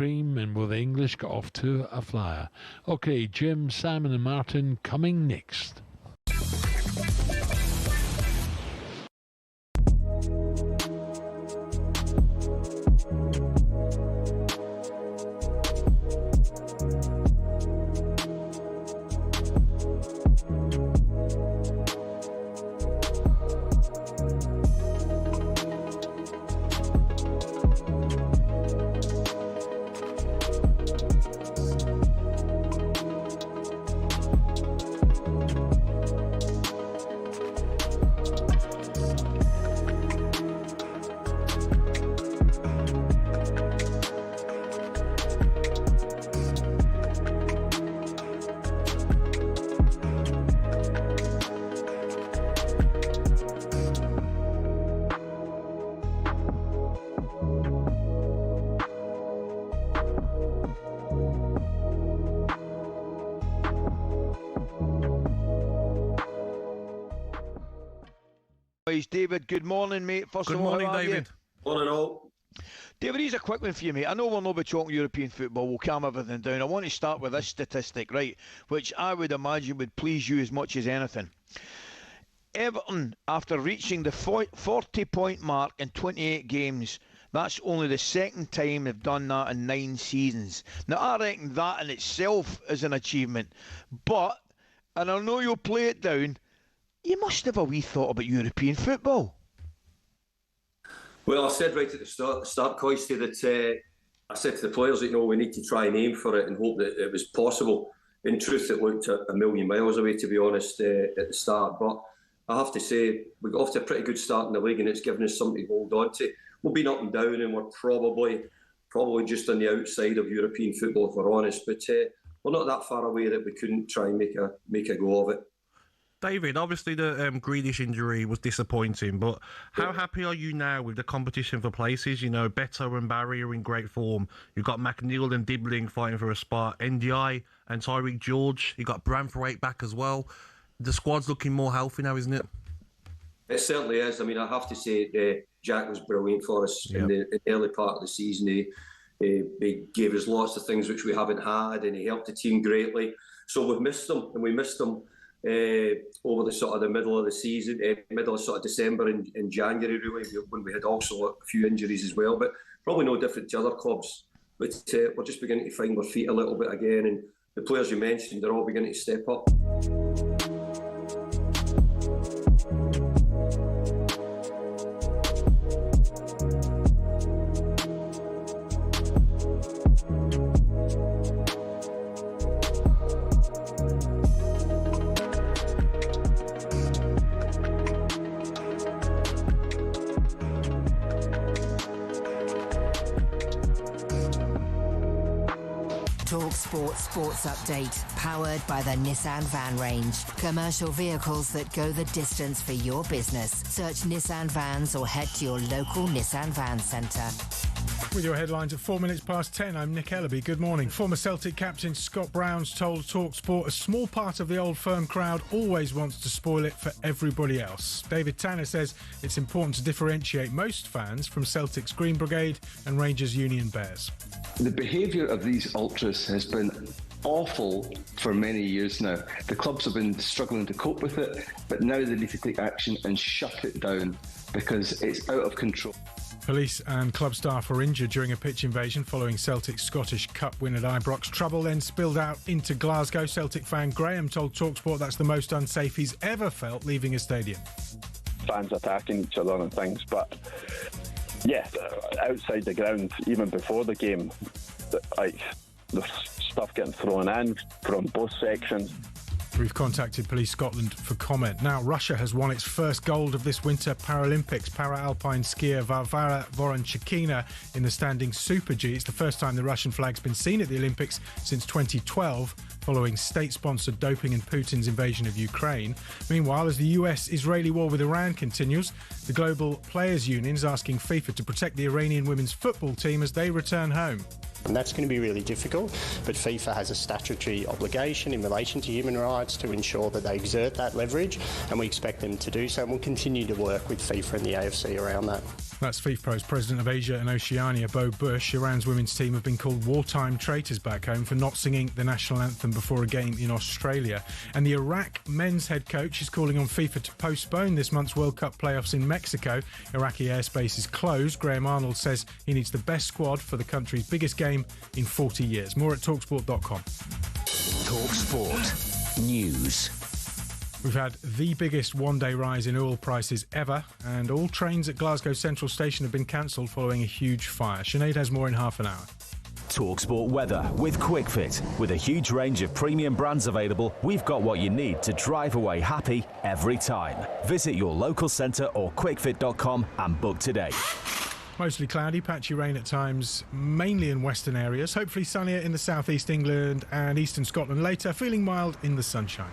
cream, and will the English get off to a flyer? Okay, Jim, Simon and Martin coming next. David, good morning, mate. Good morning, David. Morning, all. David, here's a quick one for you, mate. I know we'll not be talking European football. We'll calm everything down. I want to start with this statistic, right, which I would imagine would please you as much as anything. Everton, after reaching the 40-point mark in 28 games, that's only the second time they've done that in 9 seasons. Now, I reckon that in itself is an achievement. But, and I know you'll play it down, you must have a wee thought about European football. Well, I said right at the start, Coisty, that I said to the players that, we need to try and aim for it and hope that it was possible. In truth, it looked a million miles away, to be honest, at the start. But I have to say, we got off to a pretty good start in the league, and it's given us something to hold on to. We've been up and down, and we're probably just on the outside of European football, if we're honest. But we're not that far away that we couldn't try and make a go of it. David, obviously the Grealish injury was disappointing, but how happy are you now with the competition for places? Beto and Barry are in great form. You've got McNeil and Dibbling fighting for a spot. NDI and Tyreek George. You've got Branthwaite back as well. The squad's looking more healthy now, isn't it? It certainly is. I mean, I have to say, Jack was brilliant for us in the early part of the season. He gave us lots of things which we haven't had, and he helped the team greatly. So we've missed him, and we missed him over the middle of the season, middle of sort of December and January, really, when we had also a few injuries as well. But probably no different to other clubs. But we're just beginning to find our feet a little bit again, and the players you mentioned, they're all beginning to step up. talkSPORT Sports Update, powered by the Nissan Van Range. Commercial vehicles that go the distance for your business. Search Nissan Vans or head to your local Nissan Van Centre. With your headlines at 10:04, I'm Nick Ellaby. Good morning. Former Celtic captain Scott Brown's told talkSPORT a small part of the Old Firm crowd always wants to spoil it for everybody else. David Tanner says it's important to differentiate most fans from Celtic's Green Brigade and Rangers Union Bears. The behaviour of these ultras has been awful for many years now. The clubs have been struggling to cope with it, but now they need to take action and shut it down because it's out of control. Police and club staff were injured during a pitch invasion following Celtic's Scottish Cup win at Ibrox. Trouble then spilled out into Glasgow. Celtic fan Graham told talkSPORT that's the most unsafe he's ever felt leaving a stadium. Fans attacking each other and things, but yeah, outside the ground, even before the game, there's stuff getting thrown in from both sections. We've contacted Police Scotland for comment. Now, Russia has won its first gold of this winter Paralympics. Para-alpine skier Varvara Voronchikina in the standing Super G. It's the first time the Russian flag's been seen at the Olympics since 2012, following state-sponsored doping and Putin's invasion of Ukraine. Meanwhile, as the US-Israeli war with Iran continues, the Global Players Union is asking FIFA to protect the Iranian women's football team as they return home. And that's going to be really difficult, but FIFA has a statutory obligation in relation to human rights to ensure that they exert that leverage, and we expect them to do so, and we'll continue to work with FIFA and the AFC around that. That's FIFPro's President of Asia and Oceania, Bo Bush. Iran's women's team have been called wartime traitors back home for not singing the national anthem before a game in Australia. And the Iraq men's head coach is calling on FIFA to postpone this month's World Cup playoffs in Mexico. Iraqi airspace is closed. Graham Arnold says he needs the best squad for the country's biggest game in 40 years. More at talksport.com. talkSPORT News. We've had the biggest one-day rise in oil prices ever, and all trains at Glasgow Central Station have been cancelled following a huge fire. Sinead has more in half an hour. talkSPORT weather with QuickFit. With a huge range of premium brands available, we've got what you need to drive away happy every time. Visit your local centre or quickfit.com and book today. Mostly cloudy, patchy rain at times, mainly in western areas. Hopefully sunnier in the southeast England and eastern Scotland later. Feeling mild in the sunshine.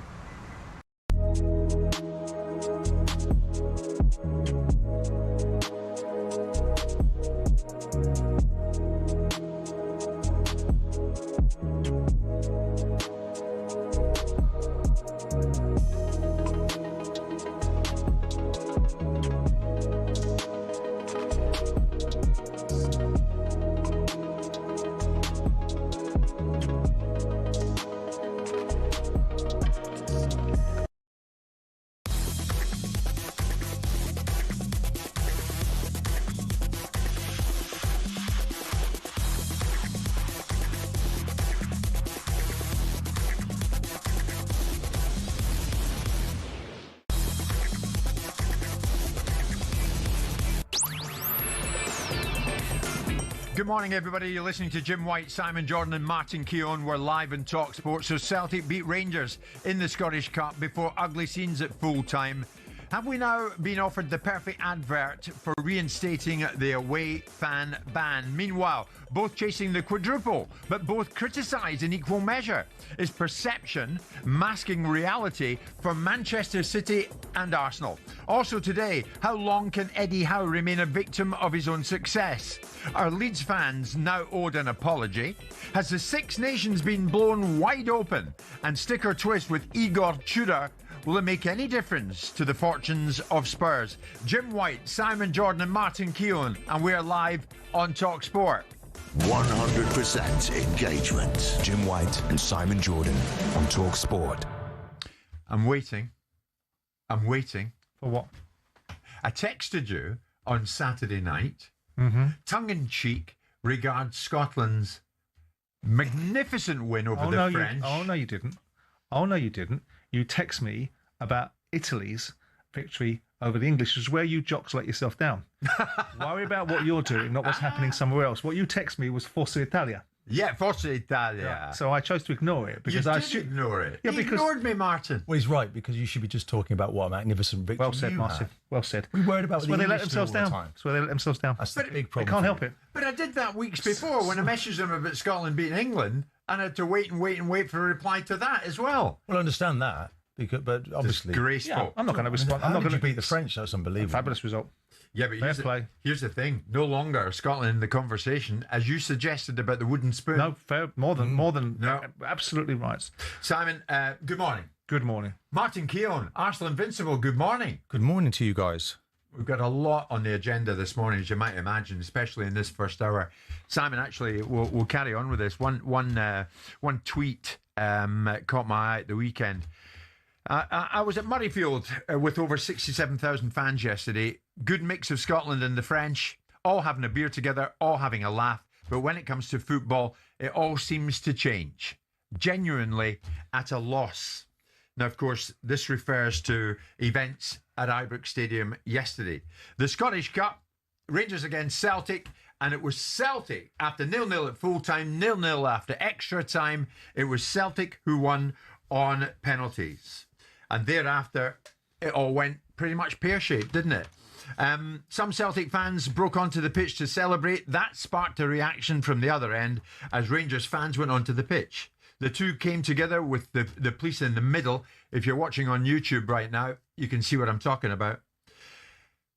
Good morning, everybody. You're listening to Jim White, Simon Jordan and Martin Keown. We're live in talkSPORT. So Celtic beat Rangers in the Scottish Cup before ugly scenes at full time. Have we now been offered the perfect advert for reinstating the away fan ban? Meanwhile, both chasing the quadruple, but both criticised in equal measure. Is perception masking reality for Manchester City and Arsenal? Also today, how long can Eddie Howe remain a victim of his own success? Are Leeds fans now owed an apology? Has the Six Nations been blown wide open? And sticker twist with Igor Tudor. Will it make any difference to the fortunes of Spurs? Jim White, Simon Jordan and Martin Keown, and we're live on talkSPORT. 100% engagement. Jim White and Simon Jordan on talkSPORT. I'm waiting. For what? I texted you on Saturday night, tongue-in-cheek, regards Scotland's magnificent win over the French. No, you didn't. You text me about Italy's victory over the English, which is where you jocks let yourself down. Worry about what you're doing, not what's happening somewhere else. What you text me was Forza Italia. Yeah, Forza Italia. Yeah. So I chose to ignore it because ignore it. Yeah, he ignored me, Martin. Well, he's right, because you should be just talking about what a magnificent victory. Well said, Martin. Well said. We worried about where they let English themselves all the down. time. That's where they let themselves down. That's the big problem. They can't help it. But I did that weeks before when I messaged them about Scotland beating England, and I had to wait for a reply to that as well. Well, I understand that. But obviously, disgraceful. Yeah, I'm not going to respond. I'm not going to beat the French. That's unbelievable. Fabulous result. Yeah, but here's the thing. No longer are Scotland in the conversation, as you suggested about the wooden spoon. No, fair. More than. No, absolutely right. Simon, good morning. Good morning. Martin Keown, Arsenal Invincible. Good morning. Good morning to you guys. We've got a lot on the agenda this morning, as you might imagine, especially in this first hour. Simon, actually, we'll carry on with this. One tweet caught my eye at the weekend. I was at Murrayfield with over 67,000 fans yesterday. Good mix of Scotland and the French, all having a beer together, all having a laugh. But when it comes to football, it all seems to change. Genuinely at a loss. Now, of course, this refers to events at Ibrox Stadium yesterday. The Scottish Cup, Rangers against Celtic, and it was Celtic after 0-0 at full-time, 0-0 after extra time. It was Celtic who won on penalties. And thereafter, it all went pretty much pear-shaped, didn't it? Some Celtic fans broke onto the pitch to celebrate. That sparked a reaction from the other end as Rangers fans went onto the pitch. The two came together with the police in the middle. If you're watching on YouTube right now, you can see what I'm talking about.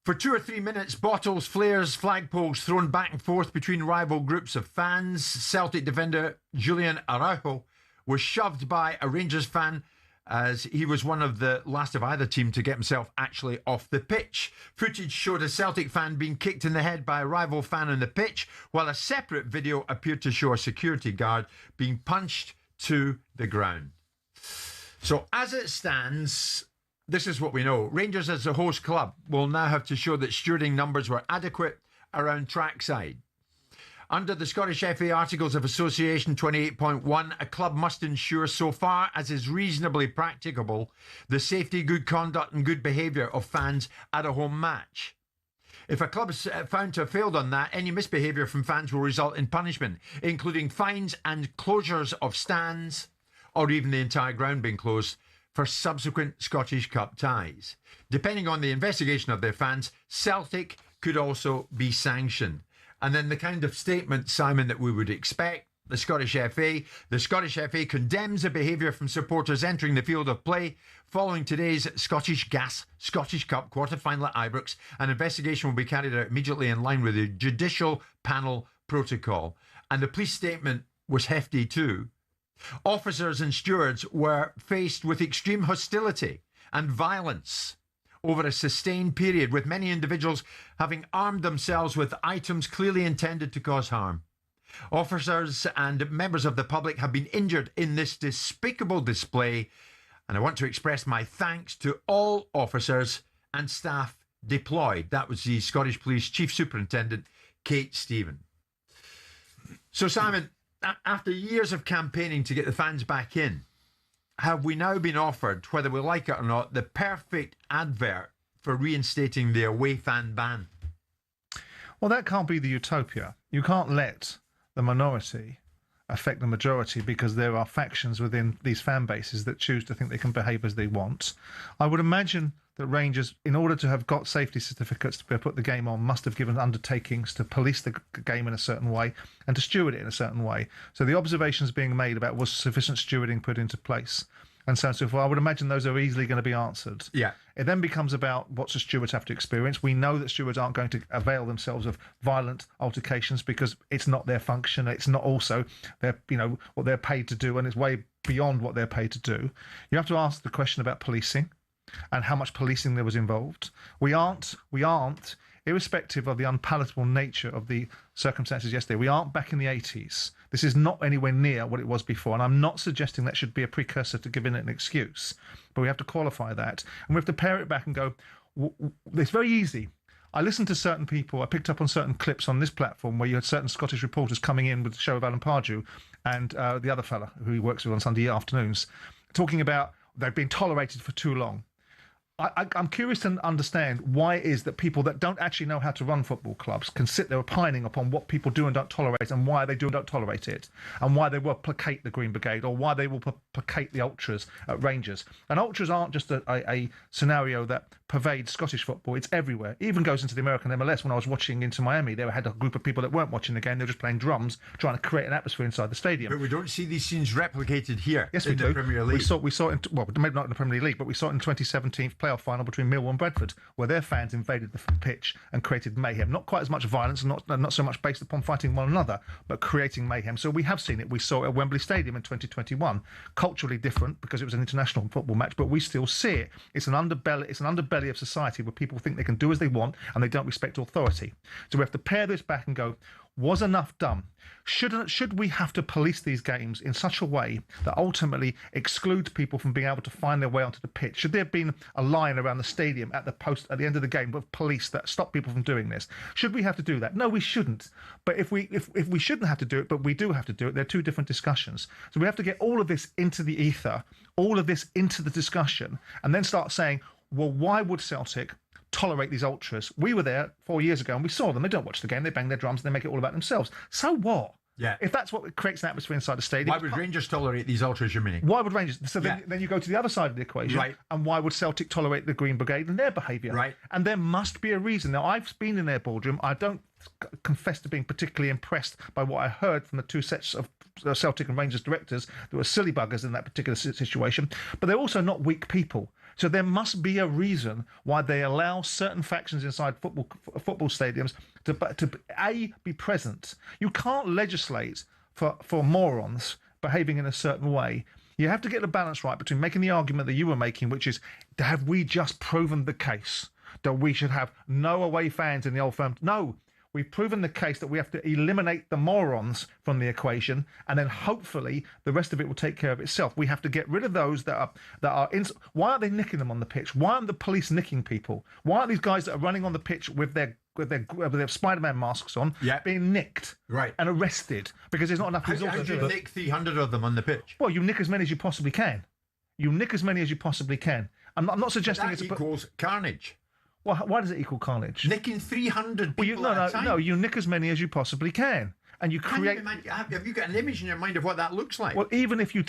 For 2 or 3 minutes, bottles, flares, flagpoles thrown back and forth between rival groups of fans. Celtic defender Julian Araujo was shoved by a Rangers fan as he was one of the last of either team to get himself actually off the pitch. Footage showed a Celtic fan being kicked in the head by a rival fan on the pitch, while a separate video appeared to show a security guard being punched to the ground. So as it stands, this is what we know. Rangers as the host club will now have to show that stewarding numbers were adequate around trackside. Under the Scottish FA Articles of Association 28.1, a club must ensure, so far as is reasonably practicable, the safety, good conduct and good behaviour of fans at a home match. If a club is found to have failed on that, any misbehaviour from fans will result in punishment, including fines and closures of stands, or even the entire ground being closed for subsequent Scottish Cup ties. Depending on the investigation of their fans, Celtic could also be sanctioned. And then the kind of statement, Simon, that we would expect, the Scottish FA condemns the behaviour from supporters entering the field of play following today's Scottish Cup quarter-final at Ibrox. An investigation will be carried out immediately in line with the judicial panel protocol. And the police statement was hefty too. Officers and stewards were faced with extreme hostility and violence over a sustained period, with many individuals having armed themselves with items clearly intended to cause harm. Officers and members of the public have been injured in this despicable display, and I want to express my thanks to all officers and staff deployed. That was the Scottish Police Chief Superintendent, Kate Stephen. So, Simon, after years of campaigning to get the fans back in, have we now been offered, whether we like it or not, the perfect advert for reinstating the away fan ban? Well, that can't be the utopia. You can't let the minority affect the majority, because there are factions within these fan bases that choose to think they can behave as they want. I would imagine that Rangers, in order to have got safety certificates to put the game on, must have given undertakings to police the game in a certain way and to steward it in a certain way. So the observations being made about was sufficient stewarding put into place and so on and so forth, I would imagine those are easily going to be answered. Yeah. It then becomes about what's the stewards have to experience. We know that stewards aren't going to avail themselves of violent altercations because it's not their function. It's not also what they're paid to do, and it's way beyond what they're paid to do. You have to ask the question about policing and how much policing there was involved. We aren't, irrespective of the unpalatable nature of the circumstances yesterday, we aren't back in the 80s. This is not anywhere near what it was before, and I'm not suggesting that should be a precursor to giving it an excuse, but we have to qualify that, and we have to pare it back and go, it's very easy. I listened to certain people, I picked up on certain clips on this platform where you had certain Scottish reporters coming in with the show of Alan Pardew and the other fella who he works with on Sunday afternoons, talking about they've been tolerated for too long. I'm curious to understand why it is that people that don't actually know how to run football clubs can sit there opining upon what people do and don't tolerate, and why they do and don't tolerate it, and why they will placate the Green Brigade, or why they will placate the ultras at Rangers. And ultras aren't just a scenario that pervades Scottish football, it's everywhere. It even goes into the American MLS. When I was watching into Miami, they had a group of people that weren't watching the game, they were just playing drums, trying to create an atmosphere inside the stadium. But we don't see these scenes replicated here. Yes, in we the do. Premier League. We saw it in, well, maybe not in the Premier League, but we saw it in the 2017 playoff final between Millwall and Bradford, where their fans invaded the pitch and created mayhem. Not quite as much violence, not so much based upon fighting one another, but creating mayhem. So we have seen it. We saw it at Wembley Stadium in 2021. Culturally different because it was an international football match, but we still see it. It's an underbelly of society where people think they can do as they want and they don't respect authority. So we have to pare this back and go, was enough done? Should we have to police these games in such a way that ultimately excludes people from being able to find their way onto the pitch? Should there have been a line around the stadium at the end of the game with police that stop people from doing this? Should we have to do that? No, we shouldn't. But if we shouldn't have to do it, but we do have to do it, they're two different discussions. So we have to get all of this into the ether, all of this into the discussion, and then start saying, well, why would Celtic tolerate these ultras? We were there 4 years ago and we saw them. They don't watch the game, they bang their drums and they make it all about themselves. So what? Yeah. If that's what creates an atmosphere inside the stadium. Why would Rangers tolerate these ultras, you're meaning? Why would Rangers? So then you go to the other side of the equation. Right. And why would Celtic tolerate the Green Brigade and their behaviour? Right. And there must be a reason. Now, I've been in their boardroom. I don't confess to being particularly impressed by what I heard from the two sets of Celtic and Rangers directors. There were silly buggers in that particular situation. But they're also not weak people. So there must be a reason why they allow certain factions inside football stadiums to be present. You can't legislate for morons behaving in a certain way. You have to get the balance right between making the argument that you were making, which is, have we just proven the case that we should have no away fans in the Old Firm? No. We've proven the case that we have to eliminate the morons from the equation, and then hopefully the rest of it will take care of itself. We have to get rid of those that are. Why aren't they nicking them on the pitch? Why aren't the police nicking people? Why aren't these guys that are running on the pitch with their Spider-Man masks on being nicked and arrested because there's not enough resources? How do you nick 300 of them on the pitch? Well, you nick as many as you possibly can. You nick as many as you possibly can. I'm not suggesting that equals carnage. Well, why does it equal carnage? Nicking 300 people at a time. No, you nick as many as you possibly can, and you create. Have you got an image in your mind of what that looks like? Well, even if you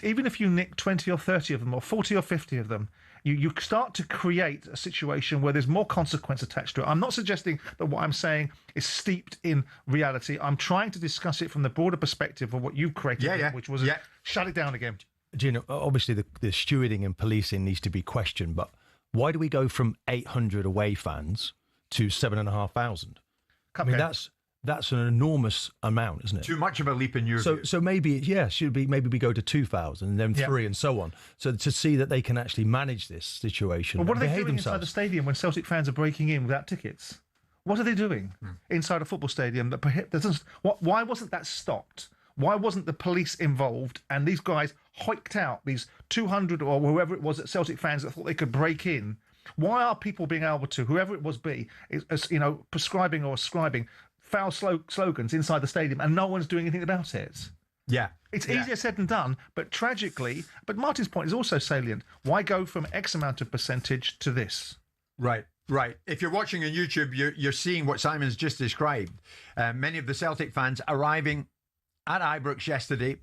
nick 20 or 30 of them, or 40 or 50 of them, you start to create a situation where there's more consequence attached to it. I'm not suggesting that what I'm saying is steeped in reality. I'm trying to discuss it from the broader perspective of what you've created, which was shut it down again. Do you know, obviously the stewarding and policing needs to be questioned, but why do we go from 800 away fans to 7,500? I mean, that's an enormous amount, isn't it? Too much of a leap in your view. So maybe, should be, maybe we go to 2,000 and then 3 and so on. So to see that they can actually manage this situation. Well, what are they doing themselves inside the stadium when Celtic fans are breaking in without tickets? What are they doing inside a football stadium why wasn't that stopped? Why wasn't the police involved and these guys hiked out these 200 or whoever it was at Celtic fans that thought they could break in? Why are people being able to, whoever it was prescribing or ascribing foul slogans inside the stadium and no one's doing anything about it? Yeah. It's easier said than done, but tragically, but Martin's point is also salient. Why go from X amount of percentage to this? Right. If you're watching on YouTube, you're seeing what Simon's just described. Many of the Celtic fans arriving at Ibrox yesterday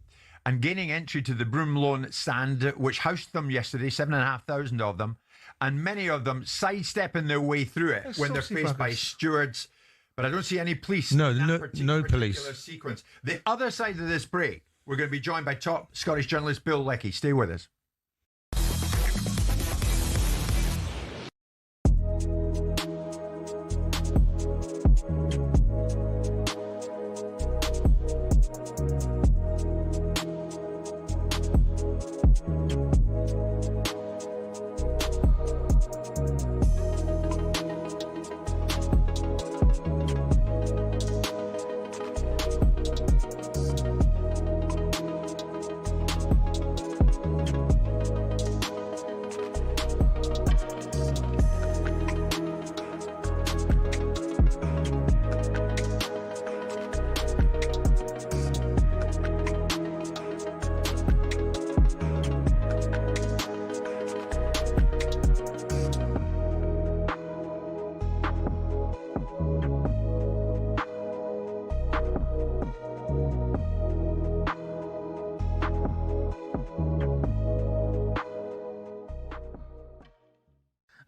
and gaining entry to the Broom Lawn stand, which housed them yesterday, 7,500 of them, and many of them sidestepping their way through it when they're faced by stewards. But I don't see any police. No police police. Sequence. The other side of this break, we're going to be joined by top Scottish journalist Bill Leckie. Stay with us.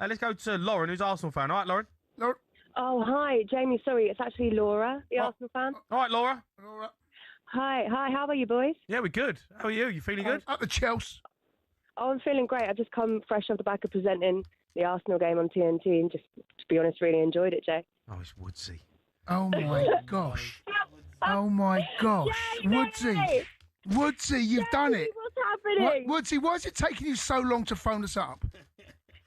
Let's go to Lauren, who's Arsenal fan. All right, Lauren? Oh, hi, Jamie. Sorry, it's actually Laura, the Arsenal fan. All right, Laura. Hi, how are you, boys? Yeah, we're good. How are you? You feeling good? Up the Chelsea. Oh, I'm feeling great. I've just come fresh off the back of presenting the Arsenal game on TNT and just, to be honest, really enjoyed it, Jay. Oh, it's Woodsy. Oh, my gosh. Oh, my gosh. Jamie! Woodsy, you've done it. What's happening? Woodsy, why is it taking you so long to phone us up?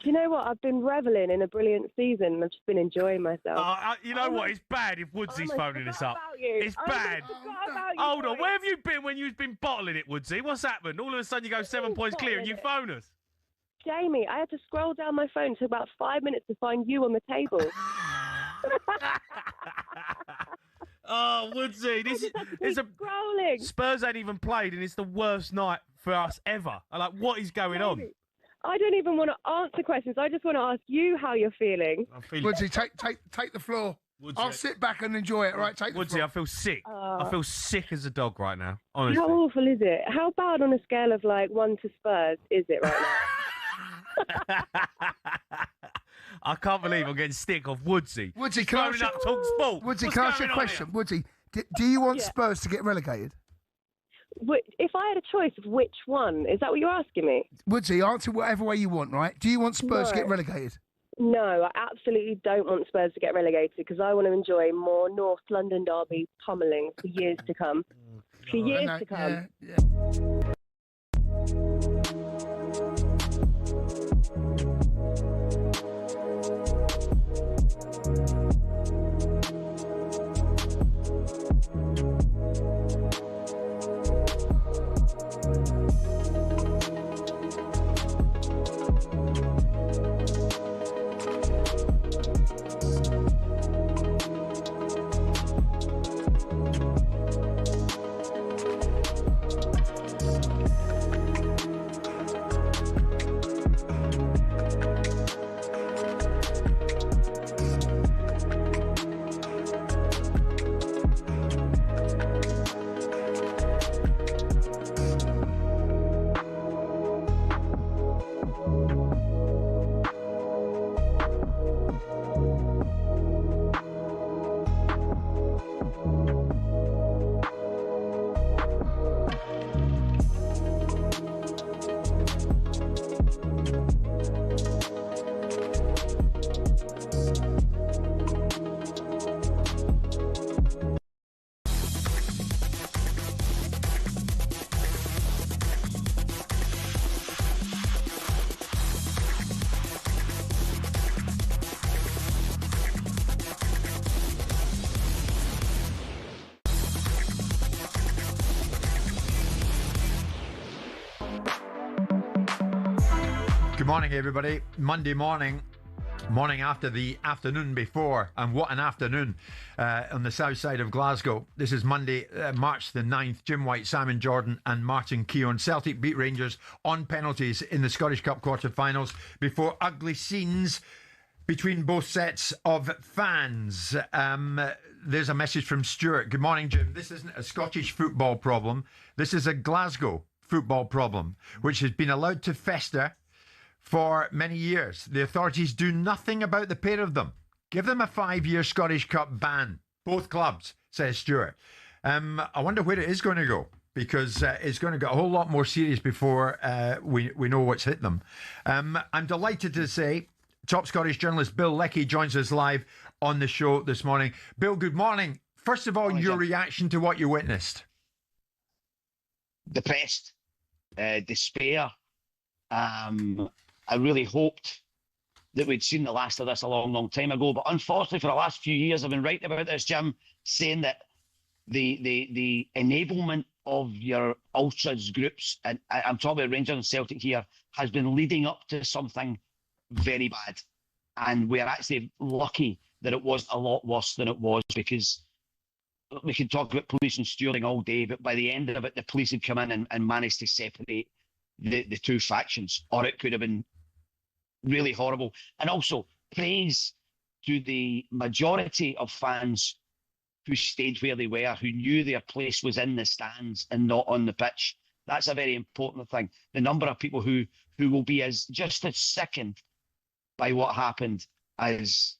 Do you know what? I've been revelling in a brilliant season and I've just been enjoying myself. You know what? It's bad if Woodsy's phoning us up. It's bad. Hold on. Where have you been when you've been bottling it, Woodsy? What's happened? All of a sudden you go 7 points clear and you phone us. Jamie, I had to scroll down my phone. It took about 5 minutes to find you on the table. Oh, Woodsy, it's a scrolling. Spurs ain't even played and it's the worst night for us ever. I'm like, what is going on? I don't even want to answer questions. I just want to ask you how you're feeling. Woodsy, take the floor. Woodsy. I'll sit back and enjoy it. All right, take the Woodsy, floor. I feel sick. I feel sick as a dog right now, honestly. How awful is it? How bad on a scale of like 1 to Spurs is it right now? I can't believe I'm getting stick off Woodsy. Woodsy, can I ask you up talkSPORT? Woodsy, can I ask you a question? Woodsy, do you want Spurs to get relegated? If I had a choice of which one, is that what you're asking me? Woodsy, answer whatever way you want, right? Do you want Spurs to get relegated? No, I absolutely don't want Spurs to get relegated because I want to enjoy more North London derby pummelling for years to come. For years to come. Yeah. Good morning, everybody. Monday morning after the afternoon before, and what an afternoon on the south side of Glasgow. This is Monday, March the 9th. Jim White, Simon Jordan and Martin Keown. Celtic beat Rangers on penalties in the Scottish Cup quarter-finals before ugly scenes between both sets of fans. There's a message from Stuart. Good morning, Jim. This isn't a Scottish football problem. This is a Glasgow football problem, which has been allowed to fester for many years. The authorities do nothing about the pair of them. Give them a 5-year Scottish Cup ban. Both clubs, says Stuart. I wonder where it is going to go, because it's going to get a whole lot more serious before we know what's hit them. I'm delighted to say top Scottish journalist Bill Leckie joins us live on the show this morning. Bill, good morning. First of all, your reaction to what you witnessed. Depressed, despair. I really hoped that we'd seen the last of this a long, long time ago. But unfortunately, for the last few years, I've been writing about this, Jim, saying that the enablement of your ultras groups, and I'm talking about Rangers and Celtic here, has been leading up to something very bad. And we're actually lucky that it wasn't a lot worse than it was, because we can talk about police and stewarding all day, but by the end of it, the police had come in and managed to separate the two factions, or it could have been really horrible. And also, praise to the majority of fans who stayed where they were, who knew their place was in the stands and not on the pitch. That's a very important thing. The number of people who will be just as sickened by what happened as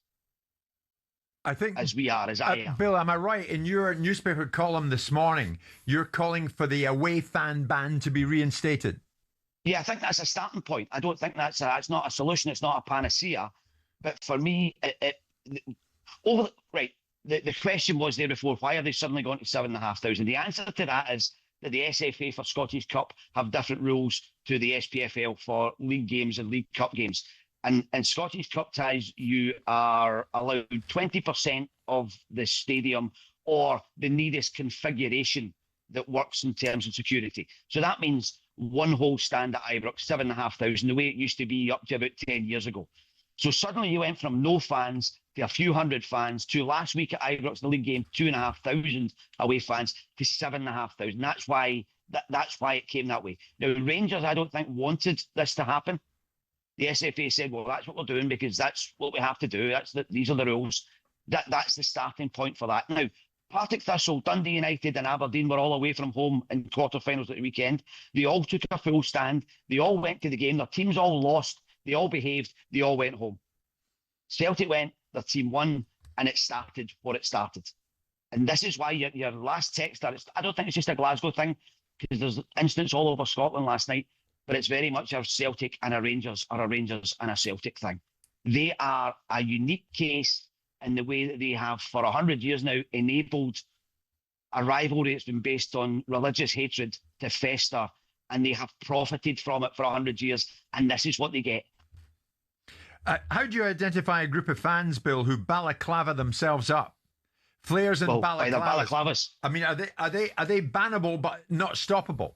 we are, as I am. Bill, am I right? In your newspaper column this morning, you're calling for the away fan ban to be reinstated. Yeah, I think that's a starting point. I don't think it's not a solution. It's not a panacea. But for me, the question was there before, why are they suddenly going to 7,500? The answer to that is that the SFA for Scottish Cup have different rules to the SPFL for league games and League Cup games. And in Scottish Cup ties, you are allowed 20% of the stadium or the nearest configuration that works in terms of security. So that means one whole stand at Ibrox, 7,500, the way it used to be up to about 10 years ago. So suddenly you went from no fans to a few hundred fans to last week at Ibrox, the league game, 2,500 away fans to 7,500. That's why it came that way. Now, Rangers, I don't think, wanted this to happen. The SFA said, well, that's what we're doing because that's what we have to do. These are the rules. That's the starting point for that. Now, Partick Thistle, Dundee United and Aberdeen were all away from home in quarterfinals at the weekend. They all took a full stand. They all went to the game. Their teams all lost. They all behaved. They all went home. Celtic went, their team won, and it started what it started. And this is why your last texter, I don't think it's just a Glasgow thing, because there's incidents all over Scotland last night, but it's very much a Celtic and a Rangers, or a Rangers and a Celtic thing. They are a unique case in the way that they have for 100 years now enabled a rivalry that's been based on religious hatred to fester, and they have profited from it for 100 years, and this is what they get. How do you identify a group of fans, Bill, who balaclava themselves up? Flares and balaclavas. I mean, are they bannable but not stoppable?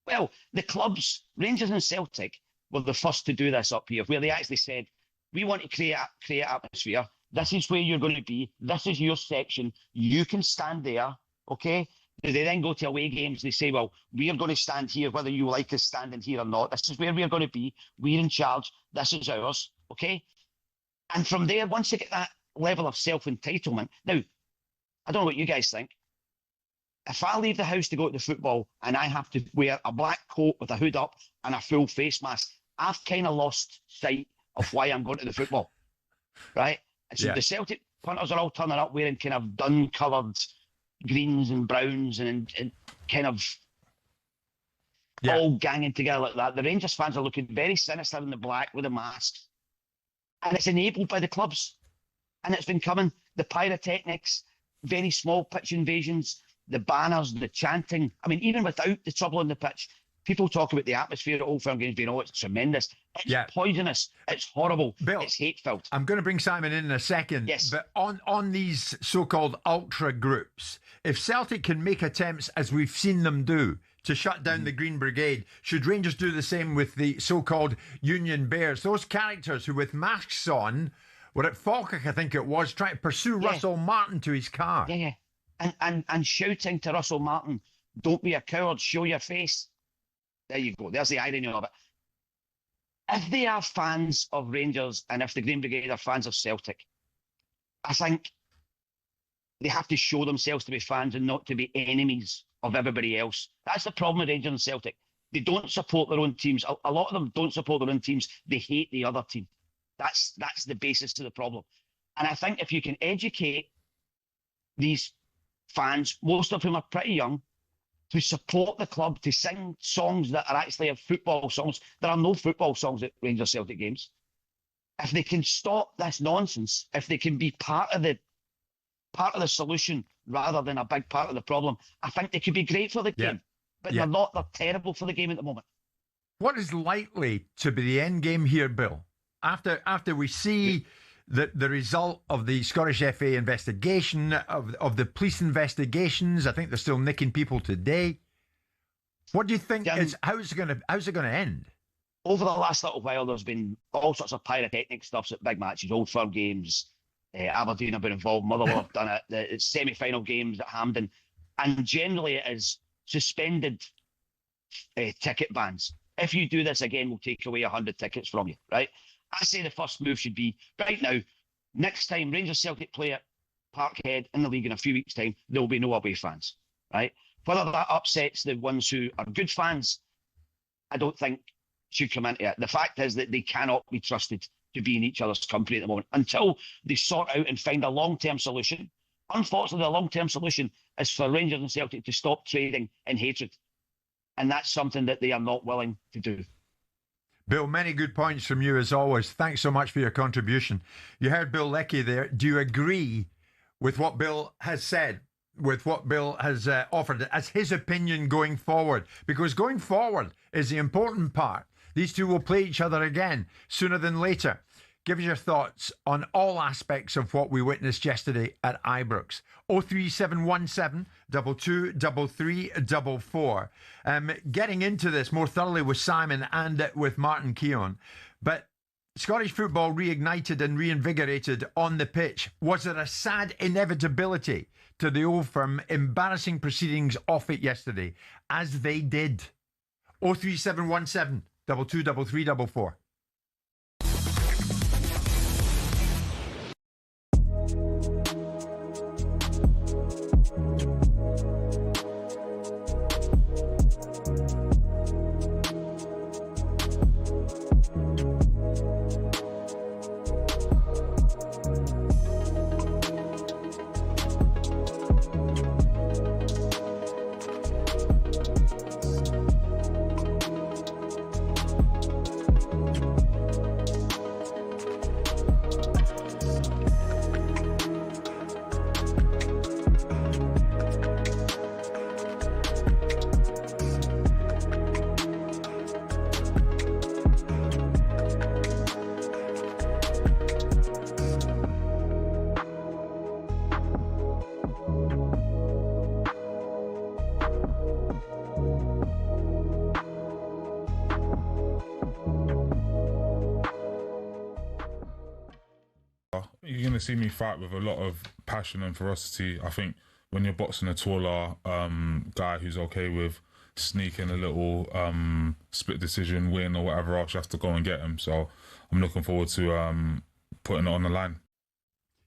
Well, the clubs, Rangers and Celtic, were the first to do this up here, where they actually said, we want to create atmosphere. This is where you're going to be. This is your section. You can stand there, okay? They then go to away games. They say, well, we are going to stand here, whether you like us standing here or not. This is where we're going to be. We're in charge. This is ours, okay? And from there, once you get that level of self-entitlement, now, I don't know what you guys think. If I leave the house to go to the football and I have to wear a black coat with a hood up and a full face mask, I've kind of lost sight of why I'm going to the football, right? And so the Celtic punters are all turning up wearing kind of dun-coloured greens and browns and kind of all ganging together like that. The Rangers fans are looking very sinister in the black with the masks. And it's enabled by the clubs. And it's been coming. The pyrotechnics, very small pitch invasions, the banners, the chanting. I mean, even without the trouble on the pitch, people talk about the atmosphere at Old Firm games being, it's tremendous. It's poisonous. It's horrible. Bill, it's hate-filled. I'm going to bring Simon in a second. Yes. But on these so-called ultra groups, if Celtic can make attempts, as we've seen them do, to shut down the Green Brigade. Should Rangers do the same with the so-called Union Bears? Those characters who, with masks on, were at Falkirk, I think it was, trying to pursue Russell Martin to his car. Yeah. And shouting to Russell Martin, don't be a coward, show your face. There you go. There's the irony of it. If they are fans of Rangers and if the Green Brigade are fans of Celtic, I think they have to show themselves to be fans and not to be enemies of everybody else. That's the problem with Rangers and Celtic. They don't support their own teams. A lot of them don't support their own teams. They hate the other team. That's the basis to the problem. And I think if you can educate these fans, most of whom are pretty young, to support the club, to sing songs that are actually football songs. There are no football songs at Rangers Celtic games. If they can stop this nonsense, if they can be part of the solution rather than a big part of the problem, I think they could be great for the game. But they're not. They're terrible for the game at the moment. What is likely to be the end game here, Bill? After we see the result of the Scottish FA investigation, of the police investigations, I think they're still nicking people today. What do you think how's it gonna end? Over the last little while, there's been all sorts of pyrotechnic stuffs at big matches, Old Firm games. Aberdeen have been involved, Motherwell have done it. The semi-final games at Hampden, and generally it is suspended ticket bans. If you do this again, we'll take away 100 tickets from you, right? I say the first move should be, right now, next time Rangers Celtic play at Parkhead in the league in a few weeks' time, there will be no away fans, right? Whether that upsets the ones who are good fans, I don't think should come into it. The fact is that they cannot be trusted to be in each other's company at the moment until they sort out and find a long-term solution. Unfortunately, the long-term solution is for Rangers and Celtic to stop trading in hatred. And that's something that they are not willing to do. Bill, many good points from you as always. Thanks so much for your contribution. You heard Bill Leckie there. Do you agree with what Bill has said, with what Bill has offered as his opinion going forward? Because going forward is the important part. These two will play each other again sooner than later. Give us your thoughts on all aspects of what we witnessed yesterday at Ibrox. 03717 223344. Getting into this more thoroughly with Simon and with Martin Keown. But Scottish football reignited and reinvigorated on the pitch. Was there a sad inevitability to the Old Firm embarrassing proceedings off it yesterday, as they did? 03717 223344. You're going to see me fight with a lot of passion and ferocity. I think when you're boxing a taller guy who's okay with sneaking a little split decision win or whatever else, you have to go and get him. So I'm looking forward to putting it on the line.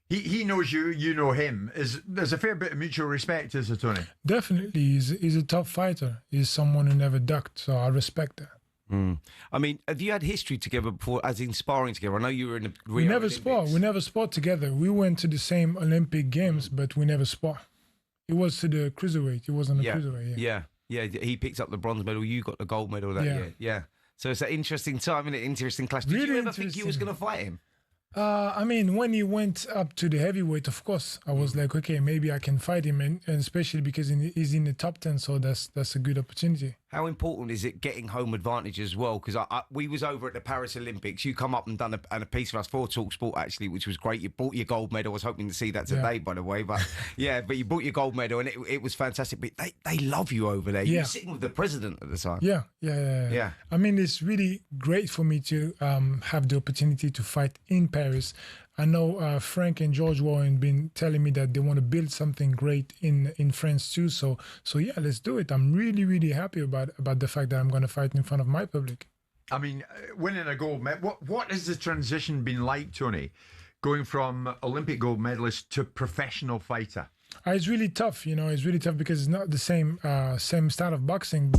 He knows you, you know him. There's a fair bit of mutual respect, is there, Tony? Definitely. He's a tough fighter. He's someone who never ducked, so I respect that. I mean, have you had history together before, as in sparring together? I know you were in the We never spar. We never spar together. We went to the same Olympic Games, but we never spar. It was to the cruiserweight. It wasn't a cruiserweight. Yeah. He picked up the bronze medal. You got the gold medal that year. Yeah. So it's an interesting time and an interesting clash. Did you ever think you was going to fight him? I mean, when he went up to the heavyweight, of course, I was like, okay, maybe I can fight him, and especially because he's in the top 10, so that's a good opportunity. How important is it getting home advantage as well? Because we was over at the Paris Olympics. You come up and done a piece for us for talkSPORT, actually, which was great. You bought your gold medal. I was hoping to see that today, by the way. But but you bought your gold medal and it was fantastic. But they love you over there. You were sitting with the president at the time. Yeah. I mean, it's really great for me to have the opportunity to fight in Paris. I know Frank and George Warren been telling me that they want to build something great in France too. So yeah, let's do it. I'm really, really happy about the fact that I'm going to fight in front of my public. I mean, winning a gold medal. What has the transition been like, Tony, going from Olympic gold medalist to professional fighter? It's really tough. It's really tough because it's not the same style of boxing.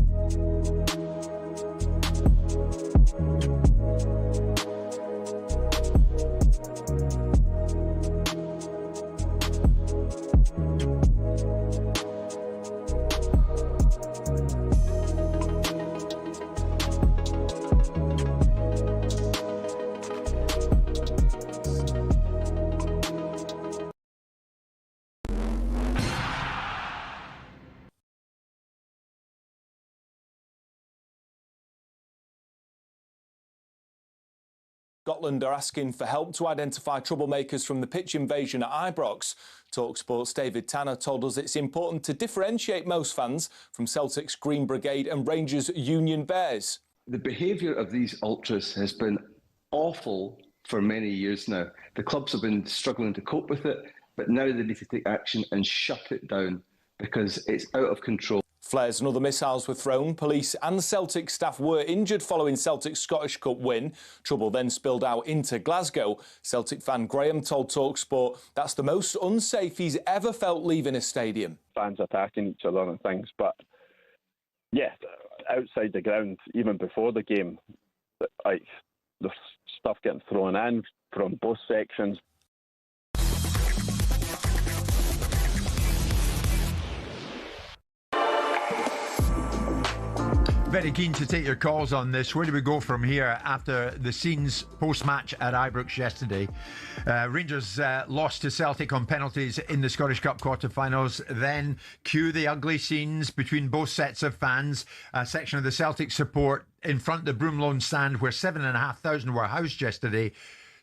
Scotland are asking for help to identify troublemakers from the pitch invasion at Ibrox. talkSPORT's David Tanner told us it's important to differentiate most fans from Celtic's Green Brigade and Rangers' Union Bears. The behaviour of these ultras has been awful for many years now. The clubs have been struggling to cope with it, but now they need to take action and shut it down because it's out of control. Flares and other missiles were thrown. Police and Celtic staff were injured following Celtic's Scottish Cup win. Trouble then spilled out into Glasgow. Celtic fan Graham told talkSPORT that's the most unsafe he's ever felt leaving a stadium. Fans attacking each other and things, but yeah, outside the ground, even before the game, like there's stuff getting thrown in from both sections. Very keen to take your calls on this. Where do we go from here after the scenes post-match at Ibrox yesterday? Rangers lost to Celtic on penalties in the Scottish Cup quarter-finals. Then cue the ugly scenes between both sets of fans. A section of the Celtic support in front of the Broomloan stand where 7,500 were housed yesterday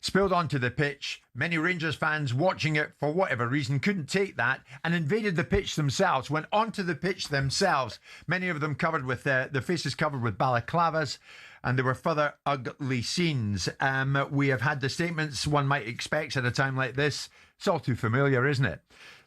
spilled onto the pitch. Many Rangers fans watching it for whatever reason couldn't take that and invaded the pitch themselves, went onto the pitch themselves, many of them covered with their faces covered with balaclavas, and there were further ugly scenes. We have had the statements one might expect at a time like this. It's all too familiar, isn't it?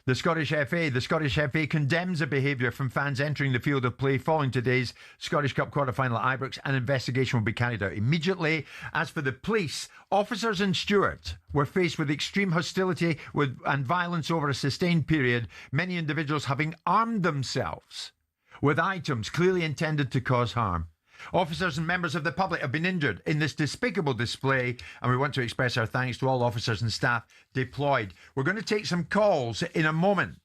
The Scottish FA condemns the behaviour from fans entering the field of play following today's Scottish Cup quarter-final at Ibrox. An investigation will be carried out immediately. As for the police, officers and stewards were faced with extreme hostility and violence over a sustained period, many individuals having armed themselves with items clearly intended to cause harm. Officers and members of the public have been injured in this despicable display, and we want to express our thanks to all officers and staff deployed. We're going to take some calls in a moment.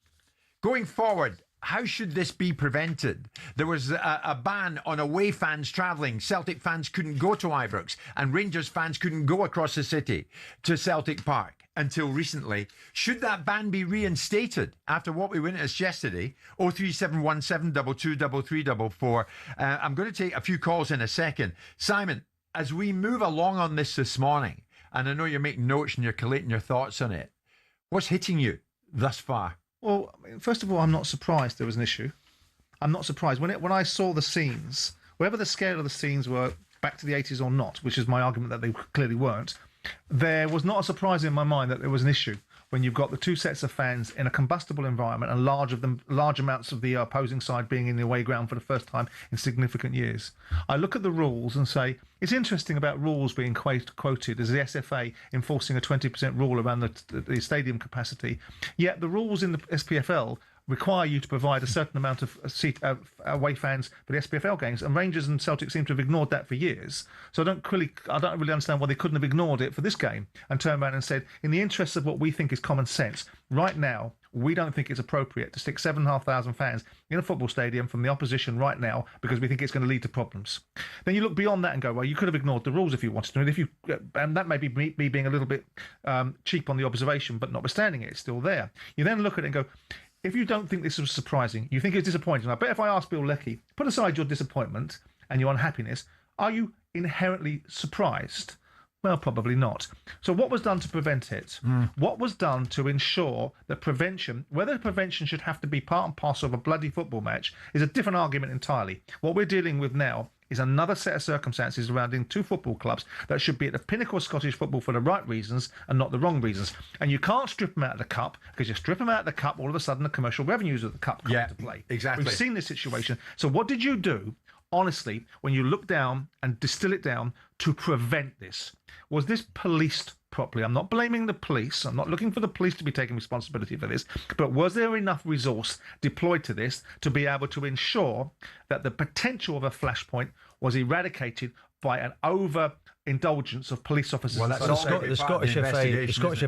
Going forward, how should this be prevented? There was a ban on away fans travelling. Celtic fans couldn't go to Ibrox, and Rangers fans couldn't go across the city to Celtic Park until recently. Should that ban be reinstated after what we witnessed yesterday? 03717 223344. I'm going to take a few calls in a second. Simon, as we move along on this morning, and I know you're making notes and you're collating your thoughts on it, what's hitting you thus far? Well, first of all, I'm not surprised there was an issue. I'm not surprised. When I saw the scenes, whether the scale of the scenes were back to the 80s or not, which is my argument that they clearly weren't, there was not a surprise in my mind that there was an issue when you've got the two sets of fans in a combustible environment and large amounts of the opposing side being in the away ground for the first time in significant years. I look at the rules and say, it's interesting about rules being quoted as the SFA enforcing a 20% rule around the stadium capacity, yet the rules in the SPFL require you to provide a certain amount of away fans for the SPFL games, and Rangers and Celtic seem to have ignored that for years. So I don't really understand why they couldn't have ignored it for this game and turned around and said, in the interests of what we think is common sense, right now we don't think it's appropriate to stick 7,500 fans in a football stadium from the opposition right now because we think it's going to lead to problems. Then you look beyond that and go, well, you could have ignored the rules if you wanted to, and that may be me being a little bit cheap on the observation, but notwithstanding it, it's still there. You then look at it and go, if you don't think this was surprising, you think it's disappointing. I bet if I ask Bill Leckie, put aside your disappointment and your unhappiness, are you inherently surprised? Well, probably not. So what was done to prevent it? What was done to ensure that prevention, whether prevention should have to be part and parcel of a bloody football match, is a different argument entirely. What we're dealing with now is another set of circumstances surrounding two football clubs that should be at the pinnacle of Scottish football for the right reasons and not the wrong reasons. And you can't strip them out of the cup, because you strip them out of the cup, all of a sudden the commercial revenues of the cup come into play. Exactly. We've seen this situation. So what did you do, honestly, when you look down and distill it down to prevent this? Was this policed properly? I'm not blaming the police. I'm not looking for the police to be taking responsibility for this. But was there enough resource deployed to this to be able to ensure that the potential of a flashpoint was eradicated by an overindulgence of police officers? Well, the Scottish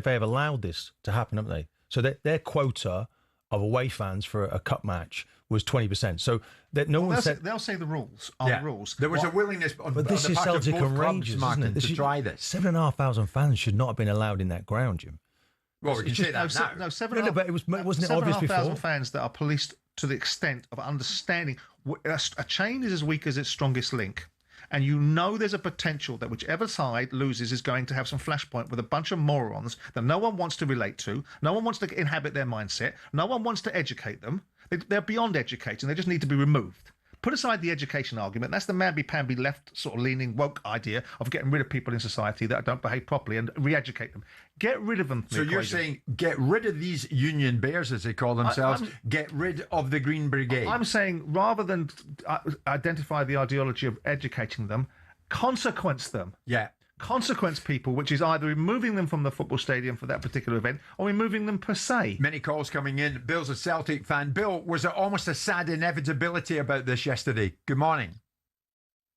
FA have allowed this to happen, haven't they? So their quota of away fans for a cup match was 20%. So that no one said they'll say the rules are the rules. There was a willingness on, but this on the is part Celtic of both and Rangers, clubs, Martin, isn't it? to try this. 7,500 fans should not have been allowed in that ground, Jim. Well, we can say that now. No, but wasn't it obvious before? 7,500 fans that are policed to the extent of understanding a chain is as weak as its strongest link. And you know there's a potential that whichever side loses is going to have some flashpoint with a bunch of morons that no one wants to relate to, no one wants to inhabit their mindset, no one wants to educate them. They're beyond educating, they just need to be removed. Put aside the education argument. That's the mamby-pamby left sort of leaning woke idea of getting rid of people in society that don't behave properly and re-educate them. Get rid of them. So you're saying get rid of these union bears, as they call themselves, get rid of the Green Brigade. I'm saying rather than identify the ideology of educating them, consequence them. Yeah. Consequence people, which is either removing them from the football stadium for that particular event or removing them per se. Many calls coming in. Bill's a Celtic fan. Bill, was there almost a sad inevitability about this yesterday? Good morning.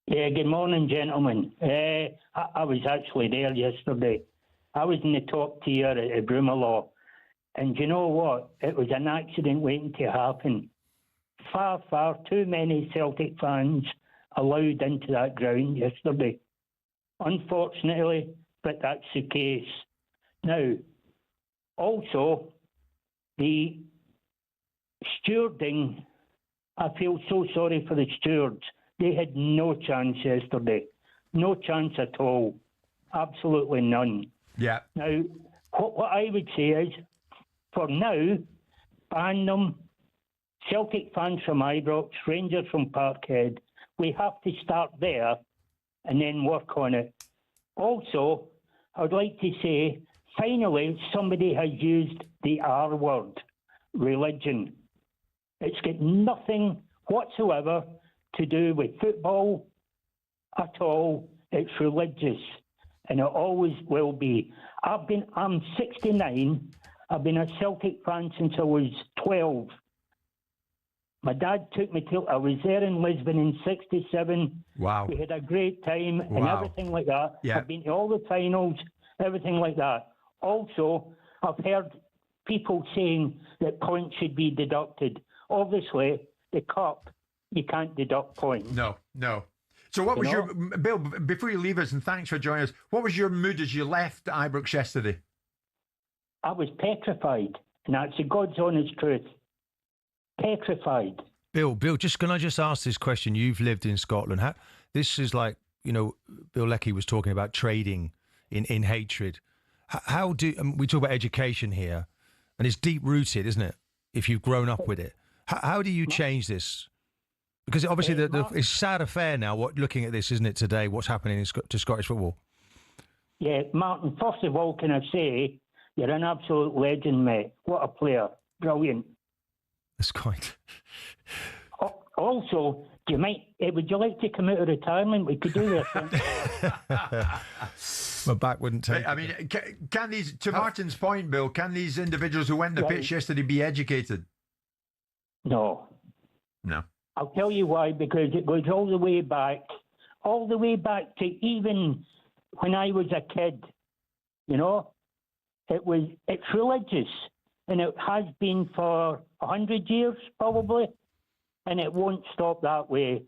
Yeah, good morning, gentlemen. I was actually there yesterday. I was in the top tier at Brummelaw. And you know what? It was an accident waiting to happen. Far, far too many Celtic fans allowed into that ground yesterday. Unfortunately, but that's the case. Now, also, the stewarding, I feel so sorry for the stewards. They had no chance yesterday. No chance at all. Absolutely none. Yeah. Now, what I would say is, for now, ban them. Celtic fans from Ibrox, Rangers from Parkhead. We have to start there and then work on it. Also, I would like to say, finally, somebody has used the R word, religion. It's got nothing whatsoever to do with football at all. It's religious, and it always will be. I'm 69. I've been a Celtic fan since I was 12. My dad took me to, I was there in Lisbon in 67. Wow. We had a great time and Wow. everything like that. Yeah. I've been to all the finals, everything like that. Also, I've heard people saying that points should be deducted. Obviously, the cup, you can't deduct points. No. So what was your, Bill, before you leave us, and thanks for joining us, what was your mood as you left Ibrox yesterday? I was petrified, and that's the God's honest truth. Petrified. Bill, can I just ask this question? You've lived in Scotland. This is like, Bill Leckie was talking about trading in hatred. How do we talk about education here, and it's deep rooted, isn't it? If you've grown up with it, how do you change this? Because obviously it's a sad affair now. Looking at this, isn't it today? What's happening to Scottish football? Yeah, Martin. First of all, can I say you're an absolute legend, mate? What a player! Brilliant. That's quite. Also, would you like to come out of retirement? We could do this. My back wouldn't take. I mean, can these, to Martin's point, Bill, can these individuals who went the pitch yesterday be educated? No. I'll tell you why, because it goes all the way back to even when I was a kid. It's religious. And it has been for 100 years, probably, and it won't stop that way.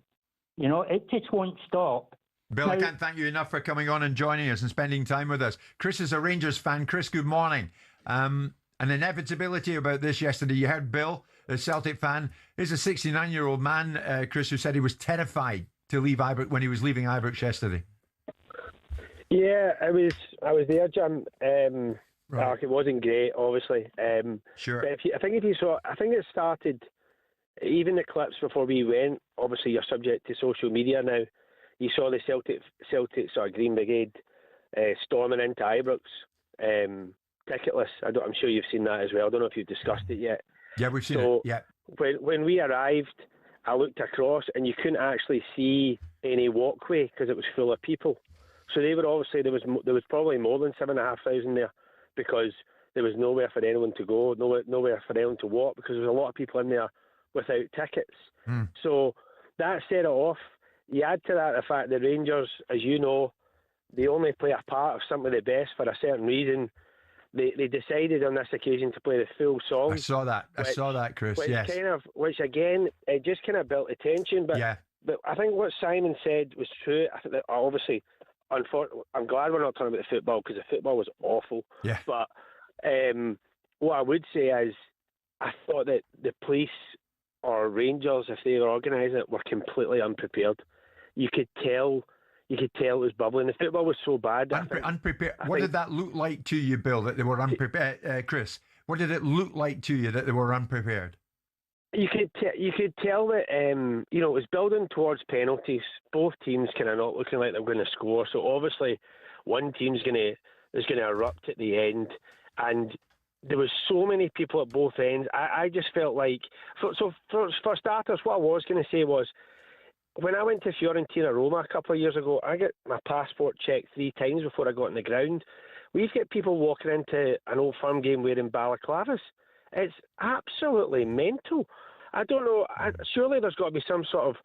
It just won't stop. Bill, I can't thank you enough for coming on and joining us and spending time with us. Chris is a Rangers fan. Chris, good morning. An inevitability about this yesterday. You heard Bill, a Celtic fan. He's a 69-year-old man, Chris, who said he was terrified to leave Ibrox when he was leaving Ibrox yesterday. Yeah, I was there, Jim. Right. It wasn't great, obviously. Sure. But I think it started, even the clips before we went, obviously you're subject to social media now. You saw the Celtic sort of Green Brigade storming into Ibrox, ticketless. I'm sure you've seen that as well. I don't know if you've discussed it yet. Yeah, we've seen it. Yeah. When we arrived, I looked across and you couldn't actually see any walkway because it was full of people. So they were obviously, there was probably more than 7,500 there, because there was nowhere for anyone to go, nowhere for anyone to walk, because there was a lot of people in there without tickets. So that set it off. You add to that the fact that Rangers, as you know, they only play a part of something of the best for a certain reason. They decided on this occasion to play the full song. I saw that, Chris. Yes. Which again, it just kind of built the tension. But I think what Simon said was true. I think that obviously, I'm glad we're not talking about the football, because the football was awful. Yeah. But what I would say is, I thought that the police or Rangers, if they were organising it, were completely unprepared. You could tell it was bubbling. The football was so bad. Unprepared. What did that look like to you, Bill, that they were unprepared? Chris, what did it look like to you that they were unprepared? You could tell that it was building towards penalties. Both teams kind of not looking like they're going to score. So obviously, one team's going to erupt at the end, and there was so many people at both ends. I just felt like for starters, what I was going to say was, when I went to Fiorentina Roma a couple of years ago, I got my passport checked 3 times before I got on the ground. We've got people walking into an Old Firm game wearing balaclavas. It's absolutely mental. I don't know. Surely there's got to be some sort of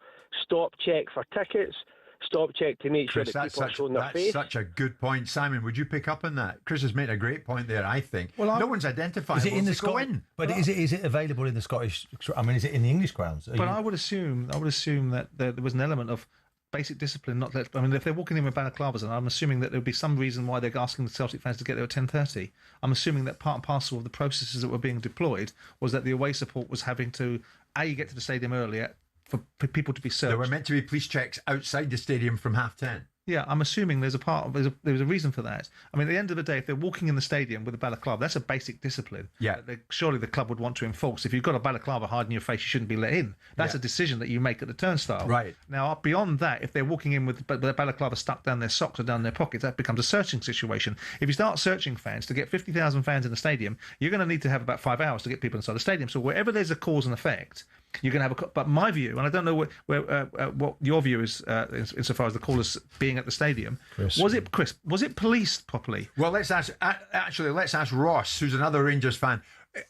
stop check for tickets, stop check to make sure that people are showing their face. That's such a good point. Simon, would you pick up on that? Chris has made a great point there, I think. Well, no one's identified. Is it in the Scottish? But is it available in the Scottish? I mean, is it in the English grounds? I would assume that there was an element of basic discipline. If they're walking in with balaclavas, and I'm assuming that there would be some reason why they're asking the Celtic fans to get there at 10:30. I'm assuming that part and parcel of the processes that were being deployed was that the away support was having to get to the stadium earlier for people to be searched. There were meant to be police checks outside the stadium from 10:30. Yeah, I'm assuming there's a reason for that. I mean, at the end of the day, if they're walking in the stadium with a balaclava, that's a basic discipline. Yeah. Surely the club would want to enforce. If you've got a balaclava hiding your face, you shouldn't be let in. That's a decision that you make at the turnstile. Right. Now, beyond that, if they're walking in with the balaclava stuck down their socks or down their pockets, that becomes a searching situation. If you start searching fans, to get 50,000 fans in the stadium, you're going to need to have about 5 hours to get people inside the stadium. So wherever there's a cause and effect, you're going to have but my view, and I don't know what your view is insofar as the callers being at the stadium. Chris. Was it policed properly? Well, let's ask Ross, who's another Rangers fan.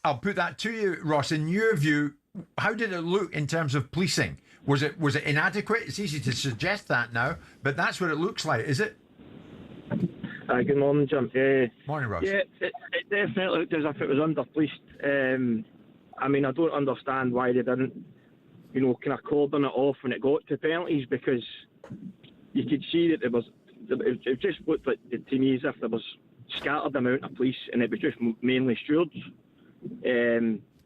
I'll put that to you, Ross. In your view, how did it look in terms of policing? Was it inadequate? It's easy to suggest that now, but that's what it looks like, is it? Good morning, Jim. Morning, Ross. Yeah, it definitely looked as if it was under-policed. I mean, I don't understand why they didn't, kind of cordon it off when it got to penalties, because you could see that it just looked like to me as if there was scattered amount of police, and it was just mainly stewards.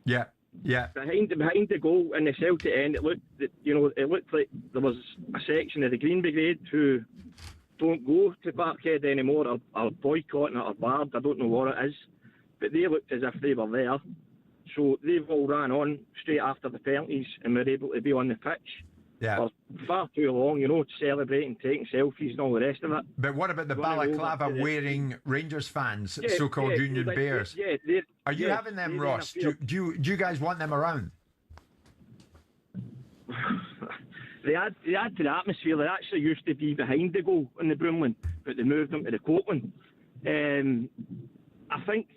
Yeah. Behind the goal in the Celtic end, it looked like there was a section of the Green Brigade who don't go to Parkhead anymore, or boycotting it or barred. I don't know what it is, but they looked as if they were there. So they've all ran on straight after the penalties and were able to be on the pitch for far too long, celebrating, taking selfies and all the rest of it. But what about the balaclava wearing Rangers fans, so-called Union Bears? Are you having them, Ross? Do you guys want them around? They add to the atmosphere. They actually used to be behind the goal in the Broomland, but they moved them to the Copeland. I think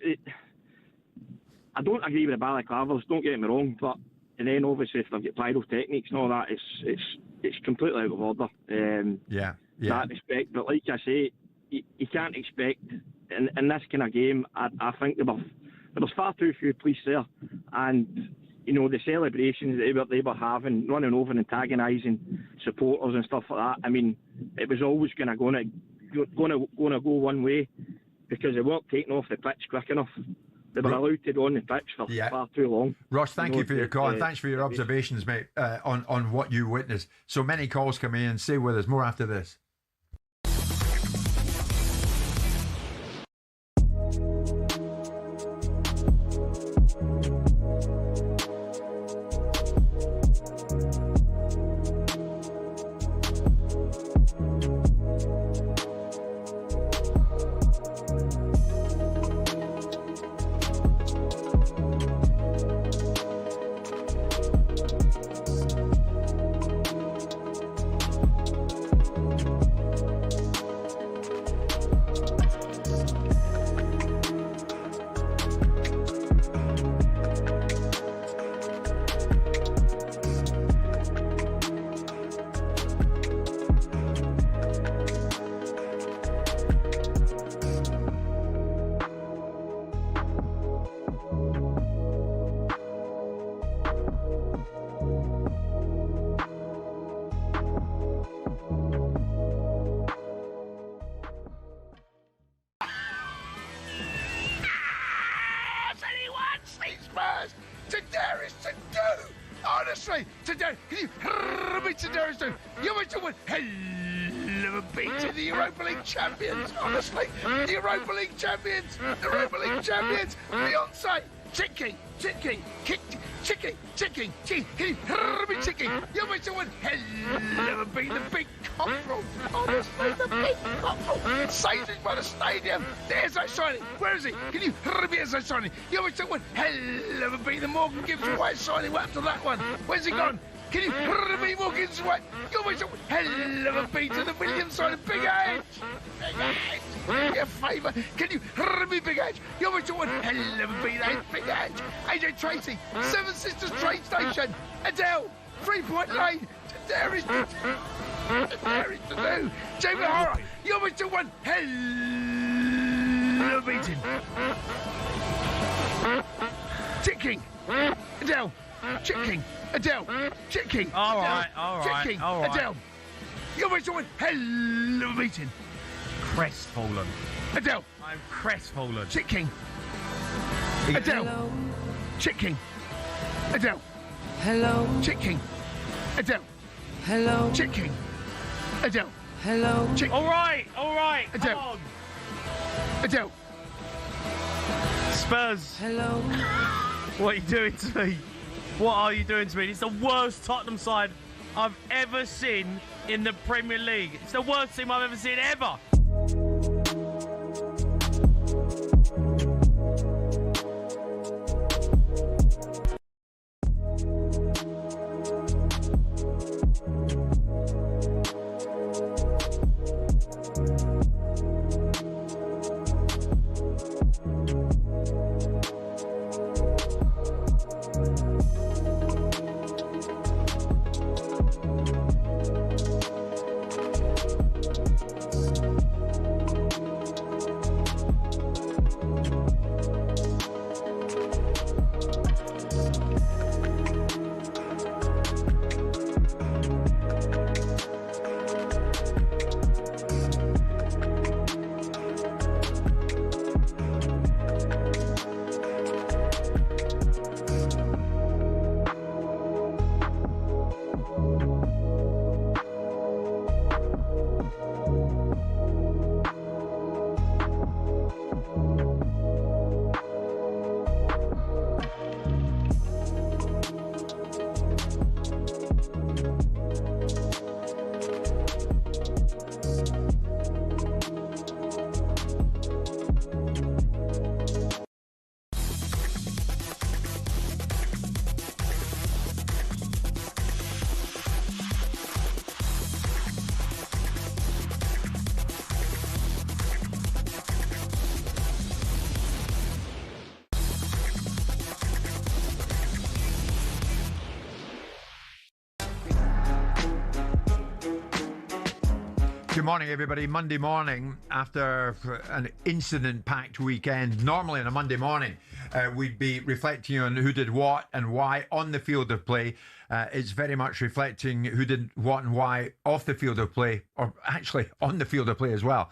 I don't agree with the balaclavas, don't get me wrong, but and then obviously if they've got pyrotechnics and all that, it's completely out of order. That respect, but like I say, you can't expect in this kind of game. I think there was far too few police there, and the celebrations that they were having, running over and antagonising supporters and stuff like that. I mean, it was always going to go one way, because they weren't taken off the pitch quick enough. They were allowed to go on the pitch for far too long. Ross, thank you for your call, and thanks for your observations, mate, on what you witnessed. So many calls coming in. Stay with us. More after this. Honestly, today, can you me today? You went to win hell of a beat to the Europa League champions. Honestly, the Europa League champions, the Europa League champions. Beyonce, chicky, chicky, kick, chicky, chicky, chicky. Can you me chicky? You went to win hell of a beat the big cockerel. Honestly, the big cockerel. Sainsbury's by the stadium. There's that signing. Where is he? Can you me as that signing? You went to win hell of a beat the Morgan Gibbs White signing. What happened to that one? Where's he gone? Can you me Morgan Gibbs White? You went to win hell of a beat to the Williams signing. Big Edge. Big Edge. Your favour. Can you me Big Edge? You went to win hell of a beat Big Edge. AJ Tracy. Seven Sisters train station. Adele. 3-point lane. There is to do. Jamie Horror. You went to win hell of a beating. Ticking. Adele. Chicking. Adele. Chicking. All right. Chicking. Adele. You went to win hell of a beating. Crestfallen. Adele. I'm crestfallen. Chicking. Adele. Hello. Chicking. Adele. Hello. Chicking. Adele. Hello. Chicking. Adele. Hello. All right. Adele. Come on. Adele. Spurs. Hello. What are you doing to me? What are you doing to me? It's the worst Tottenham side I've ever seen in the Premier League. It's the worst team I've ever seen ever. Good morning, everybody. Monday morning after an incident-packed weekend. Normally on a Monday morning, we'd be reflecting on who did what and why on the field of play. It's very much reflecting who did what and why off the field of play, or actually on the field of play as well,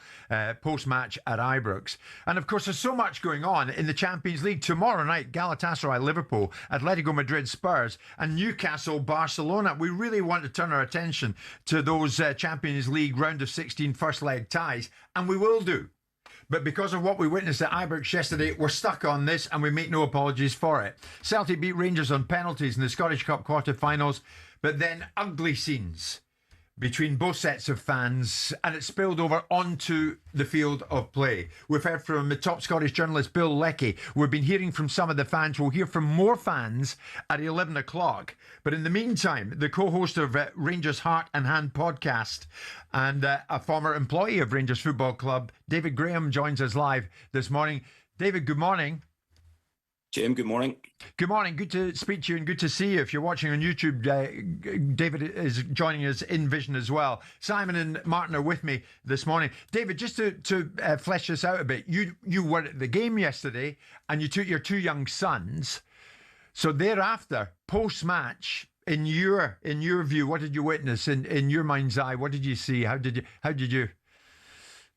post-match at Ibrox. And of course, there's so much going on in the Champions League. Tomorrow night, Galatasaray, Liverpool, Atletico Madrid, Spurs, and Newcastle, Barcelona. We really want to turn our attention to those Champions League round of 16 first leg ties, and we will do. But because of what we witnessed at Ibrox yesterday, we're stuck on this and we make no apologies for it. Celtic beat Rangers on penalties in the Scottish Cup quarter-finals, but then ugly scenes between both sets of fans, and it spilled over onto the field of play. We've heard from the top Scottish journalist Bill Leckie. We've been hearing from some of the fans. We'll hear from more fans at 11 o'clock. But in the meantime, the co-host of Rangers Heart and Hand podcast and a former employee of Rangers Football Club, David Graham, joins us live this morning. David, good morning. Jim, good morning. Good morning. Good to speak to you and good to see you. If you're watching on YouTube, David is joining us in Vision as well. Simon and Martin are with me this morning. David, just to flesh this out a bit, you were at the game yesterday and you took your two young sons. So thereafter, post-match, in your view, what did you witness in your mind's eye? What did you see? How did you?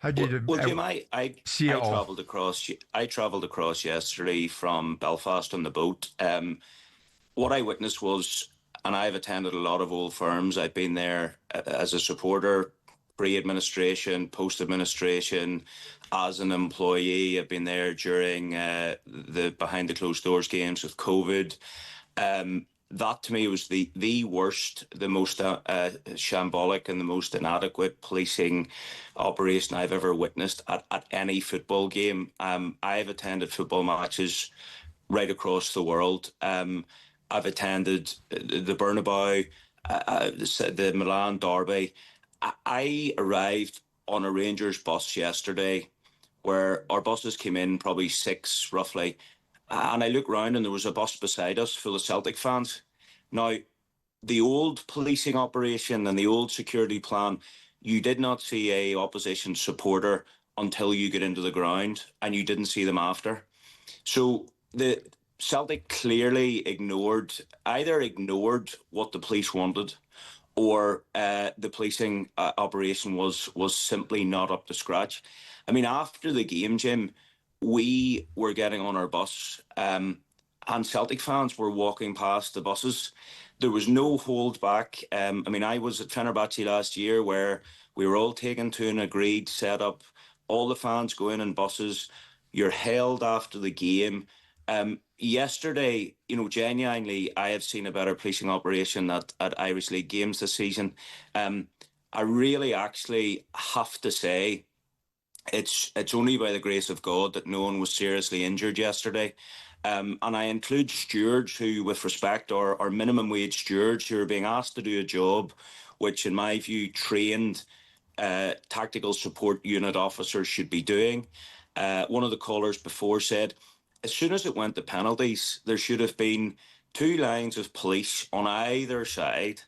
Well, Jim, I travelled across. I travelled across yesterday from Belfast on the boat. What I witnessed was, and I've attended a lot of old firms. I've been there as a supporter, pre-administration, post-administration, as an employee. I've been there during the behind the closed doors games with COVID. That to me was the worst, the most shambolic and the most inadequate policing operation I've ever witnessed at any football game. I've attended football matches right across the world. I've attended the Bernabeu, the Milan Derby. I arrived on a Rangers bus yesterday where our buses came in probably 6 roughly. And I looked round and there was a bus beside us full of Celtic fans. Now, the old policing operation and the old security plan, you did not see a opposition supporter until you get into the ground, and you didn't see them after. So the Celtic clearly either ignored what the police wanted, or the policing operation was simply not up to scratch. I mean, after the game, Jim, we were getting on our bus and Celtic fans were walking past the buses. There was no hold back. I mean, I was at Fenerbahce last year where we were all taken to an agreed setup. All the fans go in buses. You're held after the game. Yesterday, genuinely, I have seen a better policing operation at Irish League games this season. I really actually have to say, it's only by the grace of God that no one was seriously injured yesterday. And I include stewards who, with respect, are minimum wage stewards who are being asked to do a job which, in my view, trained tactical support unit officers should be doing. One of the callers before said, as soon as it went to penalties, there should have been 2 lines of police on either side.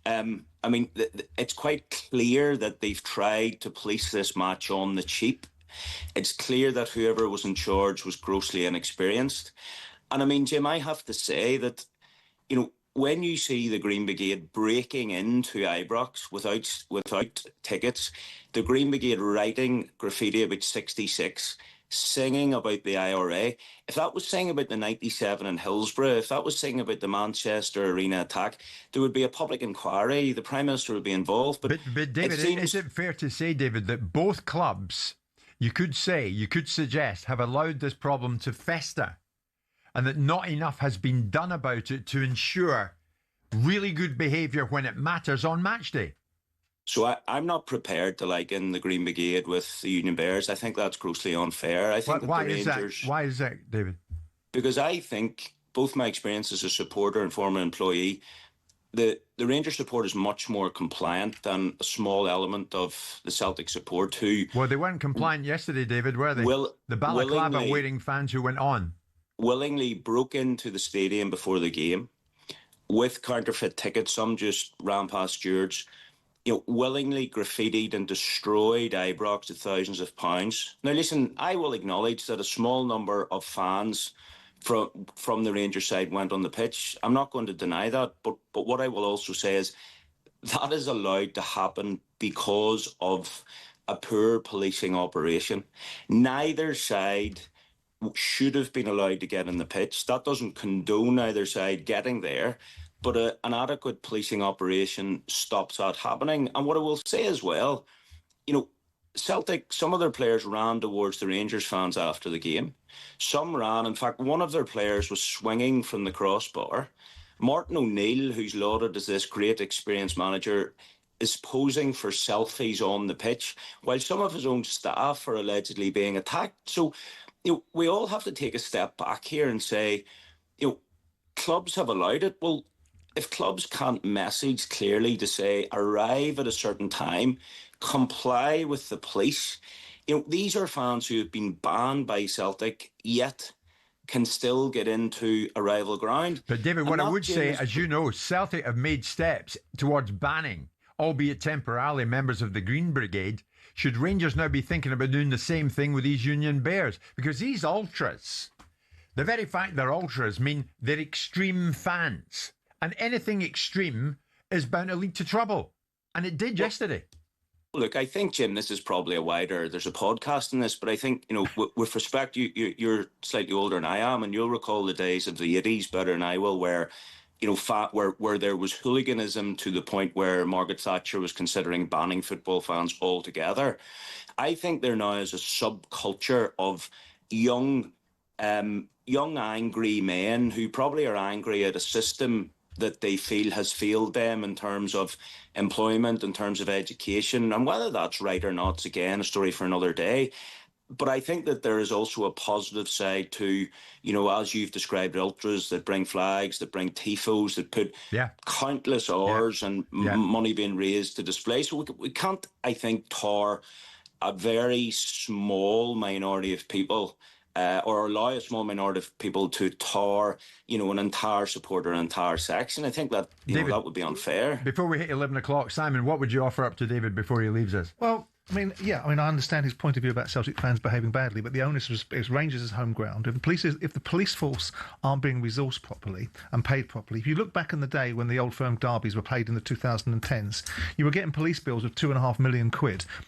I mean, it's quite clear that they've tried to police this match on the cheap. It's clear that whoever was in charge was grossly inexperienced. And I mean, Jim, I have to say that, when you see the Green Brigade breaking into Ibrox without tickets, the Green Brigade writing graffiti about 66, singing about the IRA. If that was singing about the 97 in Hillsborough, if that was singing about the Manchester Arena attack, there would be a public inquiry. The Prime Minister would be involved. But David, is it fair to say, David, that both clubs, you could suggest, have allowed this problem to fester, and that not enough has been done about it to ensure really good behaviour when it matters on match day? So I'm not prepared to liken the Green Brigade with the Union Bears. I think that's grossly unfair. I think why is that, David? Because I think, both my experience as a supporter and former employee, the Rangers support is much more compliant than a small element of the Celtic support who... Well, they weren't compliant yesterday, David, were they? The balaclava waiting fans who went on. Willingly broke into the stadium before the game with counterfeit tickets. Some just ran past stewards. Willingly graffitied and destroyed Ibrox at thousands of pounds. Now, listen, I will acknowledge that a small number of fans from the Rangers side went on the pitch. I'm not going to deny that, but what I will also say is that is allowed to happen because of a poor policing operation. Neither side should have been allowed to get in the pitch. That doesn't condone either side getting there, but an adequate policing operation stops that happening. And what I will say as well, Celtic, some of their players ran towards the Rangers fans after the game. Some ran, in fact, one of their players was swinging from the crossbar. Martin O'Neill, who's lauded as this great experienced manager, is posing for selfies on the pitch, while some of his own staff are allegedly being attacked. So, we all have to take a step back here and say, clubs have allowed it. Well, if clubs can't message clearly to say, arrive at a certain time, comply with the police, these are fans who have been banned by Celtic, yet can still get into a rival ground. But David, what I would say, as you know, Celtic have made steps towards banning, albeit temporarily, members of the Green Brigade. Should Rangers now be thinking about doing the same thing with these Union Bears? Because these ultras, the very fact they're ultras mean they're extreme fans. And anything extreme is bound to lead to trouble. And it did yesterday. Look, I think, Jim, this is probably there's a podcast in this, but I think, with respect, you're slightly older than I am, and you'll recall the days of the 80s better than I will, where where there was hooliganism to the point where Margaret Thatcher was considering banning football fans altogether. I think there now is a subculture of young angry men who probably are angry at a system that they feel has failed them in terms of employment, in terms of education. And whether that's right or not is, again, a story for another day. But I think that there is also a positive side to, as you've described, ultras that bring flags, that bring tifos, that put countless hours and money being raised to display. So we can't, I think, tar a very small minority of people or allow a small minority of people to tar, an entire supporter, an entire section. I think that, David, that would be unfair. Before we hit 11 o'clock, Simon, what would you offer up to David before he leaves us? Well, I understand his point of view about Celtic fans behaving badly, but the onus is Rangers' home ground. If the police force aren't being resourced properly and paid properly, if you look back in the day when the Old Firm derbies were played in the 2010s, you were getting police bills of £2.5 million,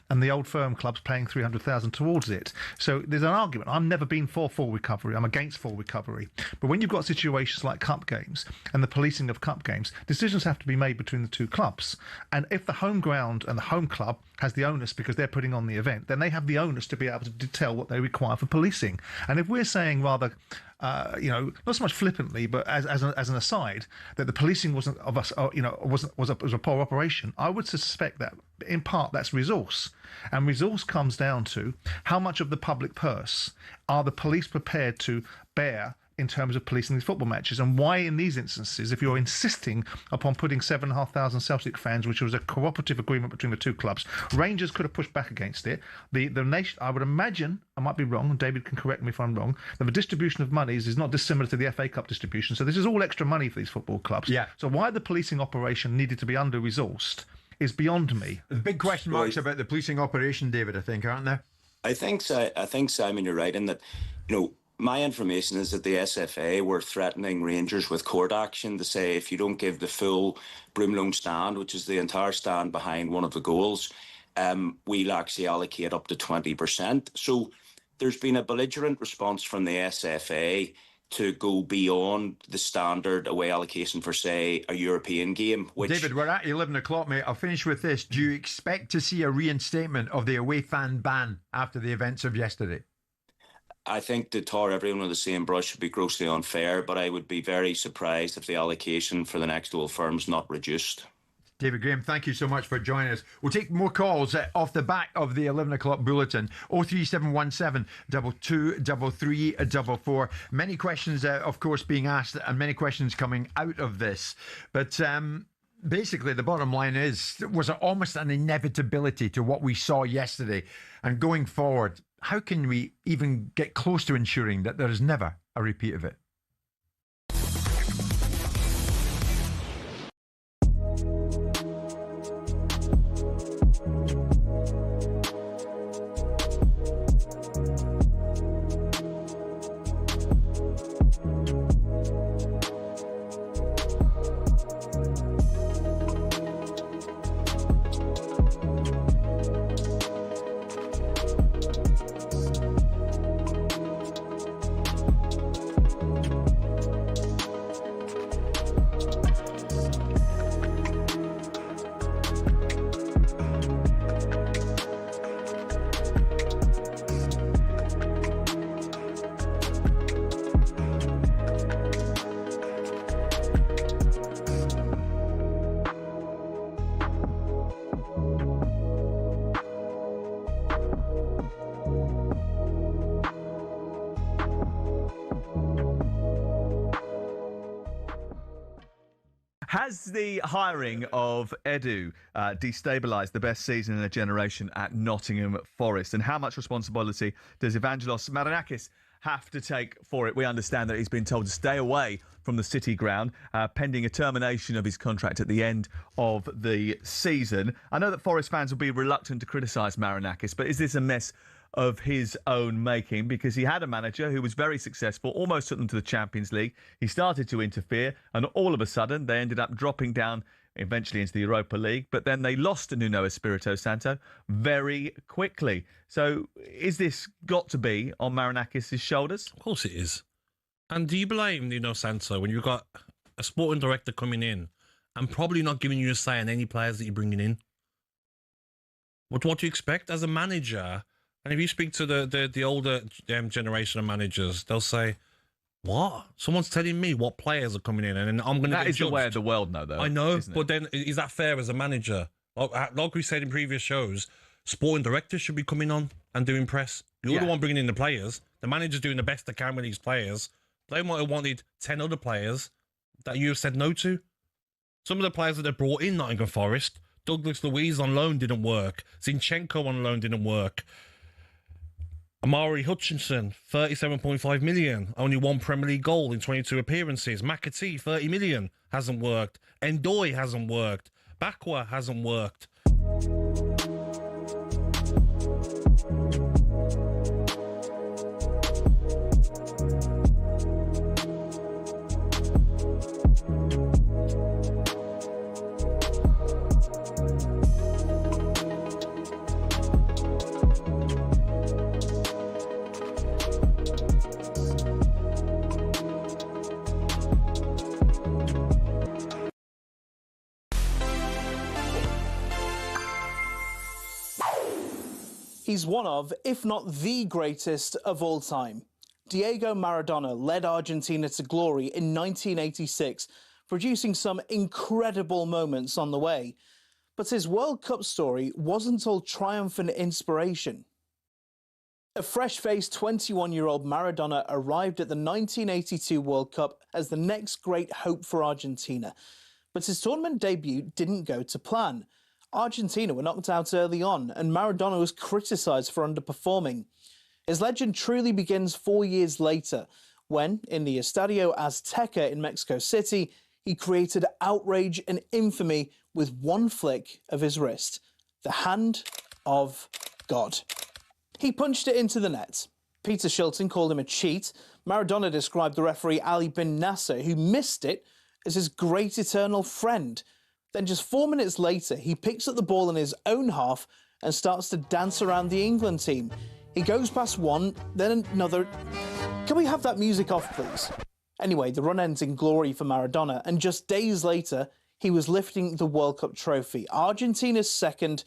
and the Old Firm clubs paying 300,000 towards it. So there's an argument. I've never been for full recovery. I'm against full recovery. But when you've got situations like cup games and the policing of cup games, decisions have to be made between the two clubs. And if the home ground and the home club has the onus because they're putting on the event, then they have the onus to be able to detail what they require for policing. And if we're saying rather, not so much flippantly, but as an aside, that the policing wasn't of us, was a poor operation, I would suspect that in part that's resource, and resource comes down to how much of the public purse are the police prepared to bear in terms of policing these football matches, and why in these instances, if you're insisting upon putting 7,500 Celtic fans, which was a cooperative agreement between the two clubs, Rangers could have pushed back against it. The nation, I would imagine, I might be wrong, and David can correct me if I'm wrong, that the distribution of monies is not dissimilar to the FA Cup distribution, so this is all extra money for these football clubs. Yeah. So why the policing operation needed to be under-resourced is beyond me. The big question marks about the policing operation, David, I think, aren't there? I think, Simon, you're right in that, my information is that the SFA were threatening Rangers with court action to say if you don't give the full Broomloan stand, which is the entire stand behind one of the goals, we'll actually allocate up to 20%. So there's been a belligerent response from the SFA to go beyond the standard away allocation for, say, a European game. Which... David, we're at 11 o'clock, mate. I'll finish with this. Do you expect to see a reinstatement of the away fan ban after the events of yesterday? I think to tar everyone with the same brush would be grossly unfair, but I would be very surprised if the allocation for the next Old Firm's not reduced. David Graham, thank you so much for joining us. We'll take more calls off the back of the 11 o'clock bulletin. 03717 223344. Many questions, of course, being asked, and many questions coming out of this. But basically, the bottom line was almost an inevitability to what we saw yesterday. And going forward, how can we even get close to ensuring that there is never a repeat of it? Has the hiring of Edu destabilised the best season in a generation at Nottingham Forest? And how much responsibility does Evangelos Marinakis have to take for it? We understand that he's been told to stay away from the City ground pending a termination of his contract at the end of the season. I know that Forest fans will be reluctant to criticise Marinakis, but is this a mess of his own making? Because he had a manager who was very successful, almost took them to the Champions League. He started to interfere, and all of a sudden they ended up dropping down eventually into the Europa League, but then they lost to Nuno Espirito Santo very quickly. So is this got to be on Marinakis' shoulders? Of course it is. And do you blame Nuno Santo when you've got a sporting director coming in and probably not giving you a say on any players that you're bringing in? What do you expect as a manager? And if you speak to the older generation of managers, they'll say, what? Someone's telling me what players are coming in, and then I'm going to get judged. That is the way of the world now, though. I know, but then is that fair as a manager? Like we said in previous shows, sporting directors should be coming on and doing press. You're the one bringing in the players. The manager's doing the best they can with these players. They might have wanted 10 other players that you have said no to. Some of the players that they brought in Nottingham Forest, Douglas Luiz on loan didn't work. Zinchenko on loan didn't work. Amari Hutchinson, 37.5 million. Only one Premier League goal in 22 appearances. McAtee, 30 million. Hasn't worked. Ndoye hasn't worked. Bakwa hasn't worked. He's one of, if not the greatest of all time. Diego Maradona led Argentina to glory in 1986, producing some incredible moments on the way. But his World Cup story wasn't all triumph and inspiration. A fresh-faced 21-year-old Maradona arrived at the 1982 World Cup as the next great hope for Argentina. But his tournament debut didn't go to plan. Argentina were knocked out early on, and Maradona was criticised for underperforming. His legend truly begins 4 years later, when, in the Estadio Azteca in Mexico City, he created outrage and infamy with one flick of his wrist, the hand of God. He punched it into the net. Peter Shilton called him a cheat. Maradona described the referee Ali bin Nasser, who missed it, as his great eternal friend. Then just 4 minutes later, he picks up the ball in his own half and starts to dance around the England team. He goes past one, then another. Can we have that music off, please? Anyway, the run ends in glory for Maradona, and just days later, he was lifting the World Cup trophy, Argentina's second,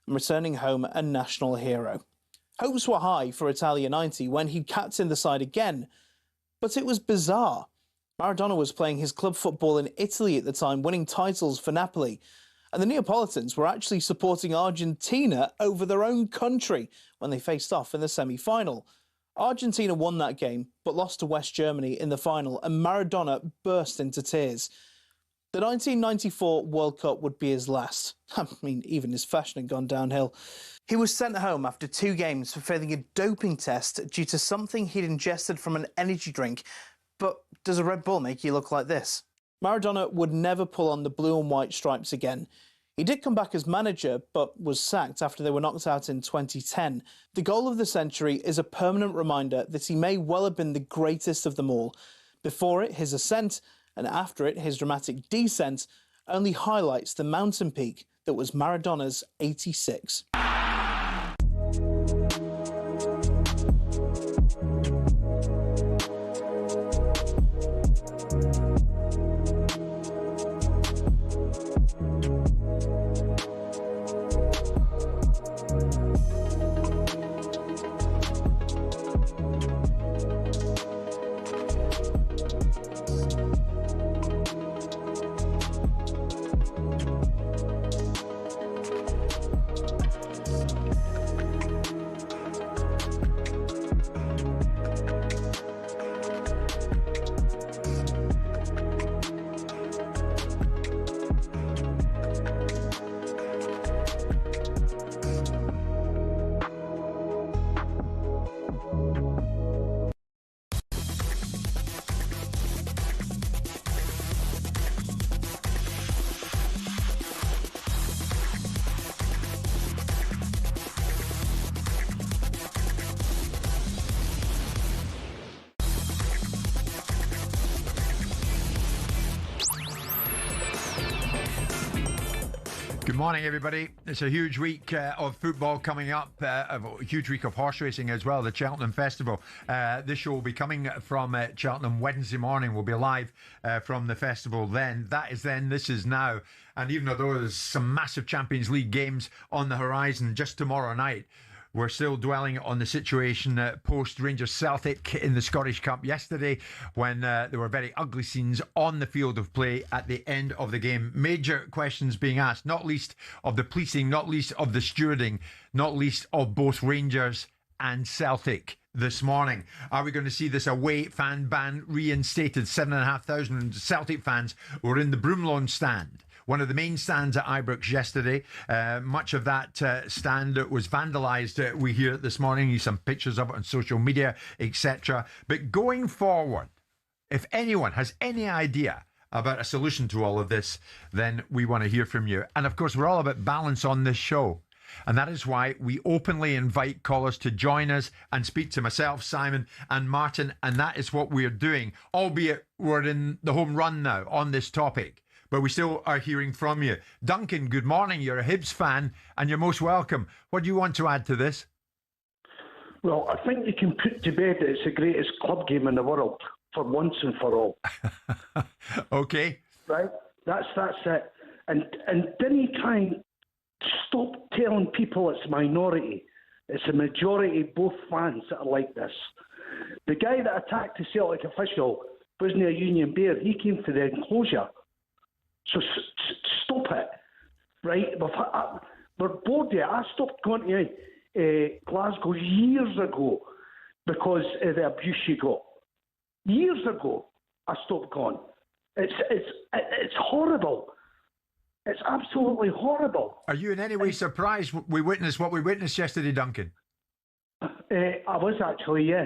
and returning home a national hero. Hopes were high for Italia 90 when he captained the side again, but it was bizarre. Maradona was playing his club football in Italy at the time, winning titles for Napoli. And the Neapolitans were actually supporting Argentina over their own country when they faced off in the semi-final. Argentina won that game, but lost to West Germany in the final, and Maradona burst into tears. The 1994 World Cup would be his last. I mean, even his fashion had gone downhill. He was sent home after 2 games for failing a doping test due to something he'd ingested from an energy drink. But does a Red Bull make you look like this? Maradona would never pull on the blue and white stripes again. He did come back as manager, but was sacked after they were knocked out in 2010. The goal of the century is a permanent reminder that he may well have been the greatest of them all. Before it, his ascent, and after it, his dramatic descent, only highlights the mountain peak that was Maradona's 86. Good morning, everybody. It's a huge week of football coming up, a huge week of horse racing as well, the Cheltenham Festival. This show will be coming from Cheltenham Wednesday morning. We'll be live from the festival then. That is then, this is now. And even though there's some massive Champions League games on the horizon just tomorrow night, we're still dwelling on the situation post Rangers Celtic in the Scottish Cup yesterday, when there were very ugly scenes on the field of play at the end of the game. Major questions being asked, not least of the policing, not least of the stewarding, not least of both Rangers and Celtic this morning. Are we going to see this away fan ban reinstated? 7,500 Celtic fans were in the Broomlawn stand, one of the main stands at Ibrox yesterday. Much of that stand was vandalised, we hear this morning. Some pictures of it on social media, etc. But going forward, if anyone has any idea about a solution to all of this, then we want to hear from you. And of course, we're all about balance on this show. And that is why we openly invite callers to join us and speak to myself, Simon and Martin. And that is what we're doing, albeit we're in the home run now on this topic. But we still are hearing from you. Duncan, good morning. You're a Hibs fan and you're most welcome. What do you want to add to this? Well, I think you can put to bed that it's the greatest club game in the world for once and for all. Okay. Right? That's it. And didn't you try and stop telling people it's a minority. It's a majority, both fans that are like this. The guy that attacked the Celtic official wasn't a Union Bear. He came to the enclosure. So stop it, right? We're bored of it. I stopped going to Glasgow years ago because of the abuse you got. Years ago, I stopped going. It's horrible. It's absolutely horrible. Are you in any way surprised we witnessed what we witnessed yesterday, Duncan? I was actually, yeah.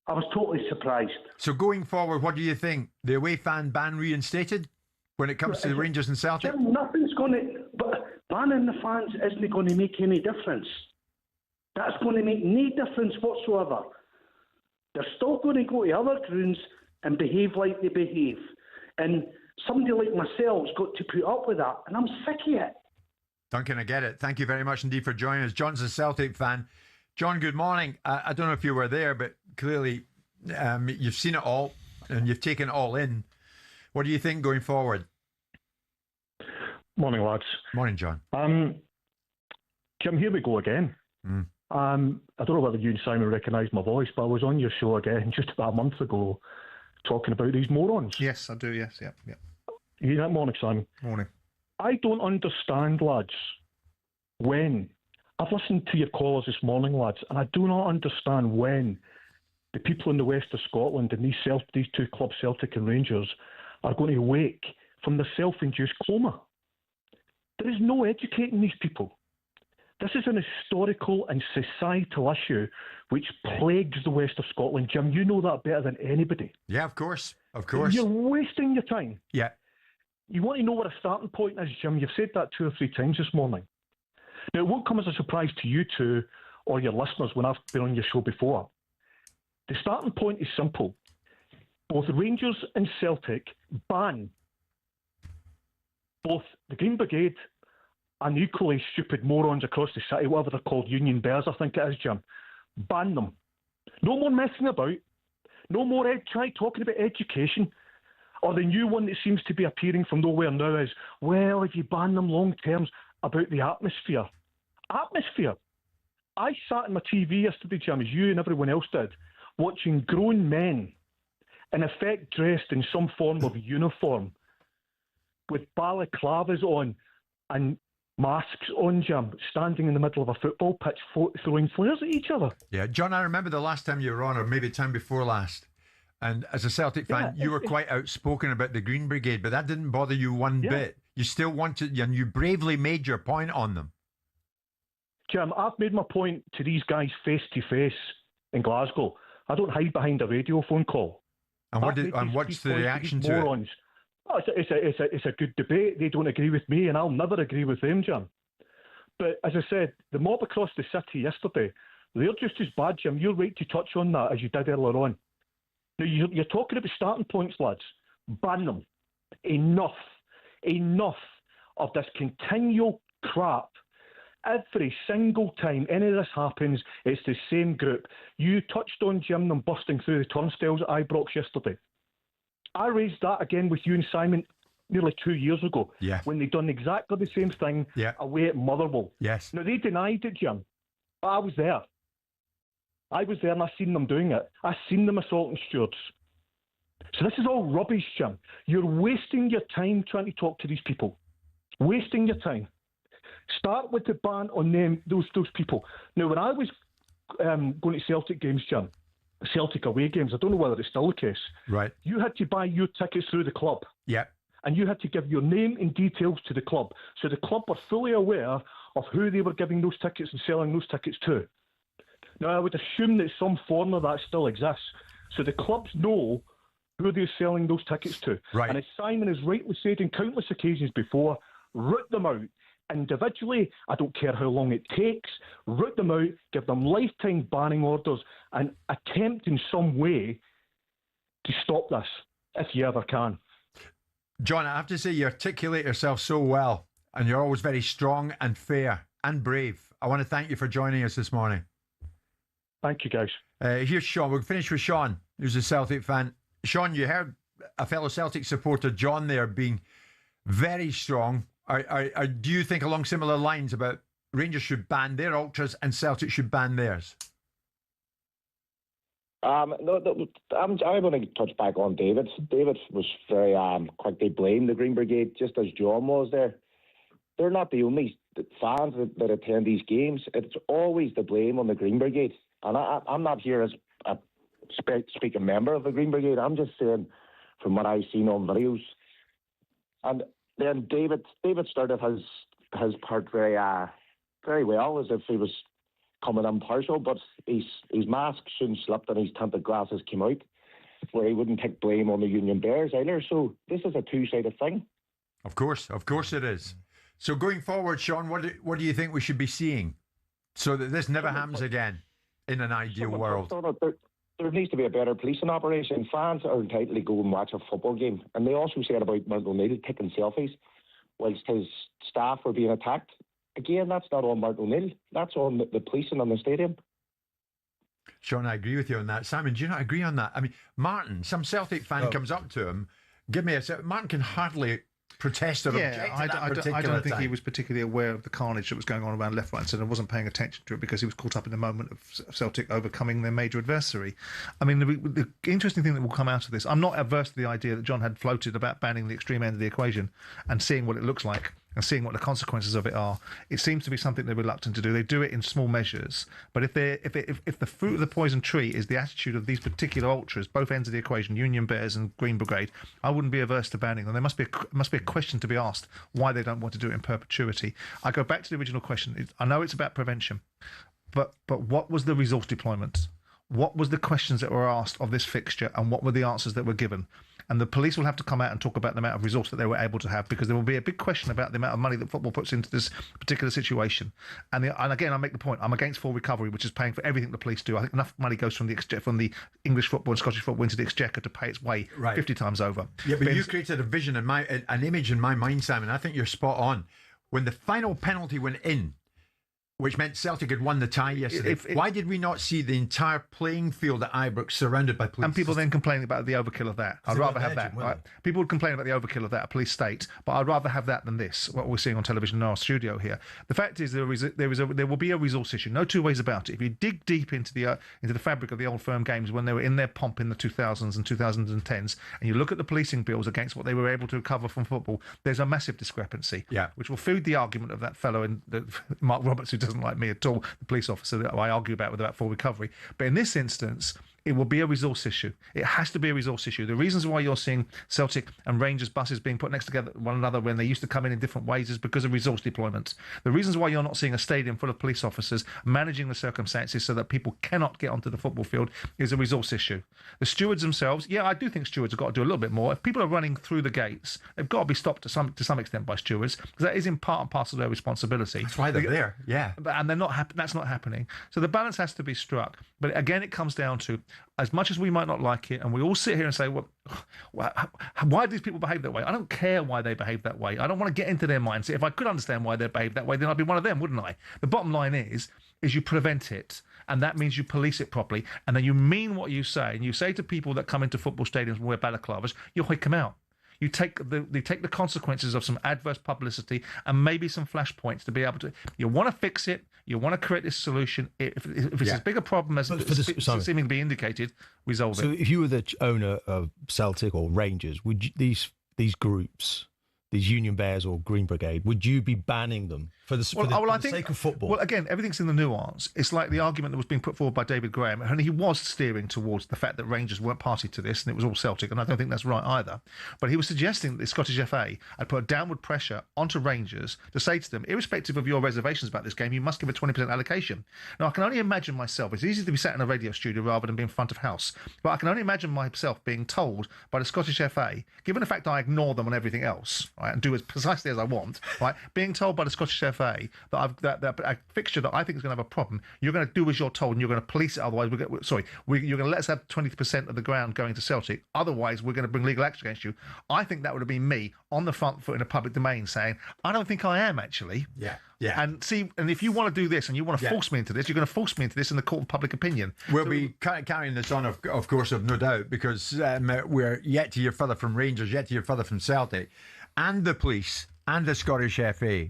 I was totally surprised. So going forward, what do you think? The away fan ban reinstated when it comes to the Rangers and Celtic? Jim, nothing's going to... But banning the fans isn't going to make any difference. That's going to make no difference whatsoever. They're still going to go to other grounds and behave like they behave. And somebody like myself's got to put up with that, and I'm sick of it. Duncan, I get it. Thank you very much indeed for joining us. John's a Celtic fan. John, good morning. I don't know if you were there, but clearly you've seen it all and you've taken it all in. What do you think going forward? Morning, lads. Morning, John. Jim, here we go again. I don't know whether you and Simon recognise my voice, but I was on your show again just about a month ago talking about these morons. Yes, I do, yes, yeah. You hear that? Morning, Simon. Morning. I don't understand, lads, when... I've listened to your callers this morning, lads, and I do not understand when the people in the west of Scotland and these two clubs, Celtic and Rangers, are going to wake from the self-induced coma. There is no educating these people. This is an historical and societal issue which plagues the west of Scotland. Jim, you know that better than anybody. Yeah, of course. Of course. You're wasting your time. Yeah. You want to know what a starting point is, Jim? You've said that 2 or 3 times this morning. Now, it won't come as a surprise to you two or your listeners when I've been on your show before. The starting point is simple. Both Rangers and Celtic ban both the Green Brigade and equally stupid morons across the city, whatever they're called, Union Bears, I think it is, Jim. Ban them. No more messing about. No more talking about education. Or the new one that seems to be appearing from nowhere now is, well, if you ban them long terms, about the atmosphere. Atmosphere? I sat on my TV yesterday, Jim, as you and everyone else did, watching grown men, in effect dressed in some form of uniform, with balaclavas on and masks on, Jim, standing in the middle of a football pitch, throwing flares at each other. Yeah, John, I remember the last time you were on, or maybe the time before last, and as a Celtic fan, you were quite outspoken about the Green Brigade, but that didn't bother you one bit. You still wanted, and you bravely made your point on them. Jim, I've made my point to these guys face to face in Glasgow. I don't hide behind a radio phone call. And what's the reaction to it? Oh, it's a good debate. They don't agree with me, and I'll never agree with them, Jim. But as I said, the mob across the city yesterday, they're just as bad, Jim. You're right to touch on that as you did earlier on. Now, you're talking about starting points, lads. Ban them. Enough of this continual crap. Every single time any of this happens, it's the same group. You touched on, Jim, them busting through the turnstiles at Ibrox yesterday. I raised that again with you and Simon nearly 2 years ago, when they done exactly the same thing away at Motherwell. Yes. Now, they denied it, Jim, but I was there. I was there and I seen them doing it. I seen them assaulting stewards. So this is all rubbish, Jim. You're wasting your time trying to talk to these people. Wasting your time. Start with the ban on them, those people. Now, when I was going to Celtic games, Jim, Celtic away games, I don't know whether it's still the case. Right. You had to buy your tickets through the club. Yeah. And you had to give your name and details to the club. So the club were fully aware of who they were giving those tickets and selling those tickets to. Now, I would assume that some form of that still exists. So the clubs know who they're selling those tickets to. Right. And as Simon has rightly said on countless occasions before, root them out. Individually, I don't care how long it takes, root them out, give them lifetime banning orders, and attempt in some way to stop this, if you ever can. John, I have to say you articulate yourself so well, and you're always very strong and fair and brave. I want to thank you for joining us this morning. Thank you, guys. Here's Sean. We'll finish with Sean, who's a Celtic fan. Sean, you heard a fellow Celtic supporter, John, there being very strong. Do you think along similar lines about Rangers should ban their ultras and Celtic should ban theirs? No, I'm going to touch back on David. David was very quick to blame the Green Brigade, just as John was there. They're not the only fans that attend these games. It's always the blame on the Green Brigade. And I'm not here as a speaking member of the Green Brigade. I'm just saying from what I've seen on videos. And then David started his part very well, as if he was coming impartial, but his mask soon slipped and his tinted glasses came out, where he wouldn't take blame on the Union Bears either. So this is a two-sided thing. Of course it is. So going forward, Sean, what do you think we should be seeing so that this never happens again in an ideal world? There needs to be a better policing operation. Fans are entitled to go and watch a football game. And they also said about Martin O'Neill taking selfies whilst his staff were being attacked. Again, that's not on Martin O'Neill. That's on the policing on the stadium. Sean, I agree with you on that. Simon, do you not agree on that? I mean, Martin, some Celtic fan comes up to him, Martin can hardly protest or object to that particular I don't think time. he was particularly aware of the carnage that was going on around left, right and centre and wasn't paying attention to it because he was caught up in the moment of Celtic overcoming their major adversary. I mean, the interesting thing that will come out of this, I'm not averse to the idea that John had floated about banning the extreme end of the equation and seeing what it looks like and seeing what the consequences of it are. It seems to be something they're reluctant to do. They do it in small measures, but if the fruit of the poison tree is the attitude of these particular ultras, both ends of the equation, Union Bears and Green Brigade, I wouldn't be averse to banning them. There must be a question to be asked why they don't want to do it in perpetuity. I go back to the original question. I know it's about prevention, but what was the resource deployment? What was the questions that were asked of this fixture, and what were the answers that were given? And the police will have to come out and talk about the amount of resource that they were able to have, because there will be a big question about the amount of money that football puts into this particular situation. And again, I make the point, I'm against full recovery, which is paying for everything the police do. I think enough money goes from the English football and Scottish football into the exchequer to pay its way 50 times over. Yeah, but you created a vision an image in my mind, Simon. I think you're spot on. When the final penalty went in, which meant Celtic had won the tie yesterday. Why did we not see the entire playing field at Ibrox surrounded by police? And people then complaining about the overkill of that. I'd rather have that. Right? People would complain about the overkill of that, a police state, but I'd rather have that than this, what we're seeing on television in our studio here. The fact is there will be a resource issue. No two ways about it. If you dig deep into the fabric of the old firm games when they were in their pomp in the 2000s and 2010s, and you look at the policing bills against what they were able to recover from football, there's a massive discrepancy, which will feed the argument of that fellow, Mark Roberts, who doesn't like me at all, the police officer that I argue about full recovery. But in this instance, it will be a resource issue. It has to be a resource issue. The reasons why you're seeing Celtic and Rangers buses being put next to one another when they used to come in different ways is because of resource deployment. The reasons why you're not seeing a stadium full of police officers managing the circumstances so that people cannot get onto the football field is a resource issue. The stewards themselves, I do think stewards have got to do a little bit more. If people are running through the gates, they've got to be stopped to some extent by stewards, because that is in part and parcel of their responsibility. That's why they're there, and they're not that's not happening. So the balance has to be struck. But again, it comes down to as much as we might not like it, and we all sit here and say, well, why do these people behave that way? I don't care why they behave that way. I don't want to get into their mindset. If I could understand why they behave that way, then I'd be one of them, wouldn't I? The bottom line is you prevent it, and that means you police it properly, and then you mean what you say, and you say to people that come into football stadiums and wear balaclavas, you hoik them out. You take the consequences of some adverse publicity and maybe some flashpoints to be able to. You want to fix it. You want to create this solution. If it's as big a problem as seeming to be indicated, resolve it. So, if you were the owner of Celtic or Rangers, would you, these groups, these Union Bears or Green Brigade, would you be banning them for the sake of football? Well, again, everything's in the nuance. It's like the argument that was being put forward by David Graham, and he was steering towards the fact that Rangers weren't party to this, and it was all Celtic, and I don't think that's right either. But he was suggesting that the Scottish FA had put downward pressure onto Rangers to say to them, irrespective of your reservations about this game, you must give a 20% allocation. Now, I can only imagine myself, it's easy to be sat in a radio studio rather than being front of house, but I can only imagine myself being told by the Scottish FA, given the fact I ignore them on everything else, right, and do as precisely as I want, right, being told by the Scottish FA that that a fixture that I think is going to have a problem, you're going to do as you're told and you're going to police it, otherwise you're going to let us have 20% of the ground going to Celtic, otherwise we're going to bring legal action against you. I think that would have been me on the front foot in a public domain saying, I don't think I am actually. Yeah. And if you want to do this and you want to force me into this, you're going to force me into this in the court of public opinion. We'll be carrying this on, of course, of no doubt, because we're yet to hear further from Rangers, yet to hear further from Celtic, and the police and the Scottish FA.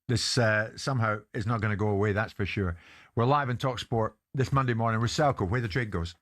This somehow is not going to go away, that's for sure. We're live on talkSPORT this Monday morning with Selco, where the trade goes.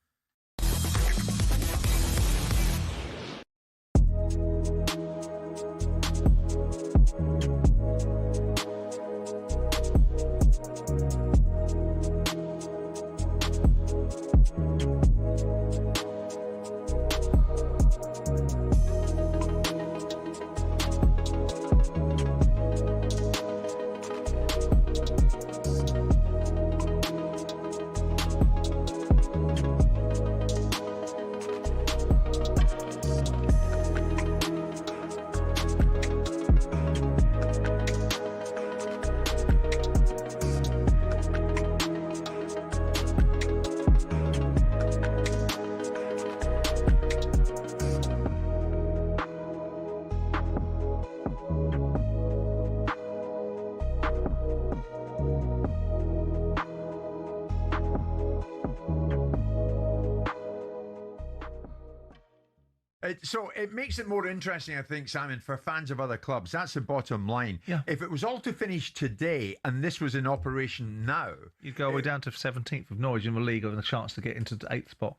So it makes it more interesting, I think, Simon, for fans of other clubs. That's the bottom line. Yeah. If it was all to finish today and this was in operation now, you'd go way down to 17th of Norwich in the league with a chance to get into the 8th spot.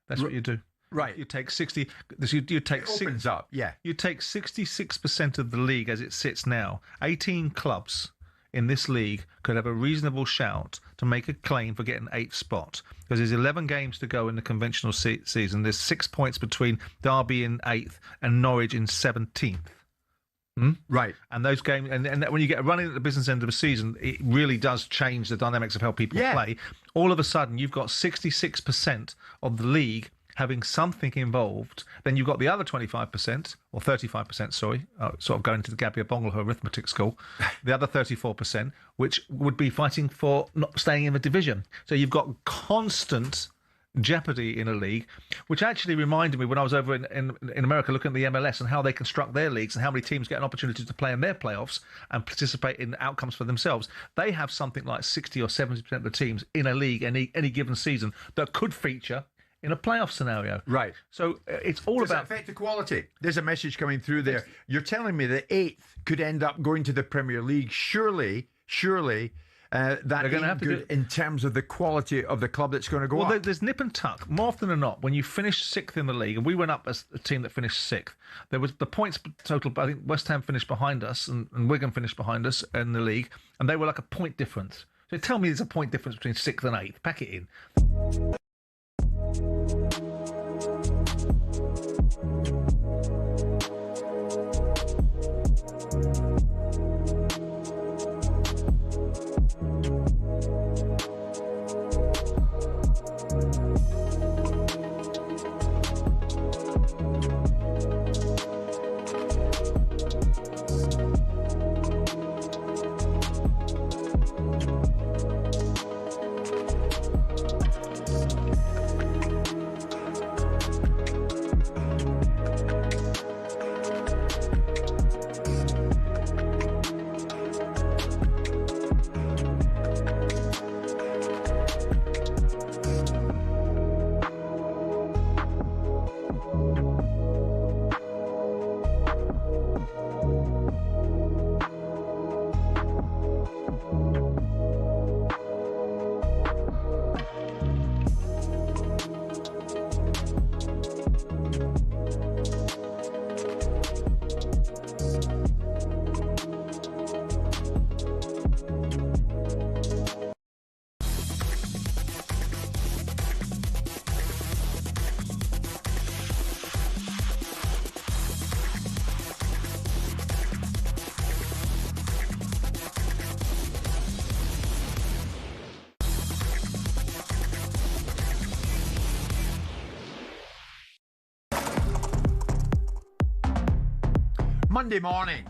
That's what you do. Right. You take 60. You take it opens up. Yeah. You take 66% of the league as it sits now. 18 clubs in this league could have a reasonable shout to make a claim for getting 8th spot, because there's 11 games to go in the conventional season. There's 6 points between Derby in 8th and Norwich in 17th. Right. And those games, and when you get running at the business end of the season, it really does change the dynamics of how people play. All of a sudden, you've got 66% of the league having something involved. Then you've got the other 25%, or 35%, sorry, sort of going to the Gabby Bongler arithmetic school, the other 34%, which would be fighting for not staying in the division. So you've got constant jeopardy in a league, which actually reminded me when I was over in America looking at the MLS and how they construct their leagues and how many teams get an opportunity to play in their playoffs and participate in outcomes for themselves. They have something like 60 or 70% of the teams in a league any given season that could feature in a playoff scenario. Right. So it's all Does about... it affect the quality? There's a message coming through there. You're telling me that 8th could end up going to the Premier League. Surely, that They're going to have to good in terms of the quality of the club that's going to go up. Well, there's nip and tuck. More often than not, when you finish 6th in the league, and we went up as a team that finished 6th, there was the points total, I think West Ham finished behind us and Wigan finished behind us in the league, and they were like a point difference. So tell me there's a point difference between 6th and 8th. Pack it in. Monday morning.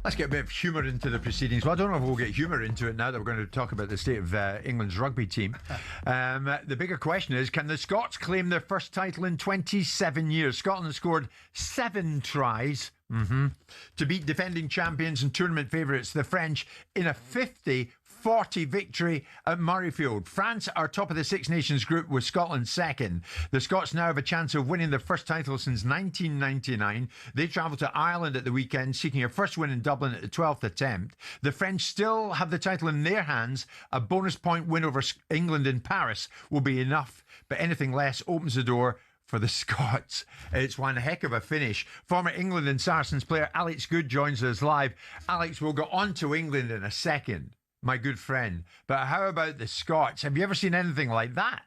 Let's get a bit of humour into the proceedings. Well, I don't know if we'll get humour into it now that we're going to talk about the state of England's rugby team. The bigger question is, can the Scots claim their first title in 27 years? Scotland scored 7 tries to beat defending champions and tournament favourites, the French, in a 50-40 victory at Murrayfield. France are top of the Six Nations group with Scotland second. The Scots now have a chance of winning their first title since 1999. They travel to Ireland at the weekend, seeking a first win in Dublin at the 12th attempt. The French still have the title in their hands. A bonus point win over England in Paris will be enough, but anything less opens the door for the Scots. It's one heck of a finish. Former England and Saracens player Alex Good joins us live. Alex, we'll go on to England in a second, my good friend. But how about the Scots? Have you ever seen anything like that?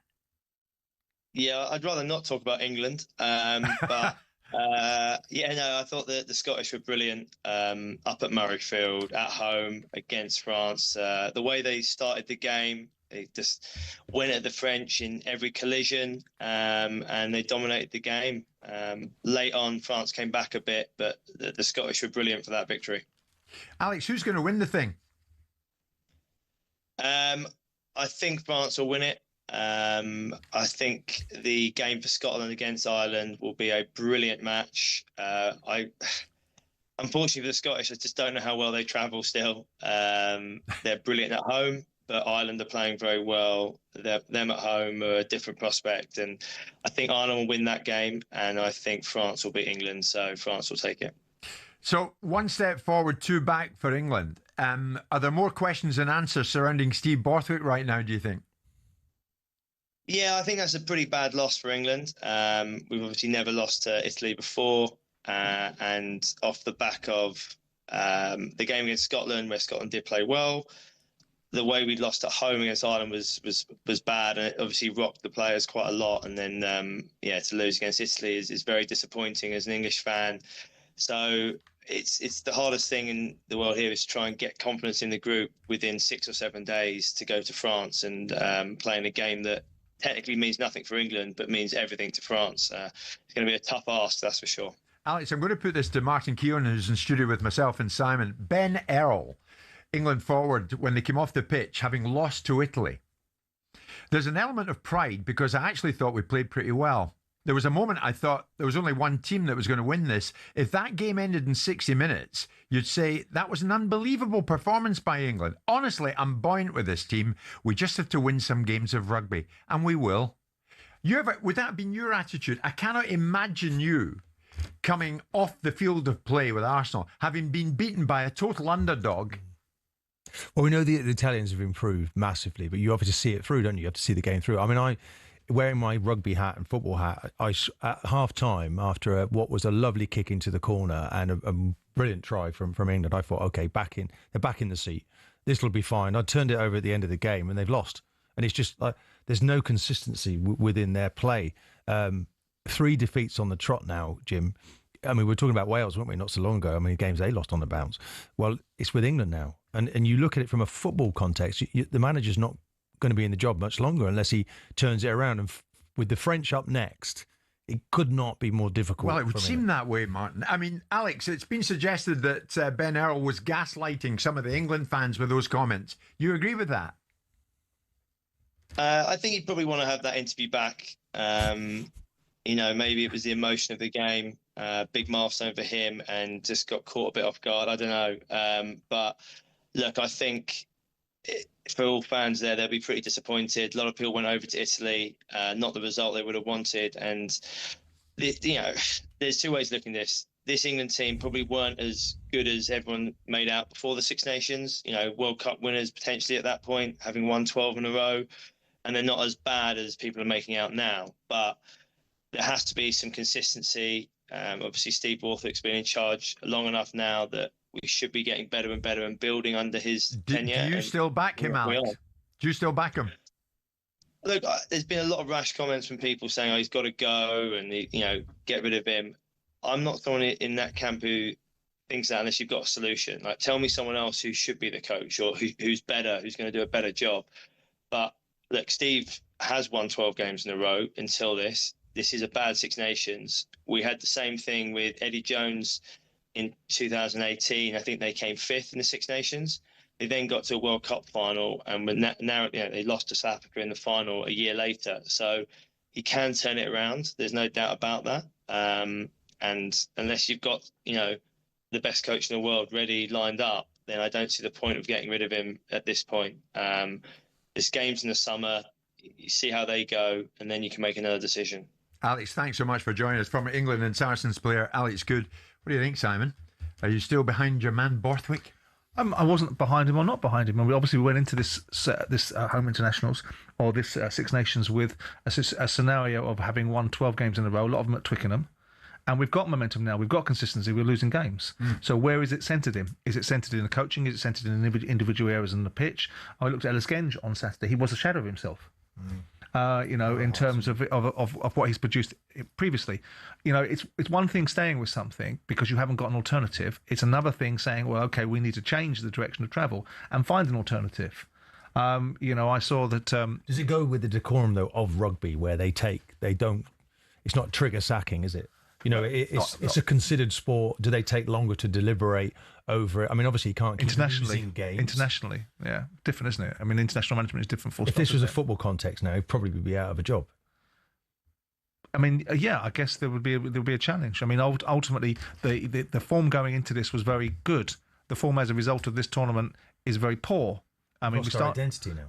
Yeah, I'd rather not talk about England. But yeah, no, I thought the Scottish were brilliant up at Murrayfield, at home against France. The way they started the game, they just went at the French in every collision, and they dominated the game. Late on, France came back a bit, but the Scottish were brilliant for that victory. Alex, who's going to win the thing? I think France will win it. I think the game for Scotland against Ireland will be a brilliant match. Unfortunately for the Scottish, I just don't know how well they travel still. They're brilliant at home, but Ireland are playing very well. Them at home are a different prospect. And I think Ireland will win that game, and I think France will beat England, so France will take it. So 1 step forward, 2 back for England. Are there more questions than answers surrounding Steve Borthwick right now, do you think? Yeah, I think that's a pretty bad loss for England. We've obviously never lost to Italy before, and off the back of the game against Scotland, where Scotland did play well, the way we lost at home against Ireland was bad, and it obviously rocked the players quite a lot. And then, to lose against Italy is very disappointing as an English fan. So it's the hardest thing in the world here is to try and get confidence in the group within 6 or 7 days to go to France and play in a game that technically means nothing for England, but means everything to France. It's going to be a tough ask, that's for sure. Alex, I'm going to put this to Martin Keown, who's in studio with myself and Simon. Ben Earl, England forward, when they came off the pitch, having lost to Italy. There's an element of pride because I actually thought we played pretty well. There was a moment I thought there was only one team that was going to win this. If that game ended in 60 minutes, you'd say that was an unbelievable performance by England. Honestly, I'm buoyant with this team. We just have to win some games of rugby, and we will. Would that have been your attitude? I cannot imagine you coming off the field of play with Arsenal, having been beaten by a total underdog. Well, we know the Italians have improved massively, but you obviously see it through, don't you? You have to see the game through. I mean, wearing my rugby hat and football hat, at half time, after what was a lovely kick into the corner and a brilliant try from England, I thought, okay, they're back in the seat. This will be fine. I turned it over at the end of the game and they've lost. And it's just like there's no consistency within their play. 3 defeats on the trot now, Jim. I mean, we were talking about Wales, weren't we, not so long ago? I mean, games they lost on the bounce. Well, it's with England now. And you look at it from a football context, the manager's not going to be in the job much longer unless he turns it around. And with the French up next, it could not be more difficult. Well, it would seem that way, Martin. I mean, Alex, it's been suggested that Ben Earl was gaslighting some of the England fans with those comments. You agree with that? I think he'd probably want to have that interview back. Maybe it was the emotion of the game, big milestone for him, and just got caught a bit off guard. I don't know. But look, I think for all fans there, they'll be pretty disappointed. A lot of people went over to Italy, not the result they would have wanted. And, there's 2 ways of looking at this. This England team probably weren't as good as everyone made out before the Six Nations. World Cup winners potentially at that point, having won 12 in a row. And they're not as bad as people are making out now. But there has to be some consistency. Obviously, Steve Borthwick's been in charge long enough now that we should be getting better and better and building under his tenure. Do you still back him, Alex? Do you still back him? Look, there's been a lot of rash comments from people saying, he's got to go and, get rid of him. I'm not someone in that camp who thinks that unless you've got a solution. Like, tell me someone else who should be the coach or who's better, who's going to do a better job. But look, Steve has won 12 games in a row until this. This is a bad Six Nations. We had the same thing with Eddie Jones in 2018, I think they came 5th in the Six Nations. They then got to a World Cup final, and now they lost to South Africa in the final a year later. So he can turn it around. There's no doubt about that. And unless you've got, the best coach in the world ready, lined up, then I don't see the point of getting rid of him at this point. This game's in the summer. You see how they go, and then you can make another decision. Alex, thanks so much for joining us. Former England and Saracens player Alex Good. What do you think, Simon? Are you still behind your man Borthwick? I wasn't behind him or not behind him. And we went into this home internationals or this Six Nations with a scenario of having won 12 games in a row, a lot of them at Twickenham. And we've got momentum now. We've got consistency. We're losing games. So where is it centred in? Is it centred in the coaching? Is it centred in individual areas on the pitch? I looked at Ellis Genge on Saturday. He was a shadow of himself. In terms of what he's produced previously. It's one thing staying with something because you haven't got an alternative. It's another thing saying, well, okay, we need to change the direction of travel and find an alternative. I saw that... Does it go with the decorum, though, of rugby where it's not trigger sacking, is it? It's a considered sport. Do they take longer to deliberate over it? I mean, obviously, you can't keep losing games. Internationally, yeah. Different, isn't it? I mean, international management is different. If this was a football context now, he'd probably be out of a job. I mean, yeah, I guess there would be a challenge. I mean, ultimately, the form going into this was very good. The form as a result of this tournament is very poor. I mean, our identity now.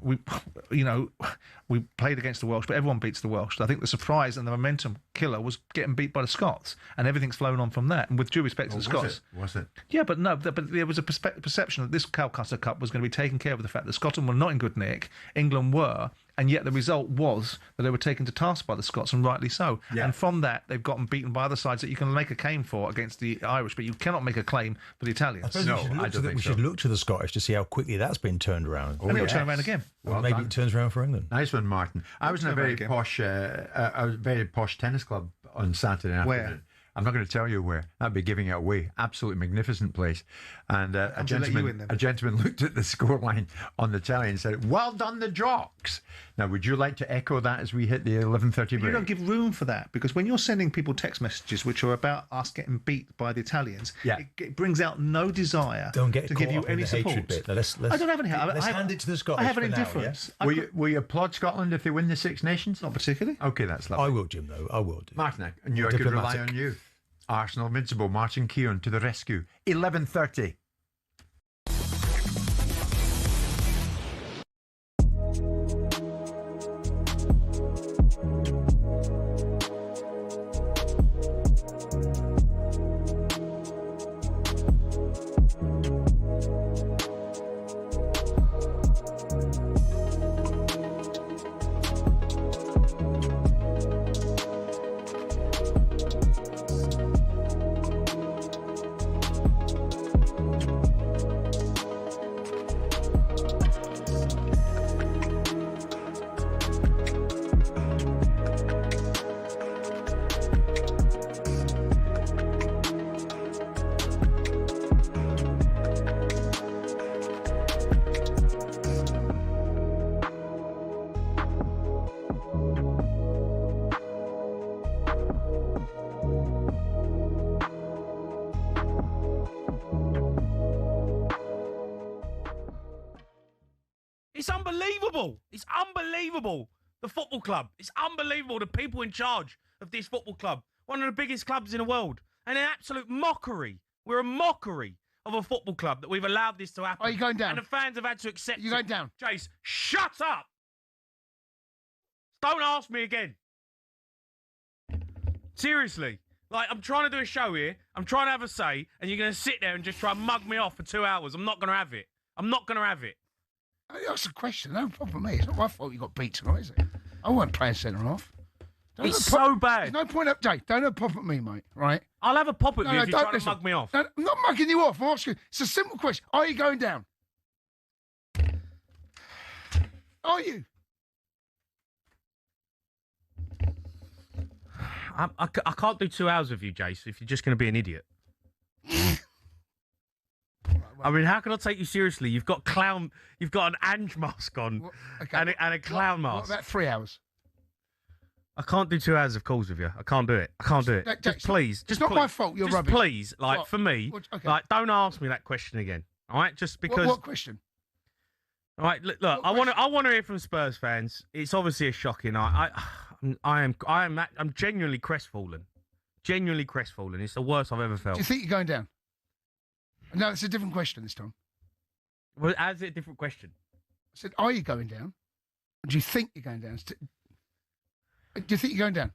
We played against the Welsh, but everyone beats the Welsh. I think the surprise and the momentum killer was getting beat by the Scots, and everything's flown on from that. And with due respect to the Scots, was it? Yeah, but no, but there was a perception that this Calcutta Cup was going to be taken care of the fact that Scotland were not in good nick, England were. And yet the result was that they were taken to task by the Scots, and rightly so. Yeah. And from that, they've gotten beaten by other sides that you can make a claim for against the Irish, but you cannot make a claim for the Italians. We should look to the Scottish to see how quickly that's been turned around. And it'll turn around again. Well, maybe it turns around for England. Nice one, Martin. I was in a very posh tennis club on Saturday afternoon. Where? I'm not going to tell you where. That'd be giving it away. Absolutely magnificent place. And a gentleman looked at the scoreline on the telly and said, "Well done, the Jocks." Now, would you like to echo that as we hit the 11:30 break? You don't give room for that, because when you're sending people text messages which are about us getting beat by the Italians, it brings out no desire to give you any support. Bit. Let's I don't have any. Let's hand it to the Scottish. I have an indifference. Yeah? Will you applaud Scotland if they win the Six Nations? Not particularly. Okay, that's lovely. I will, Jim, though. I will do. Martin, I could rely on you. Arsenal invincible, Martin Keown to the rescue. 11:30. It's unbelievable. It's unbelievable. The football club. It's unbelievable. The people in charge of this football club. One of the biggest clubs in the world. And an absolute mockery. We're a mockery of a football club that we've allowed this to happen. Are you going down? And the fans have had to accept it. You're going down. Jace, shut up. Don't ask me again. Seriously. Like, I'm trying to do a show here. I'm trying to have a say. And you're going to sit there and just try and mug me off for 2 hours. I'm not going to have it. I'm not going to have it. That's a question. No problem with me. It's not my fault you got beat tonight, is it? I wasn't playing centre half. It's so bad. There's no point up, Dave. Don't have a pop at me, mate. Right? I'll have a pop at you if you're trying to mug me off. No, I'm not mugging you off. I'm asking. It's a simple question. Are you going down? Are you? I can't do 2 hours with you, Jace, if you're just going to be an idiot. I mean, how can I take you seriously? You've got an Ange mask on and a clown mask. What about 3 hours? I can't do 2 hours of calls with you. I can't do it. Just please. It's not my fault. You're rubbish. Please, like, What? for me, Okay. like, don't ask me that question again. All right? Just because. What question? All right, look. I want to hear from Spurs fans. It's obviously a shocking. I'm genuinely crestfallen. Genuinely crestfallen. It's the worst I've ever felt. Do you think you're going down? No, it's a different question this time. Well, how's it a different question? I said, are you going down? Or do you think you're going down? Do you think you're going down?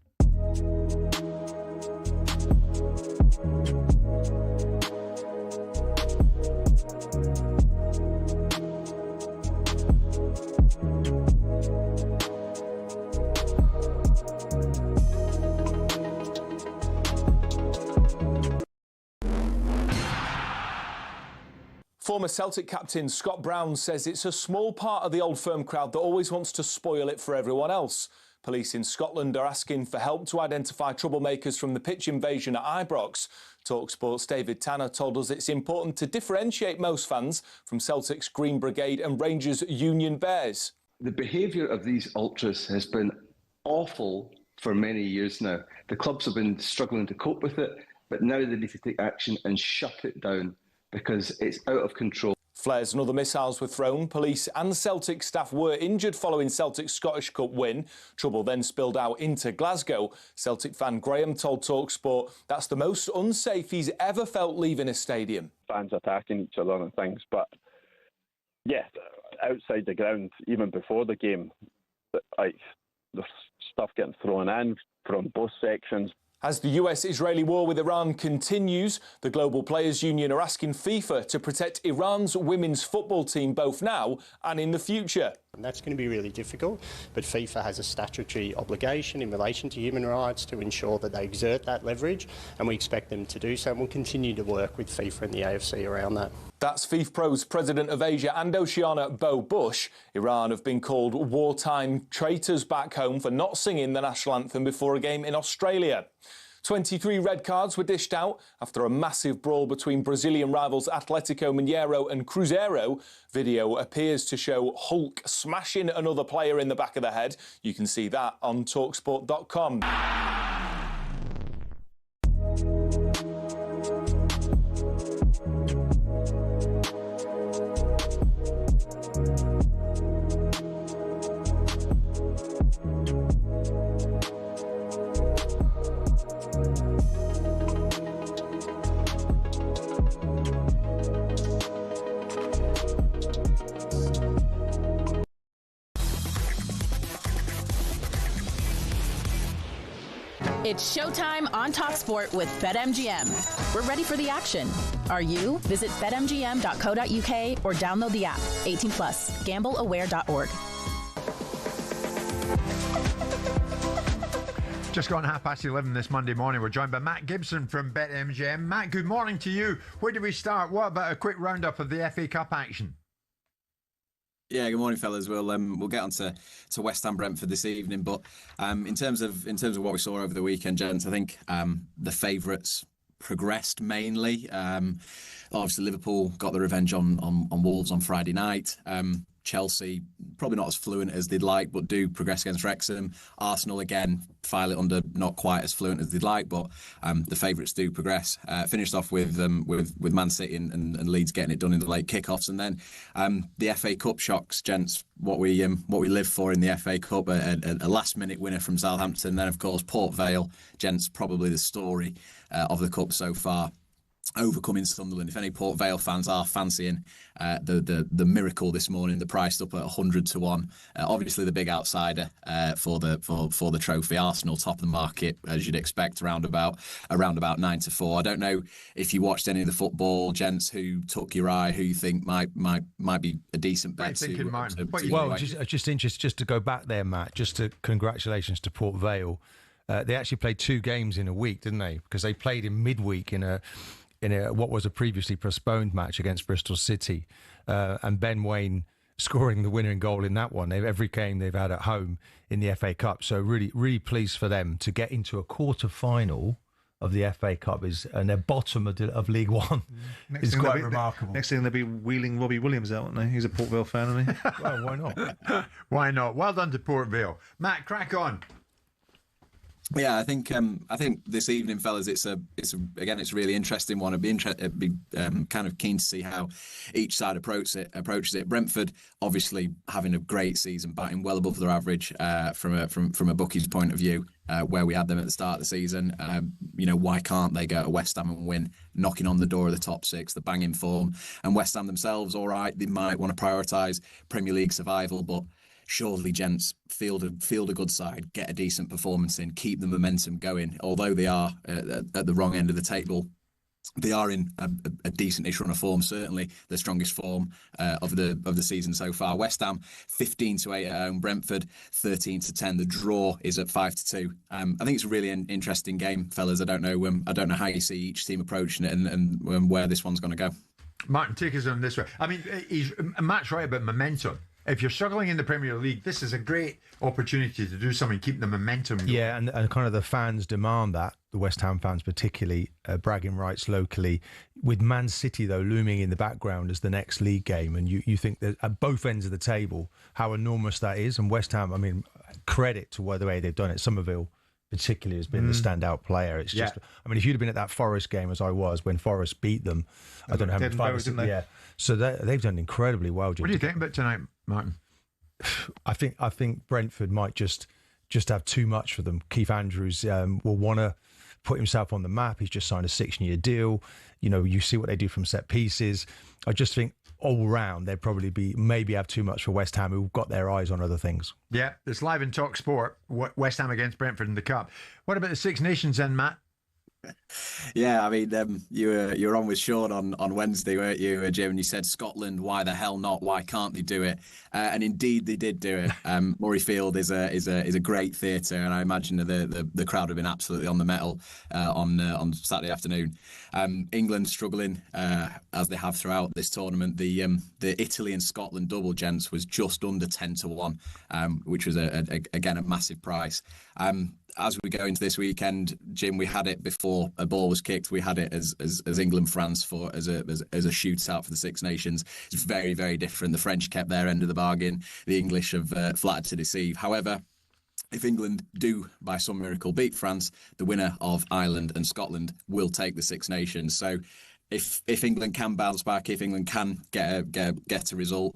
Former Celtic captain Scott Brown says it's a small part of the Old Firm crowd that always wants to spoil it for everyone else. Police in Scotland are asking for help to identify troublemakers from the pitch invasion at Ibrox. talkSPORT's David Tanner told us it's important to differentiate most fans from Celtic's Green Brigade and Rangers' Union Bears. The behaviour of these ultras has been awful for many years now. The clubs have been struggling to cope with it, but now they need to take action and shut it down because it's out of control. Flares and other missiles were thrown. Police and Celtic staff were injured following Celtic's Scottish Cup win. Trouble then spilled out into Glasgow. Celtic fan Graham told talkSPORT that's the most unsafe he's ever felt leaving a stadium. Fans attacking each other and things, but yeah, outside the ground, even before the game, like, there's stuff getting thrown in from both sections. As the US-Israeli war with Iran continues, the Global Players Union are asking FIFA to protect Iran's women's football team both now and in the future. And that's going to be really difficult, but FIFA has a statutory obligation in relation to human rights to ensure that they exert that leverage, and we expect them to do so, and we'll continue to work with FIFA and the AFC around that. That's FIFPro's President of Asia and Oceania, Bo Bush. Iran have been called wartime traitors back home for not singing the national anthem before a game in Australia. 23 red cards were dished out after a massive brawl between Brazilian rivals Atletico Mineiro and Cruzeiro. Video appears to show Hulk smashing another player in the back of the head. You can see that on talksport.com. It's showtime on talkSPORT with BetMGM. We're ready for the action. Are you? Visit betmgm.co.uk or download the app. 18 plus. GambleAware.org. Just gone 11:30 this Monday morning. We're joined by Matt Gibson from BetMGM. Matt, good morning to you. Where do we start? What about a quick roundup of the FA Cup action? Yeah, good morning, fellas. We'll get on to West Ham Brentford this evening, but in terms of what we saw over the weekend, gents, I think the favourites progressed mainly. Obviously, Liverpool got the revenge on Wolves on Friday night. Chelsea, probably not as fluent as they'd like, but do progress against Wrexham. Arsenal, again, file it under not quite as fluent as they'd like, but the favourites do progress. Finished off with Man City and Leeds getting it done in the late kickoffs. And then the FA Cup shocks, gents, what we live for in the FA Cup, a last-minute winner from Southampton. Then, of course, Port Vale, gents, probably the story of the Cup so far. Overcoming Sunderland. If any Port Vale fans are fancying the miracle this morning, they're priced up at 100-1. Obviously, the big outsider for the trophy. Arsenal top of the market, as you'd expect, around about 9-4. I don't know if you watched any of the football, gents, who took your eye, who you think might be a decent bet. Well, just interested, just to go back there, Matt. Congratulations to Port Vale. They actually played 2 games in a week, didn't they? Because they played in midweek in a what was a previously postponed match against Bristol City, and Ben Waine scoring the winning goal in that one. Every game they've had at home in the FA Cup. So really pleased for them to get into a quarter-final of the FA Cup and they're bottom of League One. It's quite remarkable. Next thing they'll be wheeling Robbie Williams out, won't they? He's a Port Vale fan, isn't he? Well, why not? Why not? Well done to Port Vale. Matt, crack on. Yeah, I think this evening, fellas, it's a really interesting one. I'd be kind of keen to see how each side approaches it. Brentford obviously having a great season, batting well above their average from a bookie's point of view, where we had them at the start of the season. Why can't they go to West Ham and win, knocking on the door of the top six, the banging form? And West Ham themselves, all right, they might want to prioritise Premier League survival, but surely, gents, field a good side, get a decent performance in, keep the momentum going. Although they are at the wrong end of the table, they are in a decent-ish run of form, certainly the strongest form of the season so far. West Ham 15-8 at home, Brentford 13-10. The draw is at 5-2. I think it's a really interesting game, fellas. I don't know how you see each team approaching it and where this one's going to go. Martin, take us on this way. I mean, Matt's right about momentum. If you're struggling in the Premier League, this is a great opportunity to do something, keep the momentum going. Yeah, and kind of the fans demand that, the West Ham fans particularly, bragging rights locally. With Man City, though, looming in the background as the next league game, and you think that at both ends of the table, how enormous that is. And West Ham, I mean, credit to the way they've done it. Somerville particularly has been the standout player. It's just, I mean, if you'd have been at that Forest game as I was when Forest beat them, I don't know how many five, yeah. So they've done incredibly well. What do you think about tonight, Martin? I think Brentford might just have too much for them. Keith Andrews will want to put himself on the map. He's just signed a 6-year deal. You see what they do from set pieces. I just think all round they'd probably maybe have too much for West Ham, who've got their eyes on other things. Yeah, it's live in talkSPORT. West Ham against Brentford in the Cup. What about the Six Nations then, Matt? Yeah, I mean, you were on with Sean on Wednesday, weren't you, Jim? And you said Scotland, why the hell not? Why can't they do it? And indeed, they did do it. Murrayfield is a great theatre, and I imagine the crowd have been absolutely on the metal on Saturday afternoon. England struggling as they have throughout this tournament. The Italy and Scotland double, gents, was just under 10-1, which was again a massive price. As we go into this weekend, Jim, we had it before a ball was kicked. We had it as England-France as a shootout for the Six Nations. It's very, very different. The French kept their end of the bargain. The English have flattered to deceive. However, if England do, by some miracle, beat France, the winner of Ireland and Scotland will take the Six Nations. So if England can bounce back, if England can get a result,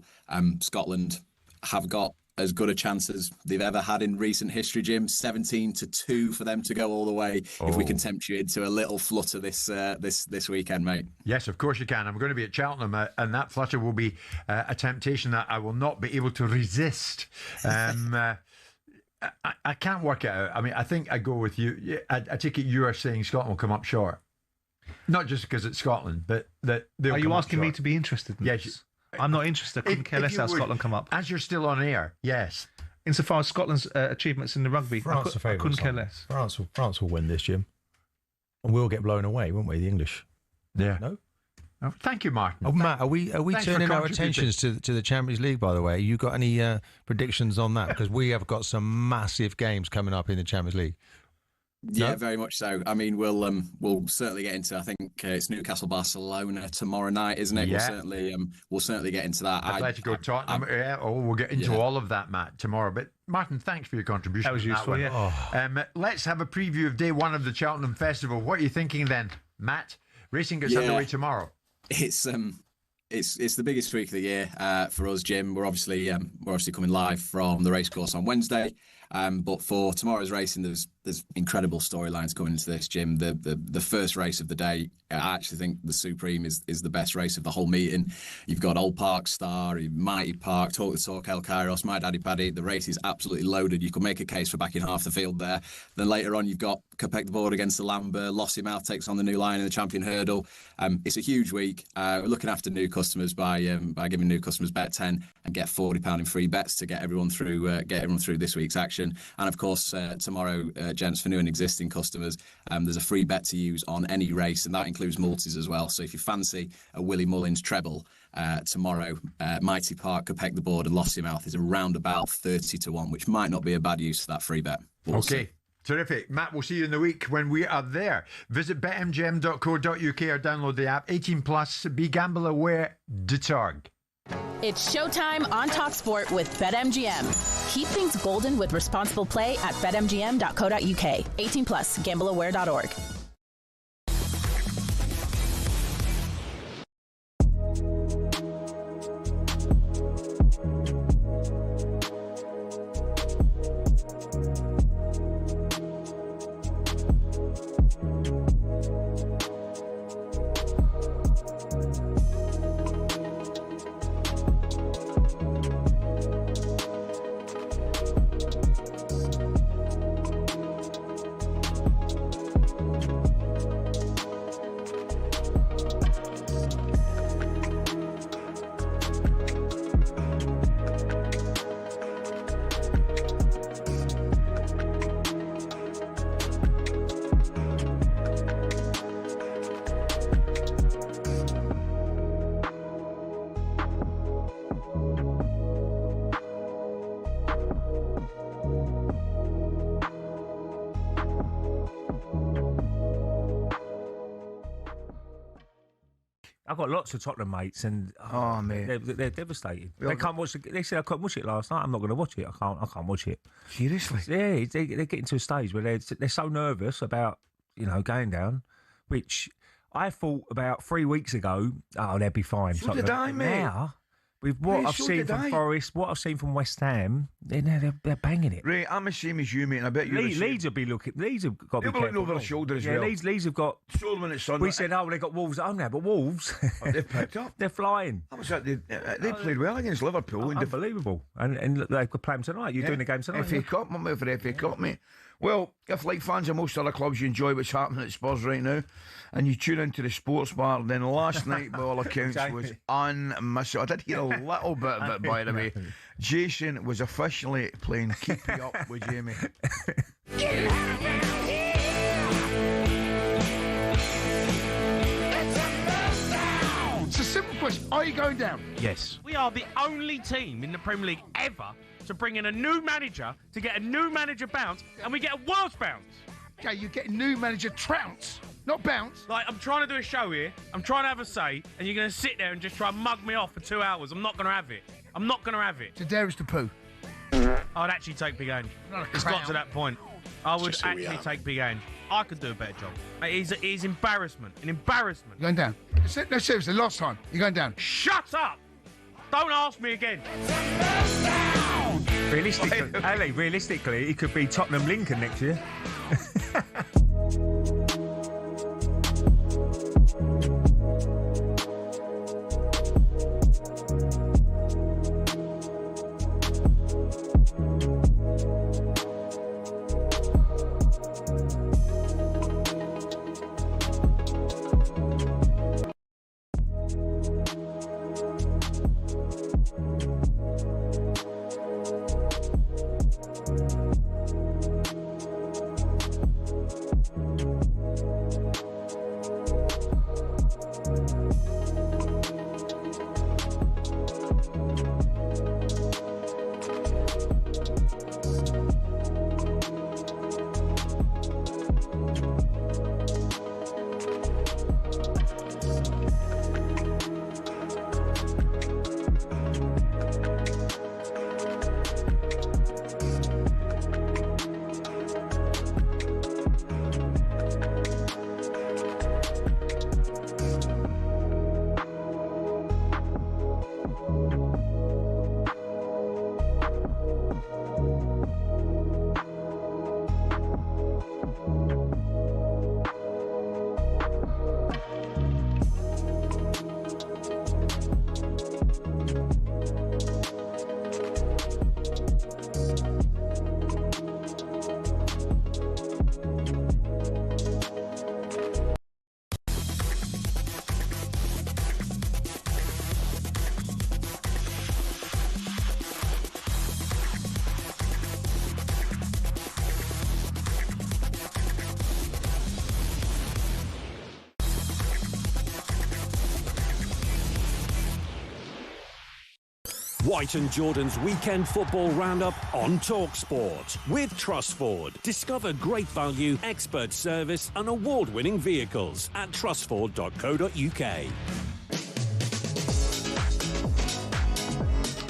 Scotland have got as good a chance as they've ever had in recent history, Jim. 17-2 for them to go all the way. If we can tempt you into a little flutter this weekend, mate. Yes, of course you can. I'm going to be at Cheltenham, and that flutter will be a temptation that I will not be able to resist. I can't work it out. I mean, I think I go with you. I take it you are saying Scotland will come up short. Not just because it's Scotland, but that they'll Are you asking me to be interested in yes. this? I'm not interested. I couldn't care less how Scotland come up. As you're still on air, yes. Insofar as Scotland's achievements in the rugby, I couldn't care less. France will win this, Jim. And we'll get blown away, won't we, the English? Yeah. No? Oh, thank you, Martin. Oh, Matt, are we turning our attentions to the Champions League, by the way? You got any predictions on that? Because we have got some massive games coming up in the Champions League. Yeah, very much so. I mean, we'll certainly get into. I think it's Newcastle Barcelona tomorrow night, isn't it? Yeah. We'll certainly get into that. Atletico Tottenham. We'll get into all of that, Matt, tomorrow. But Martin, thanks for your contribution. That was useful. Yeah. Let's have a preview of day one of the Cheltenham Festival. What are you thinking then, Matt? Racing gets underway tomorrow. It's the biggest week of the year for us, Jim. We're obviously coming live from the racecourse on Wednesday. But for tomorrow's racing, there's incredible storylines coming into this, Jim. The first race of the day, I actually think the Supreme is the best race of the whole meeting. You've got Old Park Star, Mighty Park, Talk the Talk, El Kairos, My Daddy Paddy. The race is absolutely loaded. You could make a case for backing half the field there. Then later on, you've got Capek the Board against the Lamber. Lossiemouth takes on the New Lion in the Champion Hurdle. It's a huge week. We're looking after new customers by giving new customers bet 10 and get £40 in free bets to get everyone through this week's action. And of course, tomorrow, gents, for new and existing customers, there's a free bet to use on any race, and that includes multis as well. So if you fancy a Willie Mullins treble tomorrow, Mighty Park, Capek the Board and Lossiemouth is around about 30-1, which might not be a bad use for that free bet. We'll see. Terrific. Matt, we'll see you in the week when we are there. Visit betmgm.co.uk or download the app. 18 plus, be gamble aware, deterg. It's showtime on talkSPORT with BetMGM. Keep things golden with responsible play at betmgm.co.uk. 18 plus, gambleaware.org. I've got lots of Tottenham mates, and mate, they're devastated. They can't watch. They said I couldn't watch it last night. I'm not going to watch it. I can't watch it. Seriously? Yeah, they're getting to a stage where they're so nervous about going down, which I thought about 3 weeks ago. Oh, they'd be fine. So did I, mate. Now, with what I've seen from Forest, what I've seen from West Ham, they're banging it. Right, I'm the same as you, mate, and I bet you. Leeds will be looking. Leeds have got to be looking over their shoulder as well. Leeds have got. Solomon at Sunderland. We said, they got Wolves at home now, but Wolves, they've picked up. They're flying. They played well against Liverpool. Unbelievable. And they could play them tonight. You're doing the game tonight. FA Cup, I'm out for the FA Cup, mate. Well, if like fans of most other clubs, you enjoy what's happening at Spurs right now, and you tune into the sports bar, then last night, by all accounts, was unmissable. I did hear a little bit of it, by the way. Jason was officially playing Keep Me Up with Jamie. It's a simple question. Are you going down? Yes. We are the only team in the Premier League ever to bring in a new manager, to get a new manager bounce, and we get a worse bounce. Okay, you get a new manager trounce, not bounce. Like, I'm trying to do a show here, I'm trying to have a say, and you're going to sit there and just try and mug me off for 2 hours. I'm not going to have it. I'm not going to have it. So there is the poo. I'd actually take Big Ange. It's got to that point. I would actually take Big Ange. I could do a better job. It is embarrassment. An embarrassment. You're going down. No, seriously, last time. You're going down. Shut up! Don't ask me again. Realistically, it could be Tottenham Lincoln next year. White and Jordan's weekend football roundup on talkSPORT with Trustford. Discover great value, expert service and award-winning vehicles at trustford.co.uk.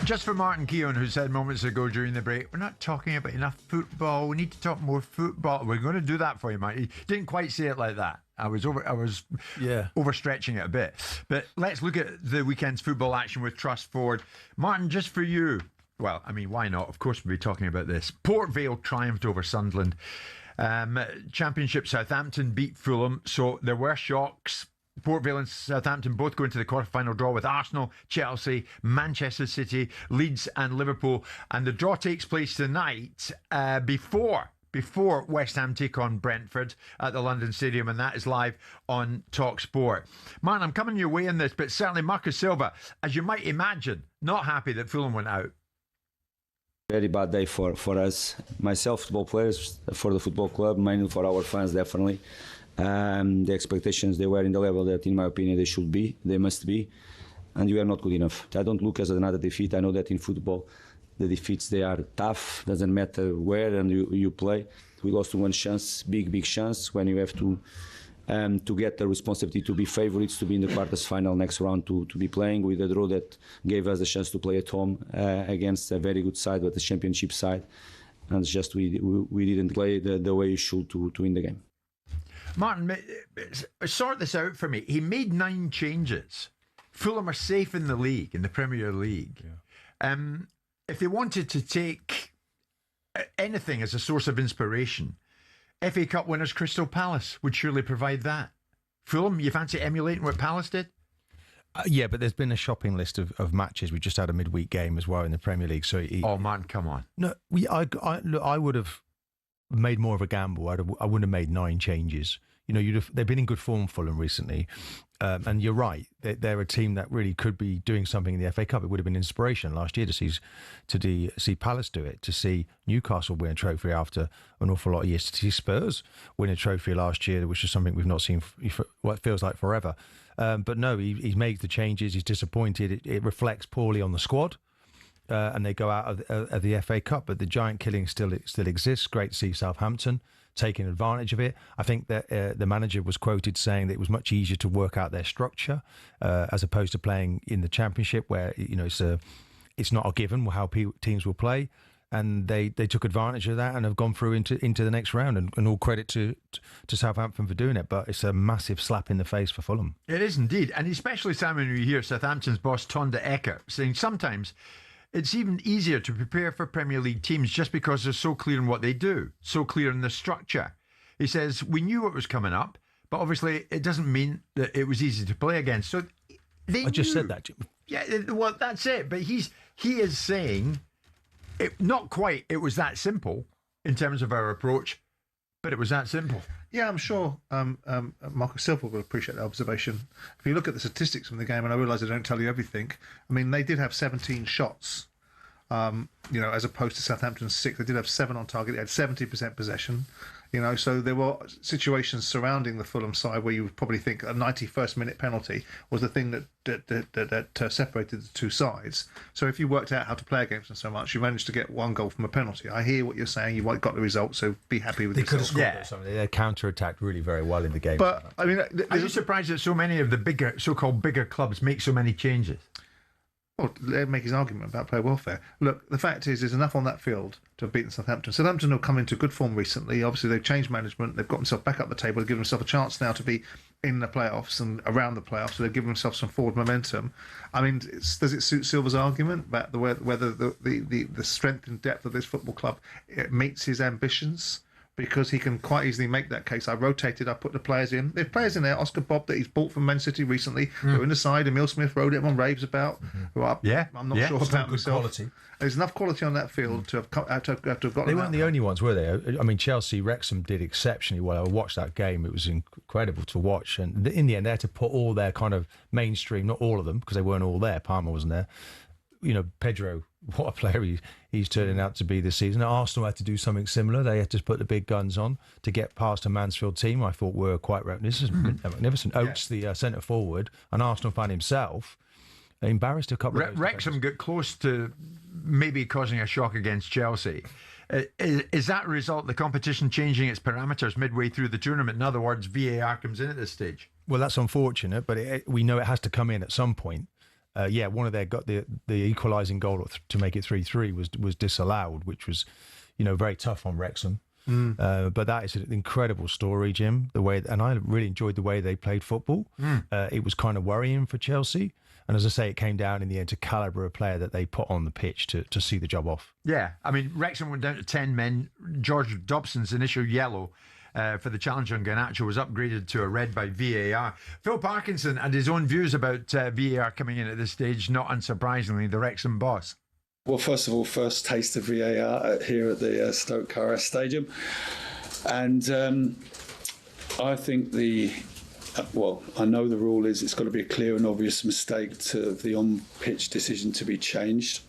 Just for Martin Keown, who said moments ago during the break, we're not talking about enough football. We need to talk more football. We're going to do that for you, Martin. He didn't quite say it like that. I was overstretching it a bit. But let's look at the weekend's football action with Trust Forward. Martin, just for you. Well, I mean, why not? Of course, we'll be talking about this. Port Vale triumphed over Sunderland. Championship, Southampton beat Fulham. So there were shocks. Port Vale and Southampton both go into the quarter-final draw with Arsenal, Chelsea, Manchester City, Leeds and Liverpool. And the draw takes place tonight before West Ham take on Brentford at the London Stadium, and that is live on talkSPORT. Man, I'm coming your way in this, but certainly Marcus Silva, as you might imagine, not happy that Fulham went out. Very bad day for us, myself, football players, for the football club, mainly for our fans, definitely. The expectations, they were in the level that, in my opinion, they must be, and we are not good enough. I don't look as another defeat. I know that in football, the defeats, they are tough, doesn't matter where and you play. We lost one chance, big chance, when you have to get the responsibility to be favourites, to be in the quarters final next round, to be playing with a draw that gave us a chance to play at home against a very good side, but the championship side, and it's just we didn't play the way you should to win the game. Martin, sort this out for me. He made 9 changes. Fulham are safe in the league, in the Premier League. Yeah. If they wanted to take anything as a source of inspiration, FA Cup winners Crystal Palace would surely provide that. Fulham, you fancy emulating what Palace did? Yeah, but there's been a shopping list of matches. We just had a midweek game as well in the Premier League. So man, come on. No, I would have made more of a gamble. I wouldn't have made 9 changes. You know, they've been in good form, Fulham, recently. And you're right. They're a team that really could be doing something in the FA Cup. It would have been inspiration last year to see Palace do it, to see Newcastle win a trophy after an awful lot of years, to see Spurs win a trophy last year, which is something we've not seen for what feels like forever. But no, he's made the changes. He's disappointed. It reflects poorly on the squad. And they go out of the FA Cup, but the giant killing still exists. Great to see Southampton taking advantage of it. I think that the manager was quoted saying that it was much easier to work out their structure as opposed to playing in the Championship, where it's not a given how teams will play. And they took advantage of that and have gone through into the next round. And all credit to Southampton for doing it. But it's a massive slap in the face for Fulham. It is indeed, and especially, Simon, when you hear Southampton's boss Tonda Ecker saying sometimes it's even easier to prepare for Premier League teams just because they're so clear in what they do, so clear in the structure. He says, we knew what was coming up, but obviously it doesn't mean that it was easy to play against. So I just said that, Jim. Yeah, well, that's it. But he is saying, not quite, it was that simple in terms of our approach, but it was that simple. Yeah, I'm sure Marcus Silva will appreciate the observation. If you look at the statistics from the game, and I realise I don't tell you everything, I mean, they did have 17 shots, as opposed to Southampton's 6. They did have 7 on target. They had 70% possession. So there were situations surrounding the Fulham side where you would probably think a 91st minute penalty was the thing that separated the two sides. So if you worked out how to play against them so much, you managed to get 1 goal from a penalty. I hear what you're saying. You got the result, so be happy with it. They could have scored something. They counter-attacked really very well in the game. But I mean, are you surprised that so many of the so-called bigger clubs make so many changes? Well, let make his argument about player welfare. Look, the fact is, there's enough on that field to have beaten Southampton. Southampton have come into good form recently. Obviously, they've changed management. They've got themselves back up the table. They've given themselves a chance now to be in the playoffs and around the playoffs. So they've given themselves some forward momentum. I mean, does it suit Silva's argument about whether the strength and depth of this football club meets his ambitions? Because he can quite easily make that case. I put the players in. There's players in there, Oscar Bob, that he's bought from Man City recently, who are in the side. Emil Smith wrote it, everyone raves about. Who I'm not sure about myself. Quality. There's enough quality on that field to have got. They weren't the only ones, were they? I mean, Chelsea, Wrexham did exceptionally well. I watched that game. It was incredible to watch. And in the end, they had to put all their kind of mainstream, not all of them, because they weren't all there. Palmer wasn't there. Pedro, what a player he's turning out to be this season. Arsenal had to do something similar. They had to put the big guns on to get past a Mansfield team I thought were quite magnificent. Oates, the centre forward, an Arsenal fan himself, embarrassed a couple of those Wrexham got close to maybe causing a shock against Chelsea. Is that a result of the competition changing its parameters midway through the tournament? In other words, VAR comes in at this stage. Well, that's unfortunate, but we know it has to come in at some point. one of their got the equalising goal to make it 3-3 was disallowed, which was, very tough on Wrexham. But that is an incredible story, Jim. And I really enjoyed the way they played football. It was kind of worrying for Chelsea, and as I say, it came down in the end to calibre of player that they put on the pitch to see the job off. Yeah, I mean, Wrexham went down to 10 men. George Dobson's initial yellow for the challenge on Garnacho was upgraded to a red by VAR. Phil Parkinson had his own views about VAR coming in at this stage, not unsurprisingly, the Wrexham boss. Well, first of all, first taste of VAR here at the Stoke RS Stadium. And I think I know the rule is it's got to be a clear and obvious mistake to the on-pitch decision to be changed.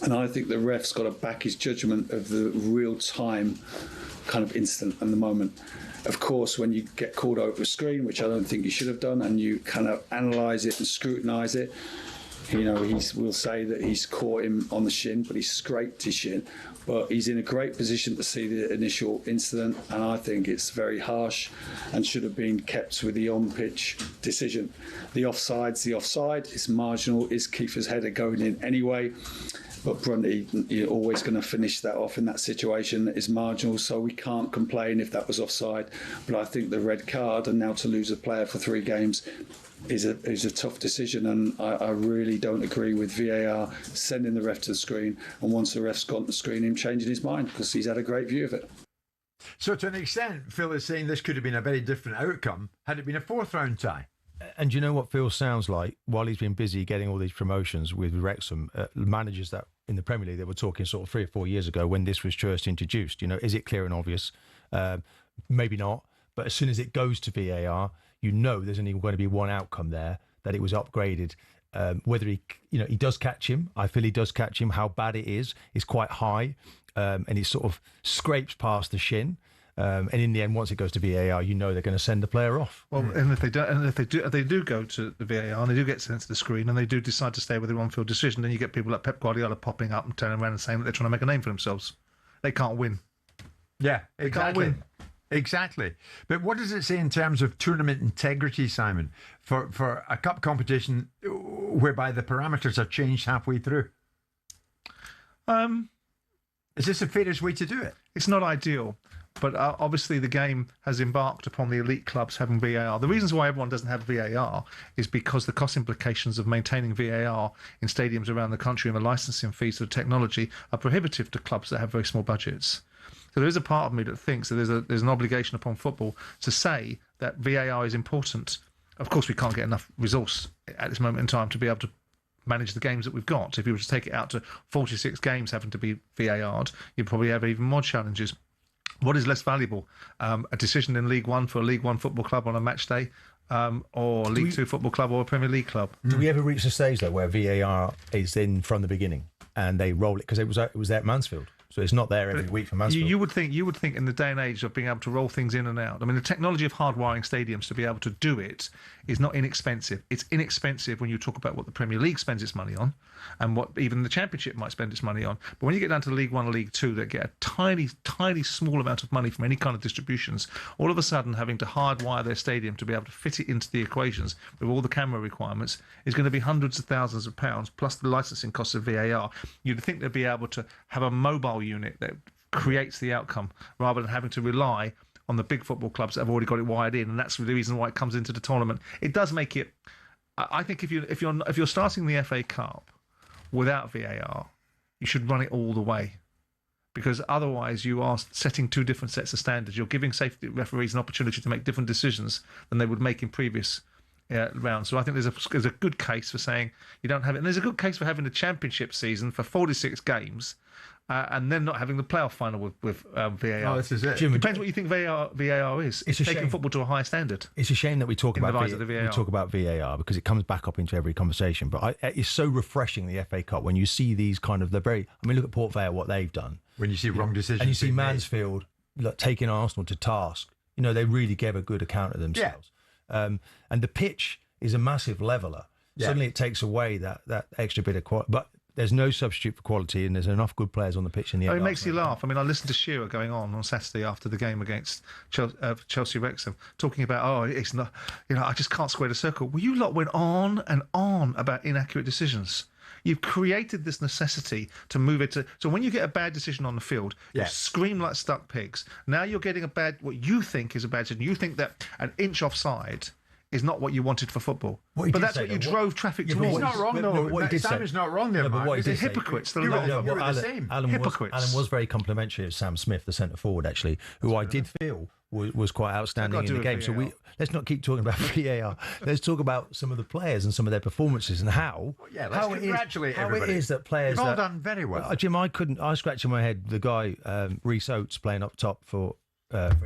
And I think the ref's got to back his judgment of the real-time kind of instant and the moment. Of course, when you get called over a screen, which I don't think you should have done, and you kind of analyse it and scrutinise it, we'll say that he's caught him on the shin, but he's scraped his shin. But he's in a great position to see the initial incident, and I think it's very harsh and should have been kept with the on-pitch decision. The offside's the offside. It's marginal. Is Kiefer's header going in anyway? But Brunty, you're always going to finish that off in that situation. It's marginal, so we can't complain if that was offside. But I think the red card, and now to lose a player for 3 games, is a tough decision, and I really don't agree with VAR sending the ref to the screen, and once the ref's gone to the screen, him changing his mind, because he's had a great view of it. So to an extent, Phil is saying this could have been a very different outcome had it been a 4th round tie. And you know what Phil sounds like? While he's been busy getting all these promotions with Wrexham, managers that in the Premier League that were talking sort of 3 or 4 years ago when this was first introduced, is it clear and obvious? Maybe not, but as soon as it goes to VAR, there's only going to be one outcome there, that it was upgraded. Whether he does catch him, I feel he does catch him. How bad it is quite high, and it sort of scrapes past the shin. And in the end, once it goes to VAR, they're going to send the player off. Well, and if they do go to the VAR and they do get sent to the screen and they do decide to stay with their on-field decision, then you get people like Pep Guardiola popping up and turning around and saying that they're trying to make a name for themselves. They can't win. Yeah, exactly. They can't win. Exactly. But what does it say in terms of tournament integrity, Simon, for a cup competition whereby the parameters are changed halfway through? Is this the fairest way to do it? It's not ideal. But obviously the game has embarked upon the elite clubs having VAR. The reasons why everyone doesn't have VAR is because the cost implications of maintaining VAR in stadiums around the country and the licensing fees for the technology are prohibitive to clubs that have very small budgets. So there is a part of me that thinks that there's an obligation upon football to say that VAR is important. Of course, we can't get enough resource at this moment in time to be able to manage the games that we've got. If you were to take it out to 46 games having to be VAR'd, you'd probably have even more challenges. What is less valuable? A decision in League One for a League One football club on a match day, or League Two football club or a Premier League club? Do we ever reach the stage, though, where VAR is in from the beginning and they roll it? Because it was there at Mansfield. So it's not there every week for Mansfield. You would think in the day and age of being able to roll things in and out. I mean, the technology of hardwiring stadiums to be able to do it is not inexpensive. It's inexpensive when you talk about what the Premier League spends its money on and what even the Championship might spend its money on. But when you get down to League One or League Two that get a tiny, tiny small amount of money from any kind of distributions, all of a sudden having to hardwire their stadium to be able to fit it into the equations with all the camera requirements is going to be hundreds of thousands of pounds plus the licensing costs of VAR. You'd think they'd be able to have a mobile unit that creates the outcome rather than having to rely on the big football clubs that have already got it wired in, and that's the reason why it comes into the tournament. It does make it. I think if you're starting the FA Cup without VAR, you should run it all the way, because otherwise you are setting 2 different sets of standards. You're giving safety referees an opportunity to make different decisions than they would make in previous rounds. So I think there's a good case for saying you don't have it, and there's a good case for having the Championship season for 46 games. And then not having the playoff final with VAR. Oh, this is it. Jim, depends what you think VAR is. It's taking football to a higher standard. It's a shame that we talk about VAR because it comes back up into every conversation. But it's so refreshing, the FA Cup, when you see these kind of look at Port Vale, what they've done. When you see wrong decisions, and you see Mansfield taking Arsenal to task. They really gave a good account of themselves. Yeah. And the pitch is a massive leveler. Yeah. Suddenly it takes away that extra bit of quality. But There's no substitute for quality, and there's enough good players on the pitch in the end. It makes you laugh. I mean, I listened to Shearer going on Saturday after the game against Chelsea Wrexham, talking about, it's not, I just can't square the circle. Well, you lot went on and on about inaccurate decisions. You've created this necessity to move it to... So when you get a bad decision on the field, you scream like stuck pigs. Now you're getting what you think is a bad decision. You think that an inch offside is not what you wanted for football. But that's what you drove traffic towards. He's not wrong, though. Sam is not wrong there, Mark. They're hypocrites. They're the same. Hypocrites. Alan was very complimentary of Sam Smith, the centre-forward, actually, who I did feel was quite outstanding in the game. So let's not keep talking about VAR. Let's talk about some of the players and some of their performances and how it is that players... You've all done very well. Jim, I scratched in my head the guy, Rhys Oates, playing up top for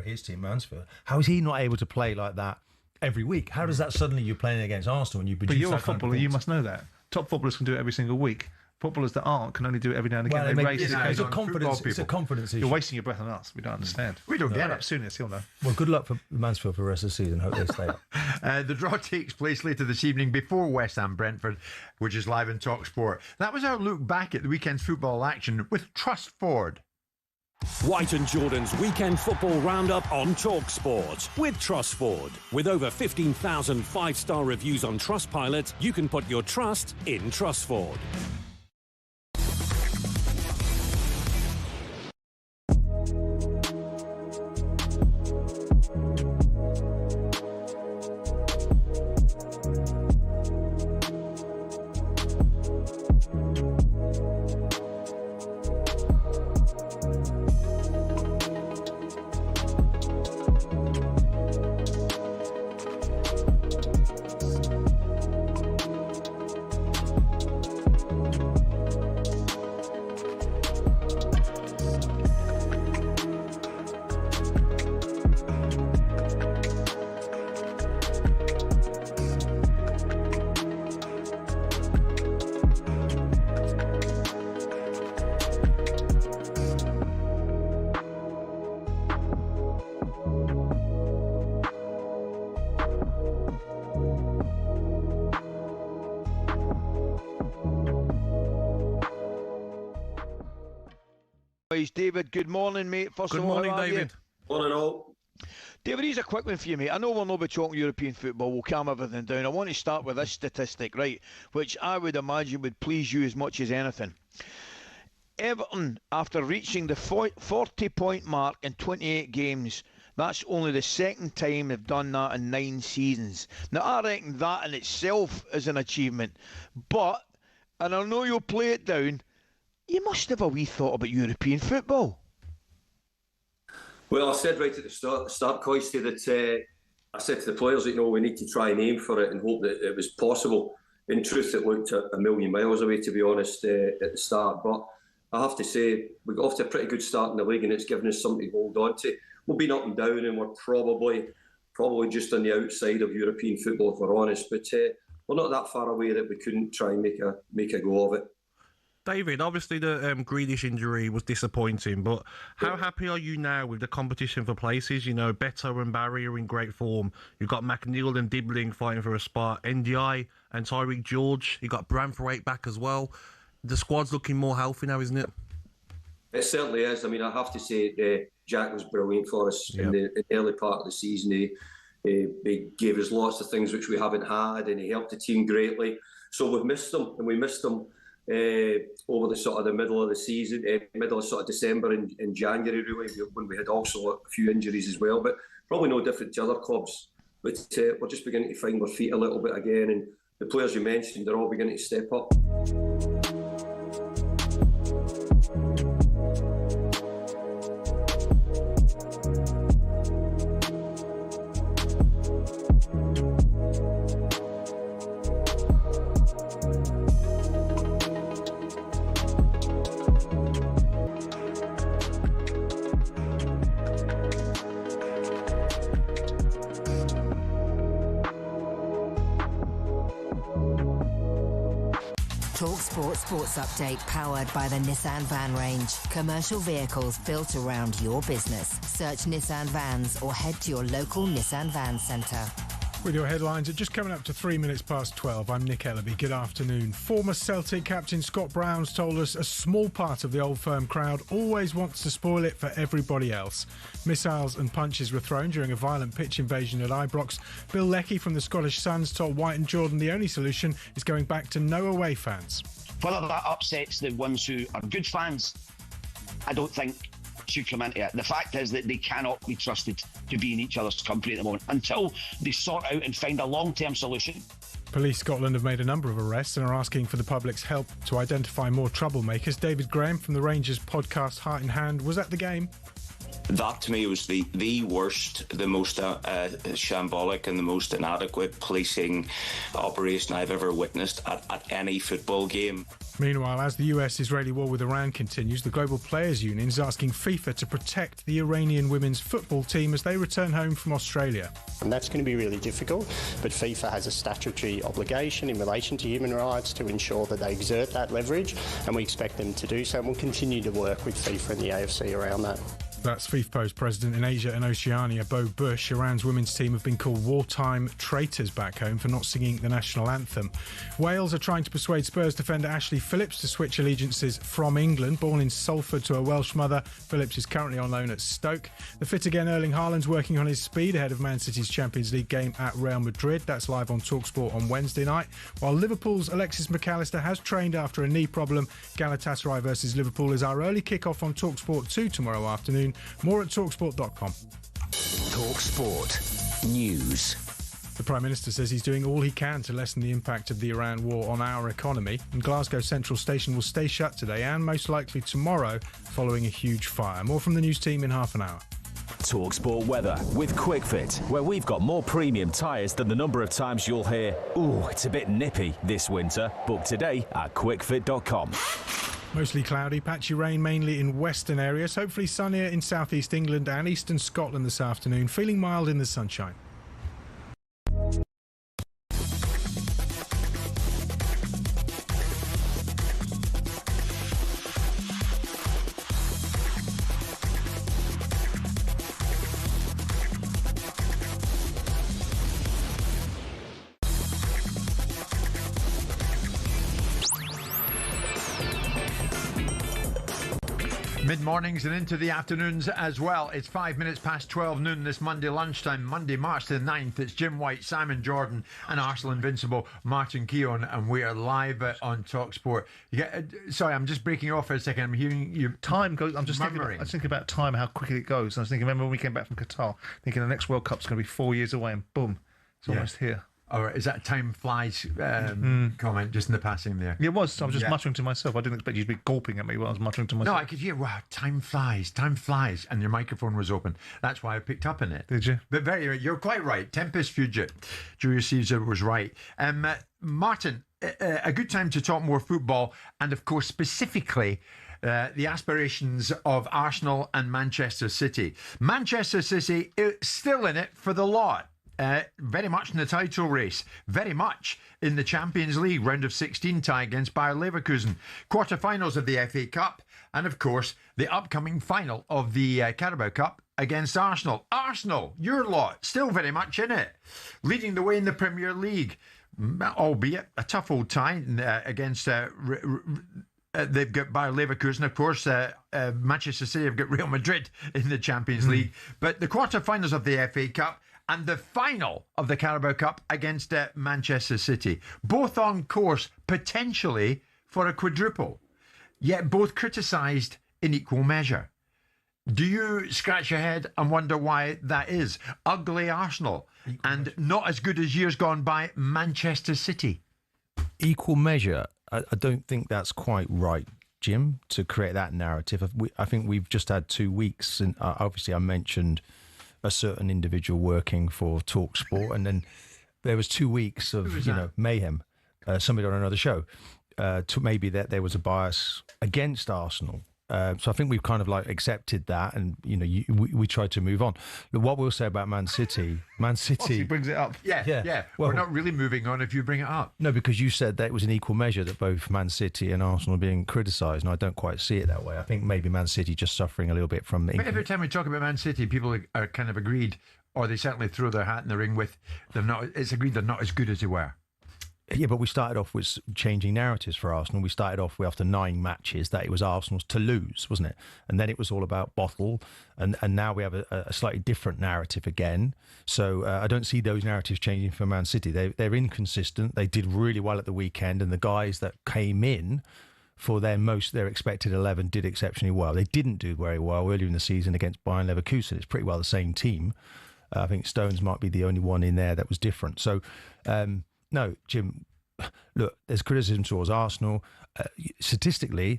his team, Mansfield. How is he not able to play like that every week? How does that suddenly you're playing against Arsenal and you produce? But you're a footballer, you must know that. Top footballers can do it every single week. Footballers that aren't can only do it every now and again. It's a confidence issue. You're wasting your breath on us. We don't understand. We don't get it. Sooniest, you'll know. Well, good luck for Mansfield for the rest of the season. Hope they stay up. The draw takes place later this evening before West Ham Brentford, which is live on talkSPORT. That was our look back at the weekend's football action with Trustford. White and Jordan's weekend football roundup on talkSPORT with Trustford. With over 15,000 five-star reviews on Trustpilot, you can put your trust in Trustford. David, good morning, mate. Good morning, David. Morning, all. David, here's a quick one for you, mate. I know we'll not be talking European football. We'll calm everything down. I want to start with this statistic, right, which I would imagine would please you as much as anything. Everton, after reaching the 40-point mark in 28 games, that's only the second time they've done that in 9 seasons. Now, I reckon that in itself is an achievement. But, and I know you'll play it down, you must have a wee thought about European football. Well, I said right at the start, Coisty, that I said to the players that, we need to try and aim for it and hope that it was possible. In truth, it looked a million miles away, to be honest, at the start. But I have to say, we got off to a pretty good start in the league and it's given us something to hold on to. We've been up and down and we're probably just on the outside of European football, if we're honest. But we're not that far away that we couldn't try and make a go of it. David, obviously the Grealish injury was disappointing, but how happy are you now with the competition for places? Beto and Barry are in great form. You've got McNeil and Dibbling fighting for a spot. NDI and Tyreek George. You've got Branthwaite back as well. The squad's looking more healthy now, isn't it? It certainly is. I mean, I have to say Jack was brilliant for us in the early part of the season. He gave us lots of things which we haven't had, and he helped the team greatly. So we've missed him, and we missed him over the middle of the season, middle of December and January, really, when we had also a few injuries as well. But probably no different to other clubs. But we're just beginning to find our feet a little bit again, and the players you mentioned, they're all beginning to step up. talkSPORT Sports Update powered by the Nissan Van Range. Commercial vehicles built around your business. Search Nissan Vans or head to your local Nissan Van Centre. With your headlines at just coming up to 3 minutes past 12, I'm Nick Ellaby. Good afternoon. Former Celtic captain Scott Brown's told us a small part of the Old Firm crowd always wants to spoil it for everybody else. Missiles and punches were thrown during a violent pitch invasion at Ibrox. Bill Leckie from the Scottish Suns told White and Jordan the only solution is going back to no away fans. Whether that upsets the ones who are good fans, I don't think should come into it. The fact is that they cannot be trusted to be in each other's company at the moment until they sort out and find a long-term solution. Police Scotland have made a number of arrests and are asking for the public's help to identify more troublemakers. David Graham from the Rangers podcast Heart in Hand was at the game. That to me was the worst, the most shambolic and the most inadequate policing operation I've ever witnessed at any football game. Meanwhile, as the US-Israeli war with Iran continues, the Global Players Union is asking FIFA to protect the Iranian women's football team as they return home from Australia. And that's going to be really difficult, but FIFA has a statutory obligation in relation to human rights to ensure that they exert that leverage, and we expect them to do so, and we'll continue to work with FIFA and the AFC around that. That's FIFPO's president in Asia and Oceania, Bo Bush. Iran's women's team have been called wartime traitors back home for not singing the national anthem. Wales are trying to persuade Spurs defender Ashley Phillips to switch allegiances from England. Born in Salford to a Welsh mother, Phillips is currently on loan at Stoke. The fit-again Erling Haaland's working on his speed ahead of Man City's Champions League game at Real Madrid. That's live on talkSPORT on Wednesday night. While Liverpool's Alexis McAllister has trained after a knee problem, Galatasaray versus Liverpool is our early kick-off on talkSPORT 2 tomorrow afternoon. More at talksport.com. talkSPORT News. The Prime Minister says he's doing all he can to lessen the impact of the Iran war on our economy. And Glasgow Central Station will stay shut today and most likely tomorrow following a huge fire. More from the news team in half an hour. talkSPORT weather with QuickFit, where we've got more premium tyres than the number of times you'll hear, "Ooh, it's a bit nippy this winter." Book today at quickfit.com. Mostly cloudy, patchy rain mainly in western areas. Hopefully sunnier in southeast England and eastern Scotland this afternoon. Feeling mild in the sunshine. Mid-mornings and into the afternoons as well. It's 5 minutes past 12 noon this Monday lunchtime, Monday, March the 9th. It's Jim White, Simon Jordan and Arsenal Invincible, Martin Keown, and we are live on talkSPORT. Sorry, I'm just breaking off for a second. I'm hearing you. Time goes. I'm just thinking about time, how quickly it goes. I was thinking, remember when we came back from Qatar, thinking the next World Cup's going to be 4 years away, and boom, it's almost here. All right, is that time flies comment just in the passing there? Yeah, it was. I was just muttering to myself. I didn't expect you to be gulping at me while I was muttering to myself. No, I could hear, wow, time flies, and your microphone was open. That's why I picked up on it. Did you? But you're quite right. Tempest fugit. Julius Caesar was right. Martin, a good time to talk more football, and of course, specifically, the aspirations of Arsenal and Manchester City. Manchester City is still in it for the lot. Very much in the title race, very much in the Champions League round of 16 tie against Bayer Leverkusen, quarter-finals of the FA Cup, and of course the upcoming final of the Carabao Cup against Arsenal. Arsenal, your lot, still very much in it, leading the way in the Premier League, albeit a tough old tie against they've got Bayer Leverkusen, of course. Manchester City have got Real Madrid in the Champions League, but the quarter-finals of the FA Cup and the final of the Carabao Cup against Manchester City. Both on course, potentially, for a quadruple, yet both criticised in equal measure. Do you scratch your head and wonder why that is? Ugly Arsenal and not as good as years gone by Manchester City. Equal measure, I don't think that's quite right, Jim, to create that narrative. I think we've just had 2 weeks, and obviously I mentioned a certain individual working for talkSPORT, and then there was 2 weeks of mayhem. Somebody on another show, maybe that there was a bias against Arsenal. So I think we've kind of like accepted that, and we tried to move on. But what we'll say about Man City, he brings it up. Yeah. Well, we're not really moving on if you bring it up. No, because you said that it was an equal measure that both Man City and Arsenal are being criticised, and I don't quite see it that way. I think maybe Man City just suffering a little bit from. But every time we talk about Man City, people are kind of agreed or they certainly throw their hat in the ring with it's agreed they're not as good as they were. Yeah, but we started off with changing narratives for Arsenal. We started off with, after 9 matches, that it was Arsenal's to lose, wasn't it? And then it was all about bottle. And now we have a slightly different narrative again. So I don't see those narratives changing for Man City. They're inconsistent. They did really well at the weekend. And the guys that came in for their expected 11 did exceptionally well. They didn't do very well earlier in the season against Bayern Leverkusen. It's pretty well the same team. I think Stones might be the only one in there that was different. So... no, Jim, look, there's criticism towards Arsenal. Statistically,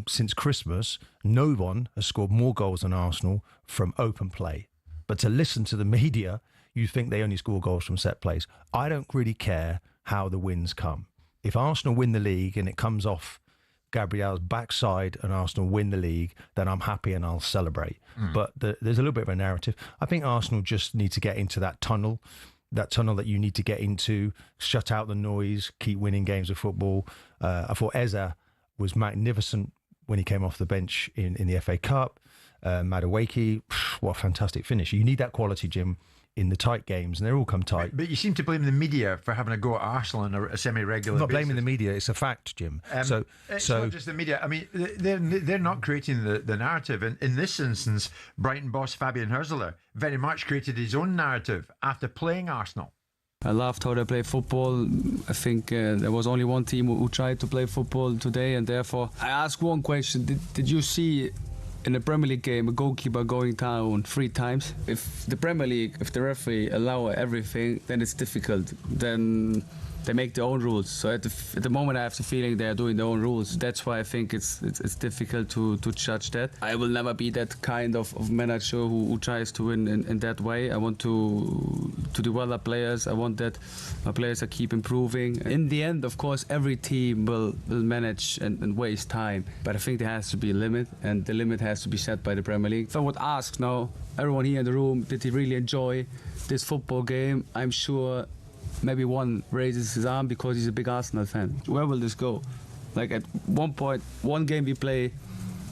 since Christmas, no one has scored more goals than Arsenal from open play. But to listen to the media, you think they only score goals from set plays. I don't really care how the wins come. If Arsenal win the league and it comes off Gabriel's backside and Arsenal win the league, then I'm happy and I'll celebrate. But there's a little bit of a narrative. I think Arsenal just need to get into that tunnel that you need to get into, shut out the noise, keep winning games of football. I thought Eza was magnificent when he came off the bench in the FA Cup. Madueke, what a fantastic finish. You need that quality, Jim, in the tight games, and they all come tight. But you seem to blame the media for having a go at Arsenal on a semi-regular basis. I'm not blaming the media, it's a fact, Jim. It's not just the media. I mean, they're not creating the narrative. In this instance, Brighton boss Fabian Hürzeler very much created his own narrative after playing Arsenal. I loved how they play football. I think there was only one team who tried to play football today, and therefore I ask one question. Did you see in a Premier League game a goalkeeper going down 3 times? If the Premier League, if the referee allow everything, then it's difficult. Then they make their own rules. So at the moment I have the feeling they are doing their own rules. That's why I think it's difficult to judge that. I will never be that kind of manager who tries to win in that way. I want to develop players. I want that my players keep improving. In the end, of course, every team will manage and waste time. But I think there has to be a limit, and the limit has to be set by the Premier League. If I would ask now, everyone here in the room, did he really enjoy this football game? I'm sure maybe one raises his arm because he's a big Arsenal fan. Where will this go? Like at one point, one game we play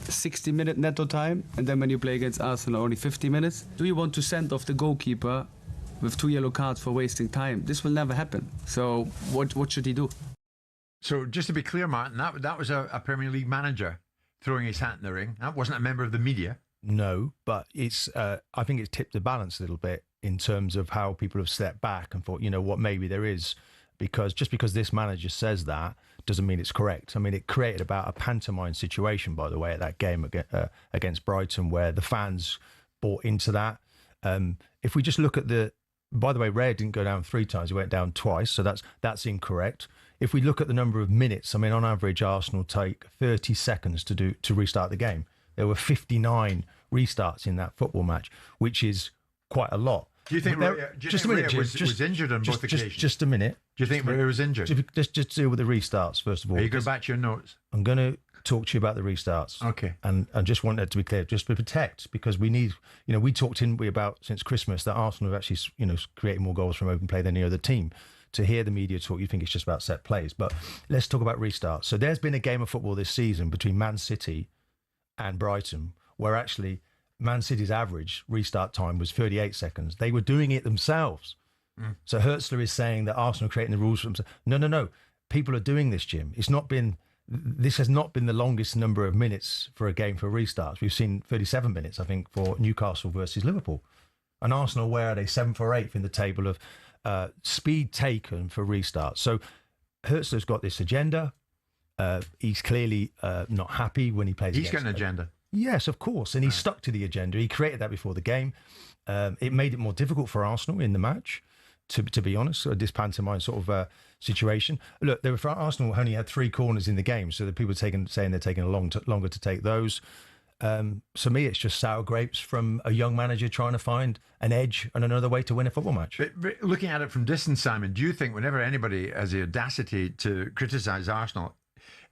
60-minute netto time, and then when you play against Arsenal, only 50 minutes. Do you want to send off the goalkeeper with 2 yellow cards for wasting time? This will never happen. So what should he do? So just to be clear, Martin, that was a Premier League manager throwing his hat in the ring. That wasn't a member of the media. No, but it's. I think it's tipped the balance a little bit in terms of how people have stepped back and thought, you know what, maybe there is, because just because this manager says that doesn't mean it's correct. I mean, it created about a pantomime situation, by the way, at that game against Brighton, where the fans bought into that. If we just look at by the way, Raya didn't go down 3 times; he went down twice, so that's incorrect. If we look at the number of minutes, I mean, on average, Arsenal take 30 seconds to restart the game. There were 59 restarts in that football match, which is quite a lot. Do you think Raya was injured on both occasions? Just a minute. Do you think Raya was injured? Just deal with the restarts, first of all. Are you going back to your notes? I'm going to talk to you about the restarts. Okay. And I just want that to be clear, just to protect, because we need, we talked, didn't we, about since Christmas that Arsenal have actually, created more goals from open play than any other team. To hear the media talk, you think it's just about set plays. But let's talk about restarts. So there's been a game of football this season between Man City and Brighton where actually Man City's average restart time was 38 seconds. They were doing it themselves. So Hürzeler is saying that Arsenal are creating the rules for themselves. No. People are doing this, Jim. This has not been the longest number of minutes for a game for restarts. We've seen 37 minutes, I think, for Newcastle versus Liverpool. And Arsenal, where are they? 7th or 8th in the table of speed taken for restarts. So Hürzeler's got this agenda. He's clearly not happy when he plays. He's got an agenda. Yes, of course. And he stuck to the agenda. He created that before the game. It made it more difficult for Arsenal in the match, to be honest, this pantomime sort of situation. Look, Arsenal only had 3 corners in the game, so the people saying they're taking longer to take those. To me, it's just sour grapes from a young manager trying to find an edge and another way to win a football match. But looking at it from distance, Simon, do you think whenever anybody has the audacity to criticise Arsenal,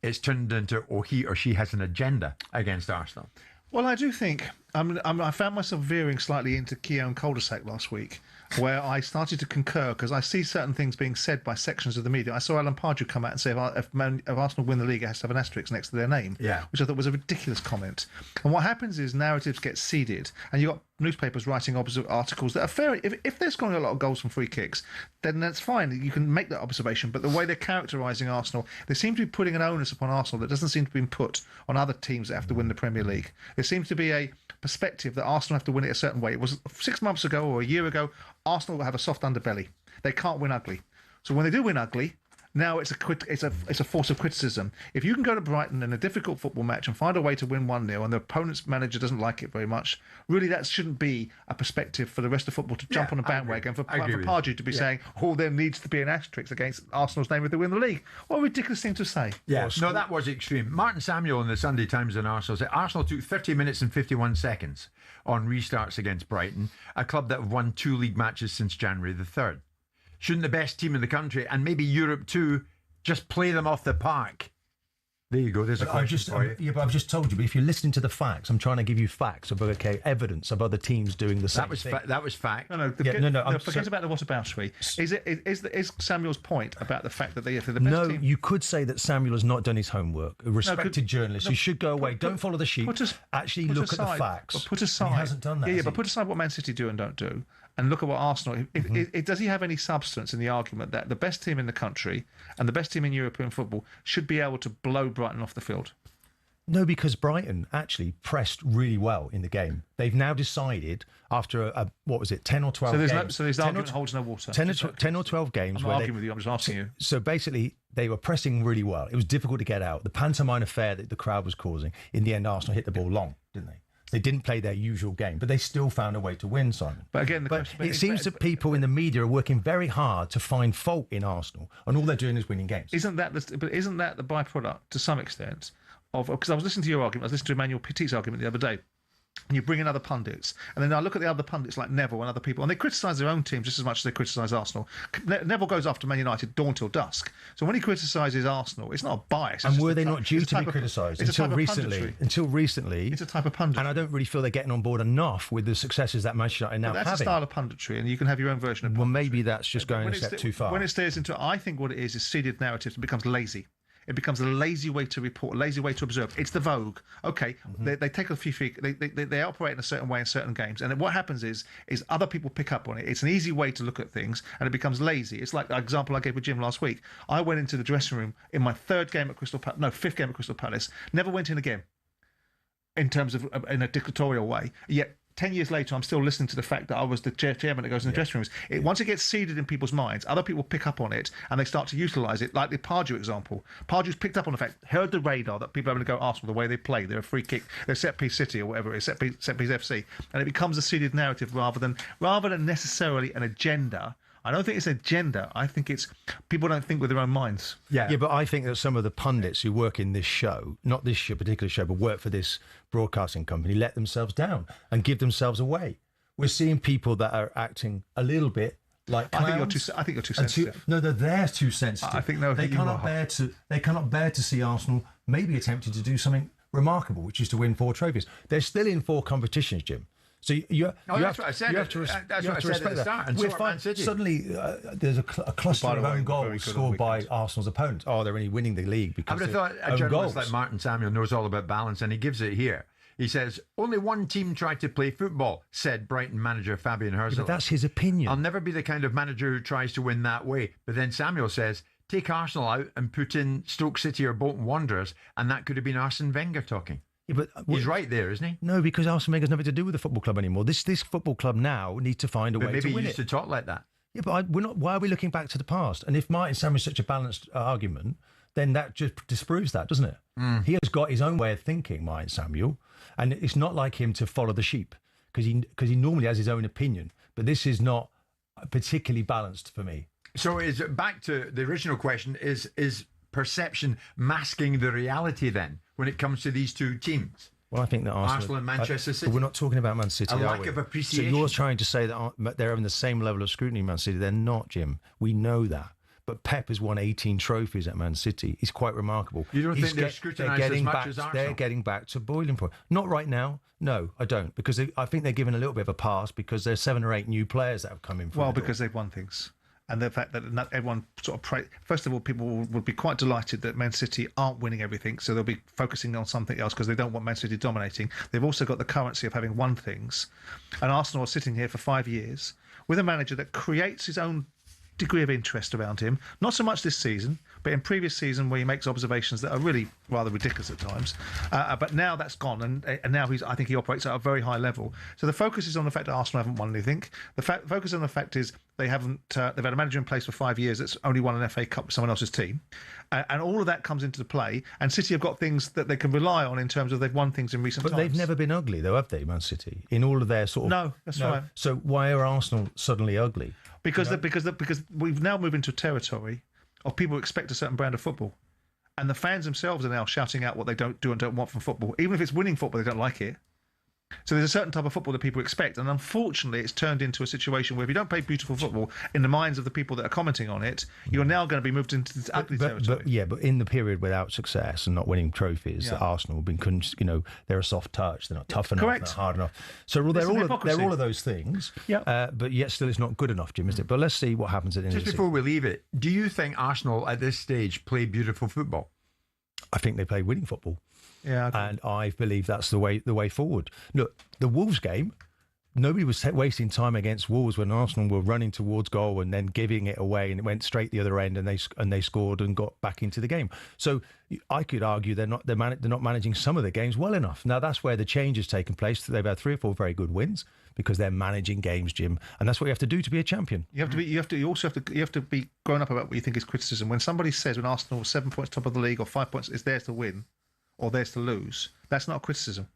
it's turned into, he or she has an agenda against Arsenal? Well, I do think I found myself veering slightly into Keown cul-de-sac last week, where I started to concur because I see certain things being said by sections of the media. I saw Alan Pardew come out and say if Arsenal win the league, it has to have an asterisk next to their name, which I thought was a ridiculous comment. And what happens is narratives get seeded, and you've got newspapers writing articles that are fair. If they're scoring a lot of goals from free kicks, then that's fine. You can make that observation. But the way they're characterising Arsenal, they seem to be putting an onus upon Arsenal that doesn't seem to be put on other teams that have to win the Premier League. There seems to be a perspective that Arsenal have to win it a certain way. It was 6 months ago or a year ago, Arsenal will have a soft underbelly. They can't win ugly. So when they do win ugly, now it's a force of criticism. If you can go to Brighton in a difficult football match and find a way to win 1-0 and the opponent's manager doesn't like it very much, really that shouldn't be a perspective for the rest of football to jump on a bandwagon for Pardew to be saying, there needs to be an asterisk against Arsenal's name if they win the league. What a ridiculous thing to say. Yeah, no, that was extreme. Martin Samuel in the Sunday Times and Arsenal said Arsenal took 30 minutes and 51 seconds on restarts against Brighton, a club that have won 2 league matches since January the 3rd. Shouldn't the best team in the country, and maybe Europe too, just play them off the park? There you go. There's a question for you. Yeah, but I've just told you. But if you're listening to the facts, I'm trying to give you facts about evidence of other teams doing the same thing. That was fact. No. Forget about the whataboutery. Is Samuel's point about the fact that they're the best team? You could say that Samuel has not done his homework. A respected journalist, he should go away. Don't follow the sheep. Actually, look at the facts. But put aside, he hasn't done that. But put aside what Man City do and don't do, and look at what Arsenal. Does he have any substance in the argument that the best team in the country and the best team in European football should be able to blow Brighton off the field? No, because Brighton actually pressed really well in the game. They've now decided after what was it, 10 or 12 games. So there's argument holds no water. 10 or 12 games. I'm arguing with you. I'm just asking you. So basically, they were pressing really well. It was difficult to get out. The pantomime affair that the crowd was causing. In the end, Arsenal hit the ball long, didn't they? They didn't play their usual game, but they still found a way to win, Simon. But again, it seems that people in the media are working very hard to find fault in Arsenal, and all they're doing is winning games. Isn't that the byproduct to some extent of? Because I was listening to your argument, I was listening to Emmanuel Petit's argument the other day. And you bring in other pundits, and then I look at the other pundits like Neville and other people, and they criticise their own team just as much as they criticise Arsenal. Neville goes after Man United dawn till dusk. So when he criticises Arsenal, it's not a bias. And were they not due to be criticised until recently? Until recently, it's a type of punditry, and I don't really feel they're getting on board enough with the successes that Manchester United now have. That's a style of punditry, and you can have your own version of punditry. Well, maybe that's just going a step too far. When it stares into, I think what it is seeded narratives and becomes lazy. It becomes a lazy way to report, a lazy way to observe. It's the vogue. Okay, they take a few feet. They operate in a certain way in certain games, and what happens is other people pick up on it. It's an easy way to look at things, and it becomes lazy. It's like the example I gave with Jim last week. I went into the dressing room in my fifth game at Crystal Palace. Never went in again. In terms of in a dictatorial way, yet 10 years later, I'm still listening to the fact that I was the chairman that goes in the dressing rooms. Once it gets seeded in people's minds, other people pick up on it and they start to utilise it, like the Pardew example. Pardew's picked up on the fact, heard the radar that people are going to go Arsenal the way they play. They're a free kick, they're set-piece City or whatever it is, set-piece FC. And it becomes a seeded narrative rather than necessarily an agenda. I don't think it's an agenda. I think it's people don't think with their own minds. Yeah, but I think that some of the pundits who work in this show, not this particular show, but work for this broadcasting company, let themselves down and give themselves away. We're seeing people that are acting a little bit like clowns. I think you're too sensitive. They're too sensitive. I think they cannot bear to see Arsenal maybe attempting to do something remarkable, which is to win 4 trophies. They're still in 4 competitions, Jim. So you have to respect that. Suddenly, there's a cluster of own goals scored by Arsenal's opponents. Oh, they're only winning the league because I would have thought a journalist like Martin Samuel knows all about balance, and he gives it here. He says, only one team tried to play football, said Brighton manager Fabian Herzl. But that's his opinion. I'll never be the kind of manager who tries to win that way. But then Samuel says, take Arsenal out and put in Stoke City or Bolton Wanderers, and that could have been Arsene Wenger talking. Yeah, but he's right there, isn't he? No, because Arsene Wenger has nothing to do with the football club anymore. This football club now needs to find a way to win it. Maybe he used to talk like that. Yeah, but we're not. Why are we looking back to the past? And if Martin Samuel is such a balanced argument, then that just disproves that, doesn't it? He has got his own way of thinking, Martin Samuel, and it's not like him to follow the sheep because he normally has his own opinion. But this is not particularly balanced for me. So is it back to the original question? Is perception masking the reality then when it comes to these two teams? Well, I think that Arsenal and Manchester City. But we're not talking about Man City. A lack of appreciation. So you're trying to say that they're having the same level of scrutiny, Man City. They're not, Jim. We know that. but Pep has won 18 trophies at Man City. It's quite remarkable. You don't think they're scrutinised as much as Arsenal? They're getting back to boiling point. Not right now. No, I don't, because I think they're given a little bit of a pass because there's 7 or 8 new players that have come in. Well, because they've won things. And the fact that everyone sort of first of all, people would be quite delighted that Man City aren't winning everything, so they'll be focusing on something else because they don't want Man City dominating. They've also got the currency of having won things, and Arsenal are sitting here for 5 years with a manager that creates his own degree of interest around him. Not so much this season, but in previous season where he makes observations that are really rather ridiculous at times. But now that's gone, and now I think he operates at a very high level. So the focus is on the fact that Arsenal haven't won anything. The focus on the fact is they haven't. They've had a manager in place for 5 years that's only won an FA Cup with someone else's team, and all of that comes into play. And City have got things that they can rely on in terms of they've won things in recent times. But they've never been ugly, though, have they, Man City? In all of their sort of no, that's right. So why are Arsenal suddenly ugly? Because we've now moved into a territory of people who expect a certain brand of football, and the fans themselves are now shouting out what they don't do and don't want from football. Even if it's winning football, they don't like it. So there's a certain type of football that people expect, and unfortunately, it's turned into a situation where if you don't play beautiful football in the minds of the people that are commenting on it, you're now going to be moved into this ugly territory. But in the period without success and not winning trophies, Arsenal have been, they're a soft touch, they're not tough enough, they're not hard enough. So they're all of those things. Yeah. But yet still, it's not good enough, Jim, is it? But let's see what happens at the end of the season. Just before we leave it, do you think Arsenal at this stage play beautiful football? I think they play winning football. Yeah, and I believe that's the way forward. Look, the Wolves game, nobody was wasting time against Wolves when Arsenal were running towards goal and then giving it away, and it went straight the other end, and they scored and got back into the game. So I could argue they're not managing some of the games well enough. Now that's where the change has taken place. They've had 3 or 4 very good wins because they're managing games, Jim, and that's what you have to do to be a champion. You have to be grown up about what you think is criticism. When somebody says when Arsenal was 7 points top of the league or 5 points is theirs to win or theirs to lose, that's not a criticism.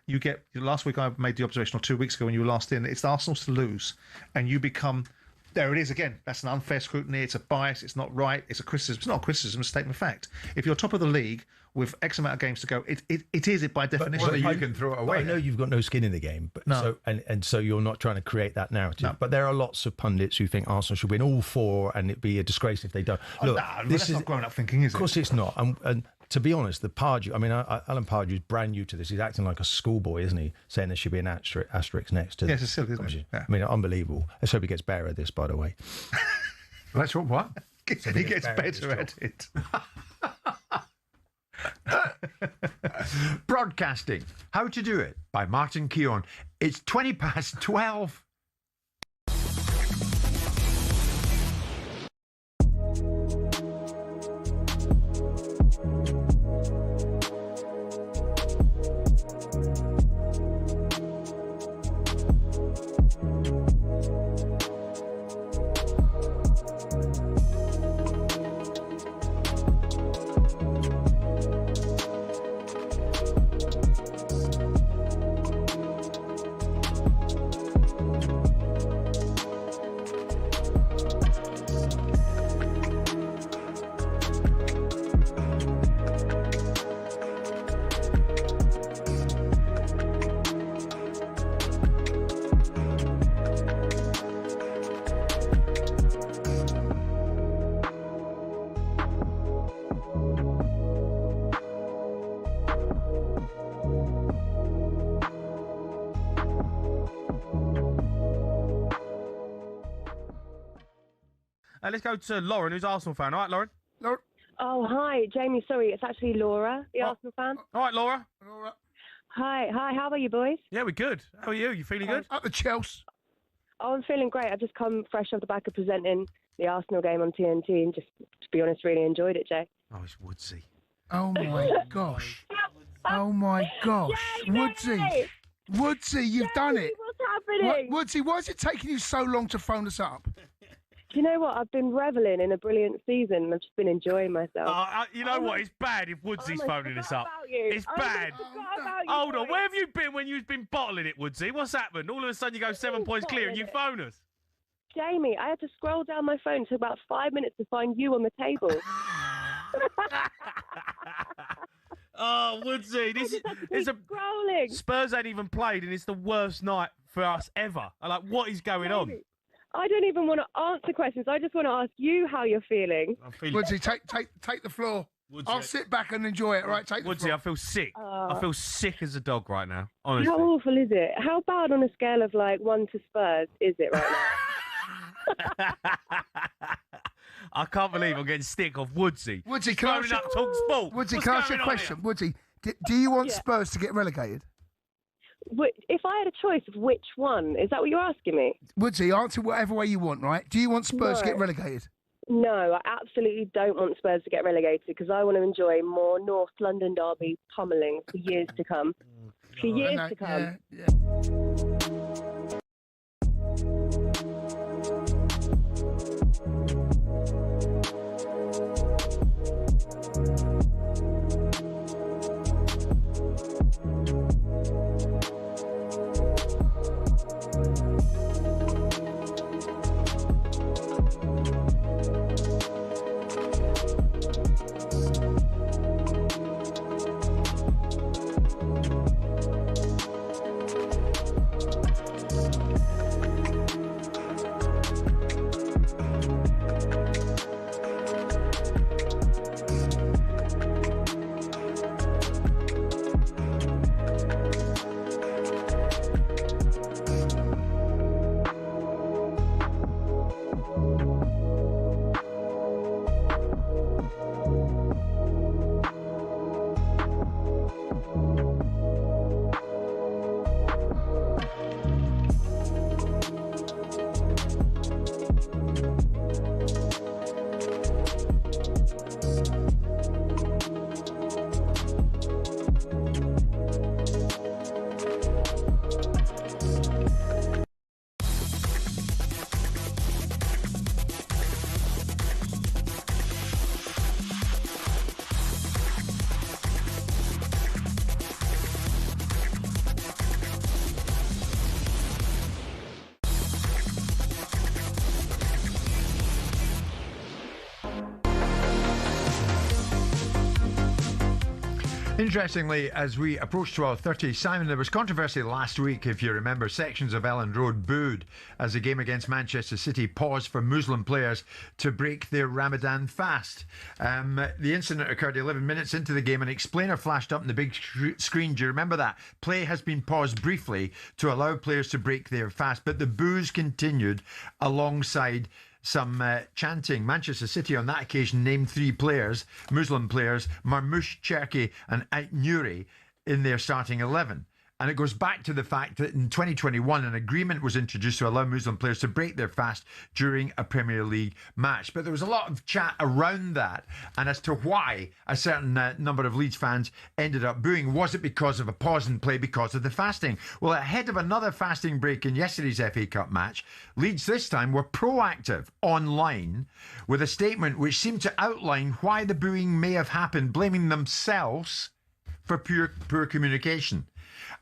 You get, last week I made the observation, or 2 weeks ago when you were last in, it's Arsenal's to lose, and you become, there it is again, that's an unfair scrutiny, it's a bias, it's not right, it's a criticism. It's not a criticism, it's a statement of fact. If you're top of the league with X amount of games to go, it is by definition. But you can throw it away. I know you've got no skin in the game, but no. So you're not trying to create that narrative. No. But there are lots of pundits who think Arsenal should win all 4 and it'd be a disgrace if they don't. Look, that's not grown up thinking, is it? Of course it's not. And to be honest, the Pardew, Alan Pardew is brand new to this. He's acting like a schoolboy, isn't he? Saying there should be an asterisk next to. Yes, it's silly, isn't it? Yeah. I mean, unbelievable. Let's hope he gets better at this, by the way. Let's hope what? He gets better at it. Broadcasting. How to do it? By Martin Keown. It's 12:20. Let's go to Lauren, who's Arsenal fan. All right, Lauren? Lauren? Oh, hi, Jamie. Sorry, it's actually Laura, the Arsenal fan. All right, Laura. Hi, how are you, boys? Yeah, we're good. How are you? You feeling good? Up the Chelsea. Oh, I'm feeling great. I've just come fresh off the back of presenting the Arsenal game on TNT and just, to be honest, really enjoyed it, Jay. Oh, it's Woodsy. Oh, my gosh. Oh, my gosh. Jamie! Woodsy, you've done it. What's happening? Woodsy, why is it taking you so long to phone us up? Do you know what? I've been revelling in a brilliant season and I've just been enjoying myself. You know what? It's bad if Woodsy's phoning us up. It's bad. Hold on. Where have you been when you've been bottling it, Woodsy? What's happened? All of a sudden you go 7 points clear and you phone us. Jamie, I had to scroll down my phone. It took about 5 minutes to find you on the table. Oh, Woodsy, it's a scrolling. Spurs ain't even played and it's the worst night for us ever. What is going on? I don't even want to answer questions. I just want to ask you how you're feeling. Woodsy, take the floor. Woodsy. I'll sit back and enjoy it. All right, take the Woodsy, floor. I feel sick. I feel sick as a dog right now. Honestly. How awful is it? How bad on a scale of like 1 to Spurs is it right now? I can't believe I'm getting stick off Woodsy. Woodsy, can I ask you, up talkSPORT. Woodsy, What's can I ask you a going on question? here? Woodsy, do you want Yeah. Spurs to get relegated? If I had a choice of which one, is that what you're asking me? Woodsy, answer whatever way you want, right? Do you want Spurs to get No. relegated? No, I absolutely don't want Spurs to get relegated because I want to enjoy more North London derby pummeling for years to come. For years to come. Interestingly, as we approach 12:30, Simon, there was controversy last week, if you remember. Sections of Elland Road booed as the game against Manchester City paused for Muslim players to break their Ramadan fast. The incident occurred 11 minutes into the game. An explainer flashed up on the big screen. Do you remember that? Play has been paused briefly to allow players to break their fast, but the boos continued alongside some chanting. Manchester City on that occasion named 3 players, Muslim players, Marmoush, Cherki and Ait Nouri, in their starting 11. And it goes back to the fact that in 2021 an agreement was introduced to allow Muslim players to break their fast during a Premier League match. But there was a lot of chat around that and as to why a certain number of Leeds fans ended up booing. Was it because of a pause in play because of the fasting? Well, ahead of another fasting break in yesterday's FA Cup match, Leeds this time were proactive online with a statement which seemed to outline why the booing may have happened, blaming themselves for poor communication.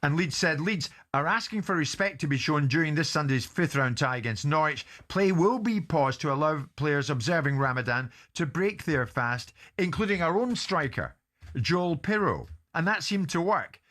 And Leeds said, Leeds are asking for respect to be shown during this Sunday's 5th round tie against Norwich. Play will be paused to allow players observing Ramadan to break their fast, including our own striker, Joel Pirro. And that seemed to work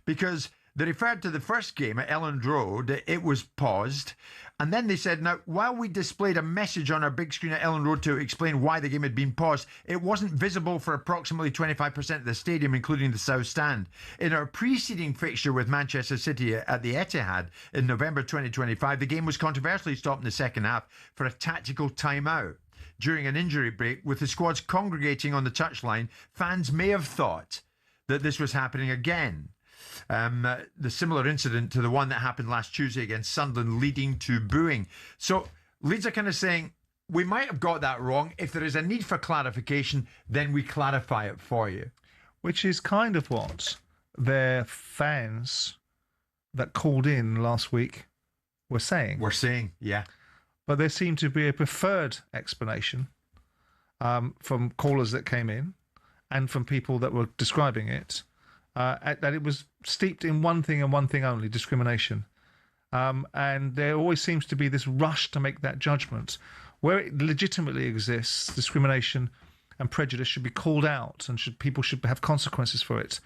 because they referred to the first game at Elland Road. It was paused. And then they said, now, while we displayed a message on our big screen at Elland Road to explain why the game had been paused, it wasn't visible for approximately 25% of the stadium, including the South Stand. In our preceding fixture with Manchester City at the Etihad in November 2025, the game was controversially stopped in the second half for a tactical timeout. During an injury break, with the squads congregating on the touchline, fans may have thought that this was happening again. The similar incident to the one that happened last Tuesday against Sunderland, leading to booing. So Leeds are kind of saying, we might have got that wrong. If there is a need for clarification, then we clarify it for you. Which is kind of what their fans that called in last week were saying. Yeah. But there seemed to be a preferred explanation from callers that came in and from people that were describing it. That it was steeped in one thing and one thing only, discrimination. And there always seems to be this rush to make that judgment. Where it legitimately exists, discrimination and prejudice should be called out and people should have consequences for it.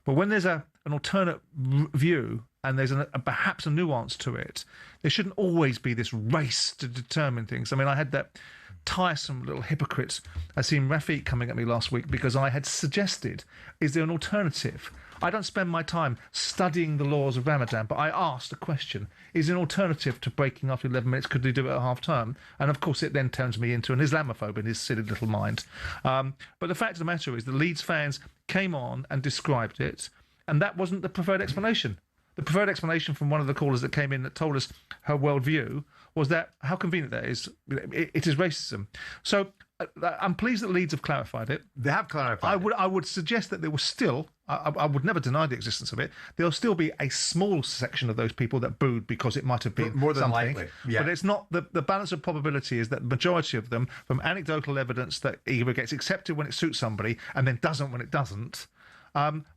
But when there's a an alternate view and there's perhaps a nuance to it, there shouldn't always be this race to determine things. I mean, I had that tiresome little hypocrite. I seen Rafiq coming at me last week because I had suggested, is there an alternative? I don't spend my time studying the laws of Ramadan, but I asked a question. Is there an alternative to breaking after 11 minutes? Could they do it at half time? And of course, it then turns me into an Islamophobe in his silly little mind. But the fact of the matter is the Leeds fans came on and described it, and that wasn't the preferred explanation. The preferred explanation from one of the callers that came in that told us her worldview was that how convenient that is. It is racism. So I'm pleased that Leeds have clarified it. They have clarified I would suggest that there was still, I would never deny the existence of it, there'll still be a small section of those people that booed because it might have been more than something. likely. Yeah. But it's not, the balance of probability is that the majority of them, from anecdotal evidence that either gets accepted when it suits somebody and then doesn't when it doesn't,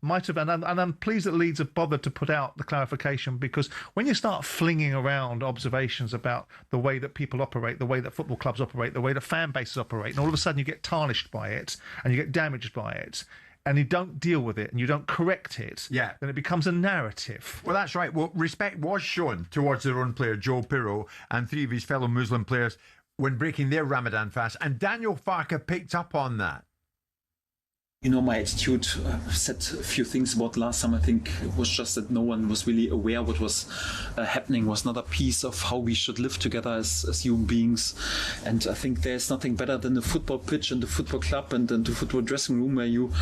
might have, and I'm pleased that Leeds have bothered to put out the clarification, because when you start flinging around observations about the way that people operate, the way that football clubs operate, the way that fan bases operate, and all of a sudden you get tarnished by it and you get damaged by it, and you don't deal with it and you don't correct it, then it becomes a narrative. Well, that's right. Well, respect was shown towards their own player, Joe Pirro, and 3 of his fellow Muslim players when breaking their Ramadan fast, and Daniel Farke picked up on that. You know, my attitude, said a few things about last time. I think it was just that no one was really aware what was happening, was not a piece of how we should live together as human beings. And I think there's nothing better than the football pitch and the football club and the football dressing room, where you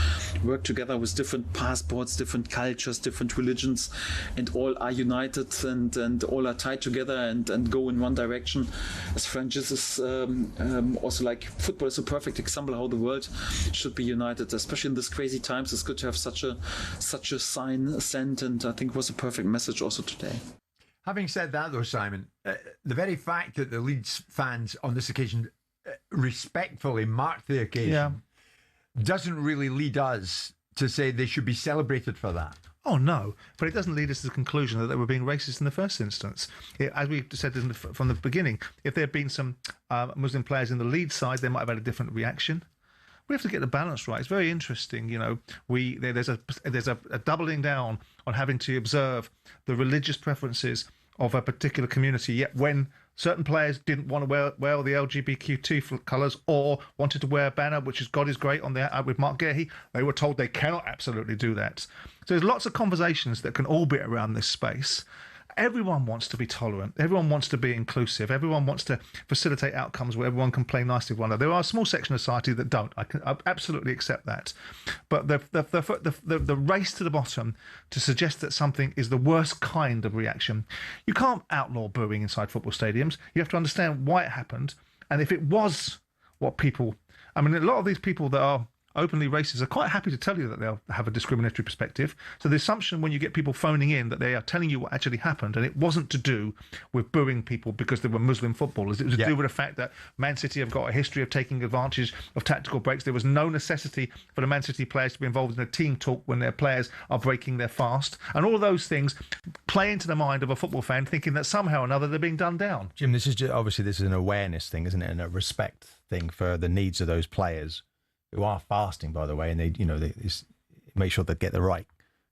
work together with different passports, different cultures, different religions, and all are united and all are tied together and go in one direction. As Francis is also like, football is a perfect example how the world should be united, especially in these crazy times. It's good to have such a sign sent, and I think it was a perfect message also today. Having said that, though, Simon, the very fact that the Leeds fans on this occasion respectfully marked the occasion doesn't really lead us to say they should be celebrated for that. Oh, no, but it doesn't lead us to the conclusion that they were being racist in the first instance. As we said from the beginning, if there had been some Muslim players in the Leeds side, they might have had a different reaction. We have to get the balance right. It's very interesting, you know. There's a doubling down on having to observe the religious preferences of a particular community. Yet when certain players didn't want to wear the LGBTQ2 colours or wanted to wear a banner, which is God is Great on there with Mark Gehi, they were told they cannot absolutely do that. So there's lots of conversations that can orbit around this space. Everyone wants to be tolerant. Everyone wants to be inclusive. Everyone wants to facilitate outcomes where everyone can play nicely with one another. There are a small section of society that don't. I absolutely accept that. But the race to the bottom to suggest that something is the worst kind of reaction, you can't outlaw booing inside football stadiums. You have to understand why it happened. And if it was what people... I mean, a lot of these people that are openly racist are quite happy to tell you that they'll have a discriminatory perspective. So the assumption when you get people phoning in that they are telling you what actually happened, and it wasn't to do with booing people because they were Muslim footballers. It was to do with the fact that Man City have got a history of taking advantage of tactical breaks. There was no necessity for the Man City players to be involved in a team talk when their players are breaking their fast. And all of those things play into the mind of a football fan, thinking that somehow or another they're being done down. Jim, this is obviously an awareness thing, isn't it? And a respect thing for the needs of those players who are fasting, by the way, and they make sure they get the right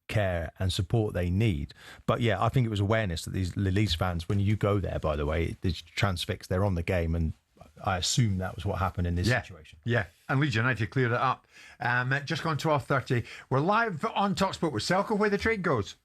care and support they need. But yeah, I think it was awareness that these Leeds fans, when you go there, by the way, it's transfixed. They're on the game, and I assume that was what happened in this situation. Yeah, and Leeds United cleared it up. Just gone 12:30. We're live on talkSPORT with Selco, where the trade goes.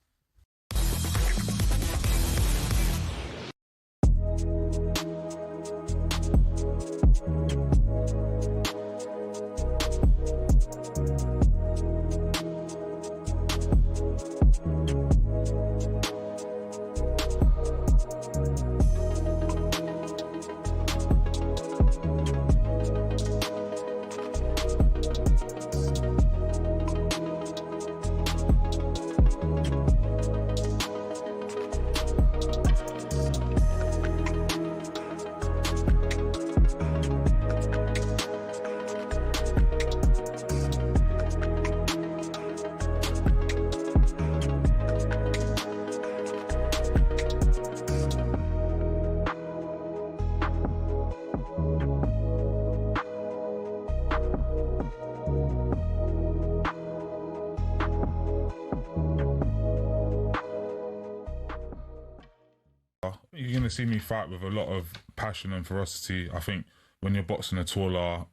You're going to see me fight with a lot of passion and ferocity. I think when you're boxing a taller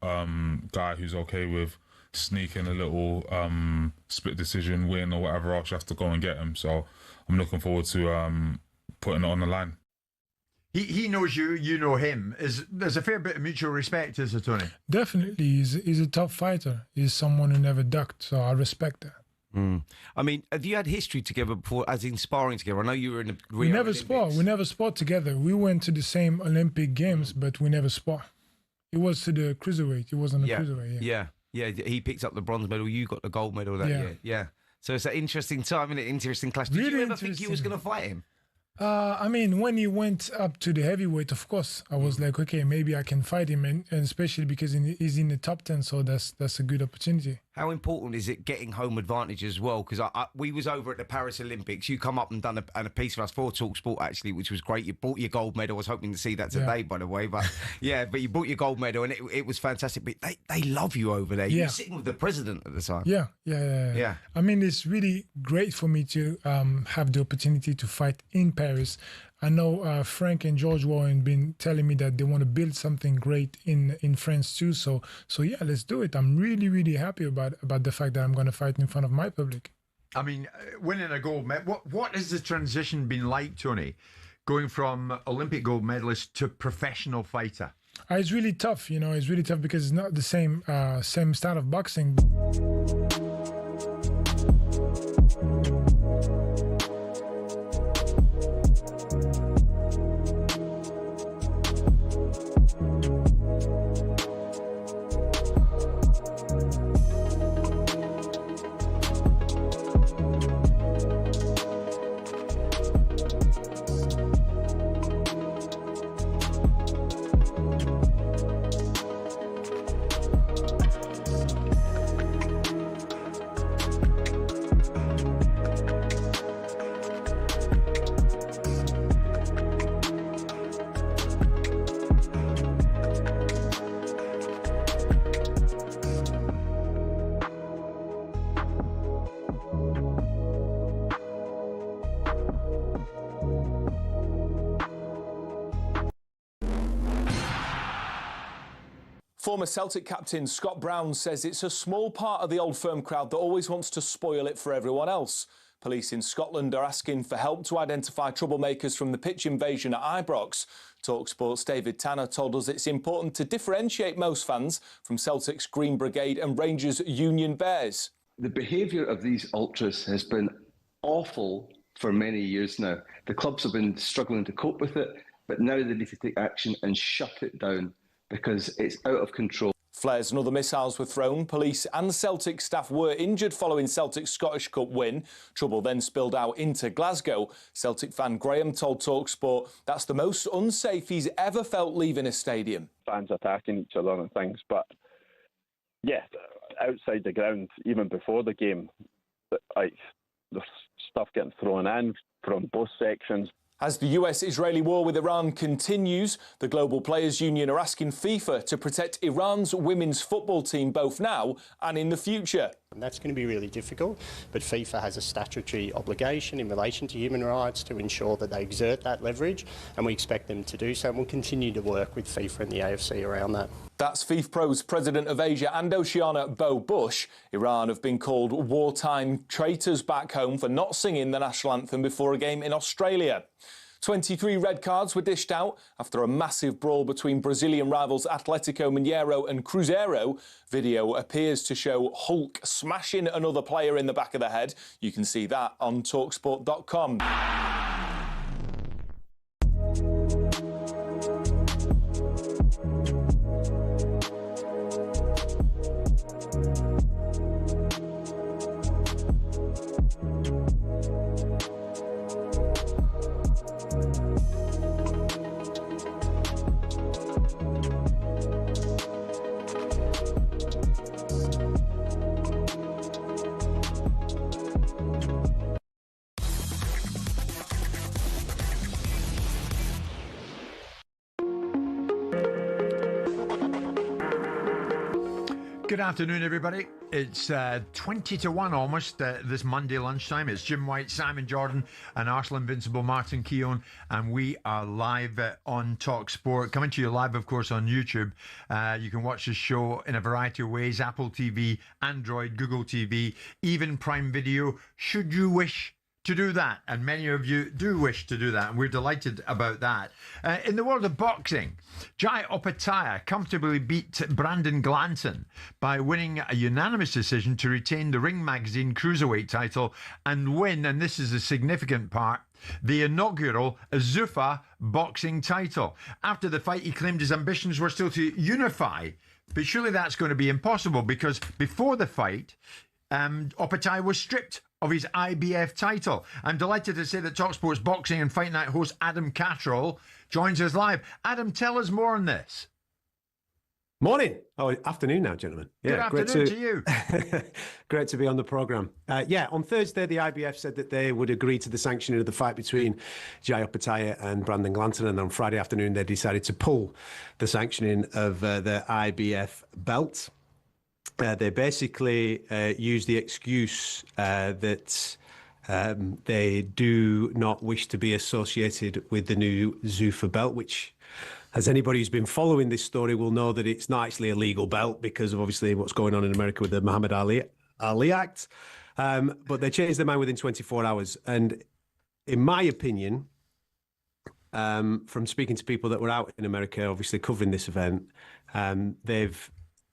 guy who's okay with sneaking a little split decision win or whatever else, you have to go and get him. So I'm looking forward to putting it on the line. He knows you, you know him. There's a fair bit of mutual respect, is there, Tony? Definitely. He's a tough fighter. He's someone who never ducked, so I respect that. I mean, have you had history together before, as in sparring together? I know you were in the We never spar. We never spar together. We went to the same Olympic Games, but we never spar. It was to the cruiserweight. It wasn't the cruiserweight. Yeah. He picked up the bronze medal. You got the gold medal that year. Yeah. So it's an interesting time and an interesting clash. Did you ever think you was going to fight him? I mean, when he went up to the heavyweight, of course, I was like, okay, maybe I can fight him, and especially because he's in the top 10, so that's a good opportunity. How important is it getting home advantage as well? Because we was over at the Paris Olympics. You come up and done a piece for us for talkSPORT, actually, which was great. You brought your gold medal. I was hoping to see that today, by the way. But but you brought your gold medal, and it was fantastic. But they love you over there. You were sitting with the president at the time. Yeah. I mean, it's really great for me to have the opportunity to fight in Paris. I know Frank and George Warren been telling me that they want to build something great in France too. So yeah, let's do it. I'm really, really happy about the fact that I'm going to fight in front of my public. I mean, winning a gold medal. What has the transition been like, Tony? Going from Olympic gold medalist to professional fighter? It's really tough. It's really tough because it's not the same style of boxing. Former Celtic captain Scott Brown says it's a small part of the Old Firm crowd that always wants to spoil it for everyone else. Police in Scotland are asking for help to identify troublemakers from the pitch invasion at Ibrox. talkSPORT's David Tanner told us it's important to differentiate most fans from Celtic's Green Brigade and Rangers' Union Bears. The behaviour of these ultras has been awful for many years now. The clubs have been struggling to cope with it, but now they need to take action and shut it down, because it's out of control. Flares and other missiles were thrown. Police and Celtic staff were injured following Celtic's Scottish Cup win. Trouble then spilled out into Glasgow. Celtic fan Graham told talkSPORT that's the most unsafe he's ever felt leaving a stadium. Fans attacking each other and things, but yeah, outside the ground, even before the game, like, there's stuff getting thrown in from both sections. As the US-Israeli war with Iran continues, the Global Players Union are asking FIFA to protect Iran's women's football team both now and in the future. And that's going to be really difficult, but FIFA has a statutory obligation in relation to human rights to ensure that they exert that leverage, and we expect them to do so, and we'll continue to work with FIFA and the AFC around that. That's FIFPro's President of Asia and Oceania, Bo Bush. Iran have been called wartime traitors back home for not singing the national anthem before a game in Australia. 23 red cards were dished out after a massive brawl between Brazilian rivals Atletico Mineiro and Cruzeiro. Video appears to show Hulk smashing another player in the back of the head. You can see that on talksport.com. Good afternoon, everybody. It's 20 to 1 almost this Monday lunchtime. It's Jim White, Simon Jordan, and Arsenal Invincible Martin Keown, and we are live on talkSPORT. Coming to you live, of course, on YouTube. You can watch the show in a variety of ways: Apple TV, Android, Google TV, even Prime Video, should you wish to do that, and many of you do wish to do that, and we're delighted about that. In the world of boxing, Jai Opetaia comfortably beat Brandon Glanton by winning a unanimous decision to retain the Ring Magazine Cruiserweight title and win, and this is a significant part, the inaugural Zuffa boxing title. After the fight, he claimed his ambitions were still to unify, but surely that's going to be impossible, because before the fight, Opetaia was stripped of his IBF title. I'm delighted to say that talkSPORT's boxing and fight night host Adam Catterall joins us live. Adam, tell us more on this. Morning. Oh, afternoon now, gentlemen. Yeah, good afternoon to you. Great to be on the programme. On Thursday, the IBF said that they would agree to the sanctioning of the fight between Jai Opetaia and Brandon Glanton, and on Friday afternoon, they decided to pull the sanctioning of the IBF belt. They basically use the excuse that they do not wish to be associated with the new Zuffa belt, which, as anybody who's been following this story will know, that it's not actually a legal belt because of obviously what's going on in America with the Muhammad Ali Act. But they changed their mind within 24 hours. And in my opinion, from speaking to people that were out in America, obviously covering this event,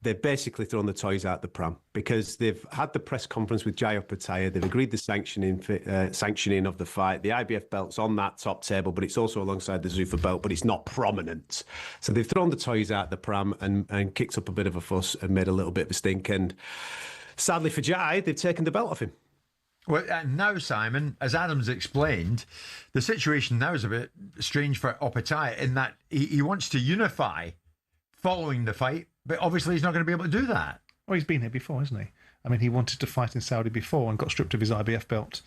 they've basically thrown the toys out the pram, because they've had the press conference with Jai Opetaia. They've agreed the sanctioning of the fight. The IBF belt's on that top table, but it's also alongside the Zuffa belt, but it's not prominent. So they've thrown the toys out the pram and kicked up a bit of a fuss and made a little bit of a stink. And sadly for Jai, they've taken the belt off him. Well, and now, Simon, as Adam's explained, the situation now is a bit strange for Opetaia in that he wants to unify following the fight, but obviously he's not going to be able to do that. Well, he's been here before, hasn't he? I mean, he wanted to fight in Saudi before and got stripped of his IBF belt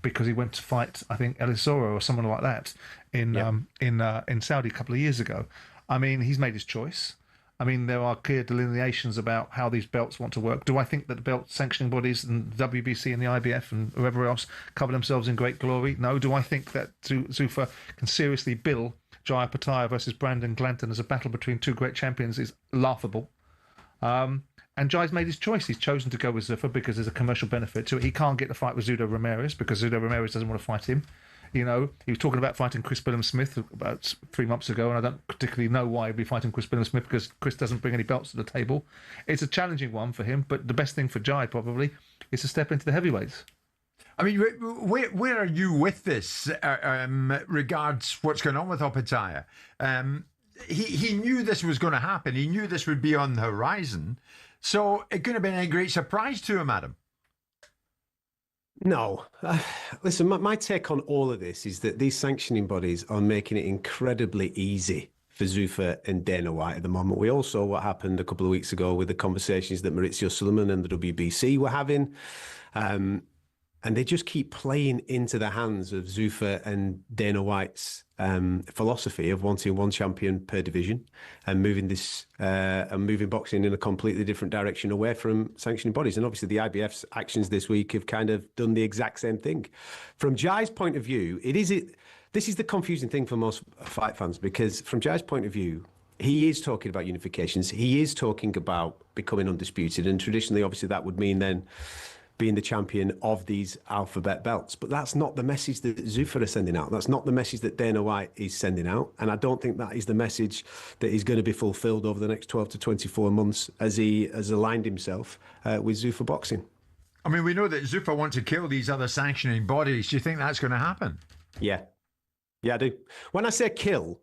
because he went to fight, I think, Elisoro or someone like that in Saudi a couple of years ago. I mean, he's made his choice. I mean, there are clear delineations about how these belts want to work. Do I think that the belt sanctioning bodies and WBC and the IBF and whoever else cover themselves in great glory? No. Do I think that Zuffa can seriously bill Jai Opetaia versus Brandon Glanton as a battle between two great champions is laughable. And Jai's made his choice. He's chosen to go with Zuffa because there's a commercial benefit to it. He can't get the fight with Zudo Ramirez because Zudo Ramirez doesn't want to fight him. You know, he was talking about fighting Chris Billam-Smith about 3 months ago, and I don't particularly know why he'd be fighting Chris Billam-Smith, because Chris doesn't bring any belts to the table. It's a challenging one for him, but the best thing for Jai probably is to step into the heavyweights. I mean, where are you with this regards what's going on with Opetaia? He knew this was going to happen. He knew this would be on the horizon. So it couldn't have been a great surprise to him, Adam. No. Listen, my take on all of this is that these sanctioning bodies are making it incredibly easy for Zuffa and Dana White at the moment. We all saw what happened a couple of weeks ago with the conversations that Maurizio Sullivan and the WBC were having. And they just keep playing into the hands of Zuffa and Dana White's philosophy of wanting one champion per division and moving boxing in a completely different direction away from sanctioning bodies. And obviously the IBF's actions this week have kind of done the exact same thing. From Jai's point of view, this is the confusing thing for most fight fans, because from Jai's point of view, he is talking about unifications. He is talking about becoming undisputed. And traditionally, obviously, that would mean then being the champion of these alphabet belts. But that's not the message that Zuffa is sending out. That's not the message that Dana White is sending out. And I don't think that is the message that is going to be fulfilled over the next 12 to 24 months as he has aligned himself with Zuffa Boxing. I mean, we know that Zuffa wants to kill these other sanctioning bodies. Do you think that's going to happen? Yeah. Yeah, I do. When I say kill,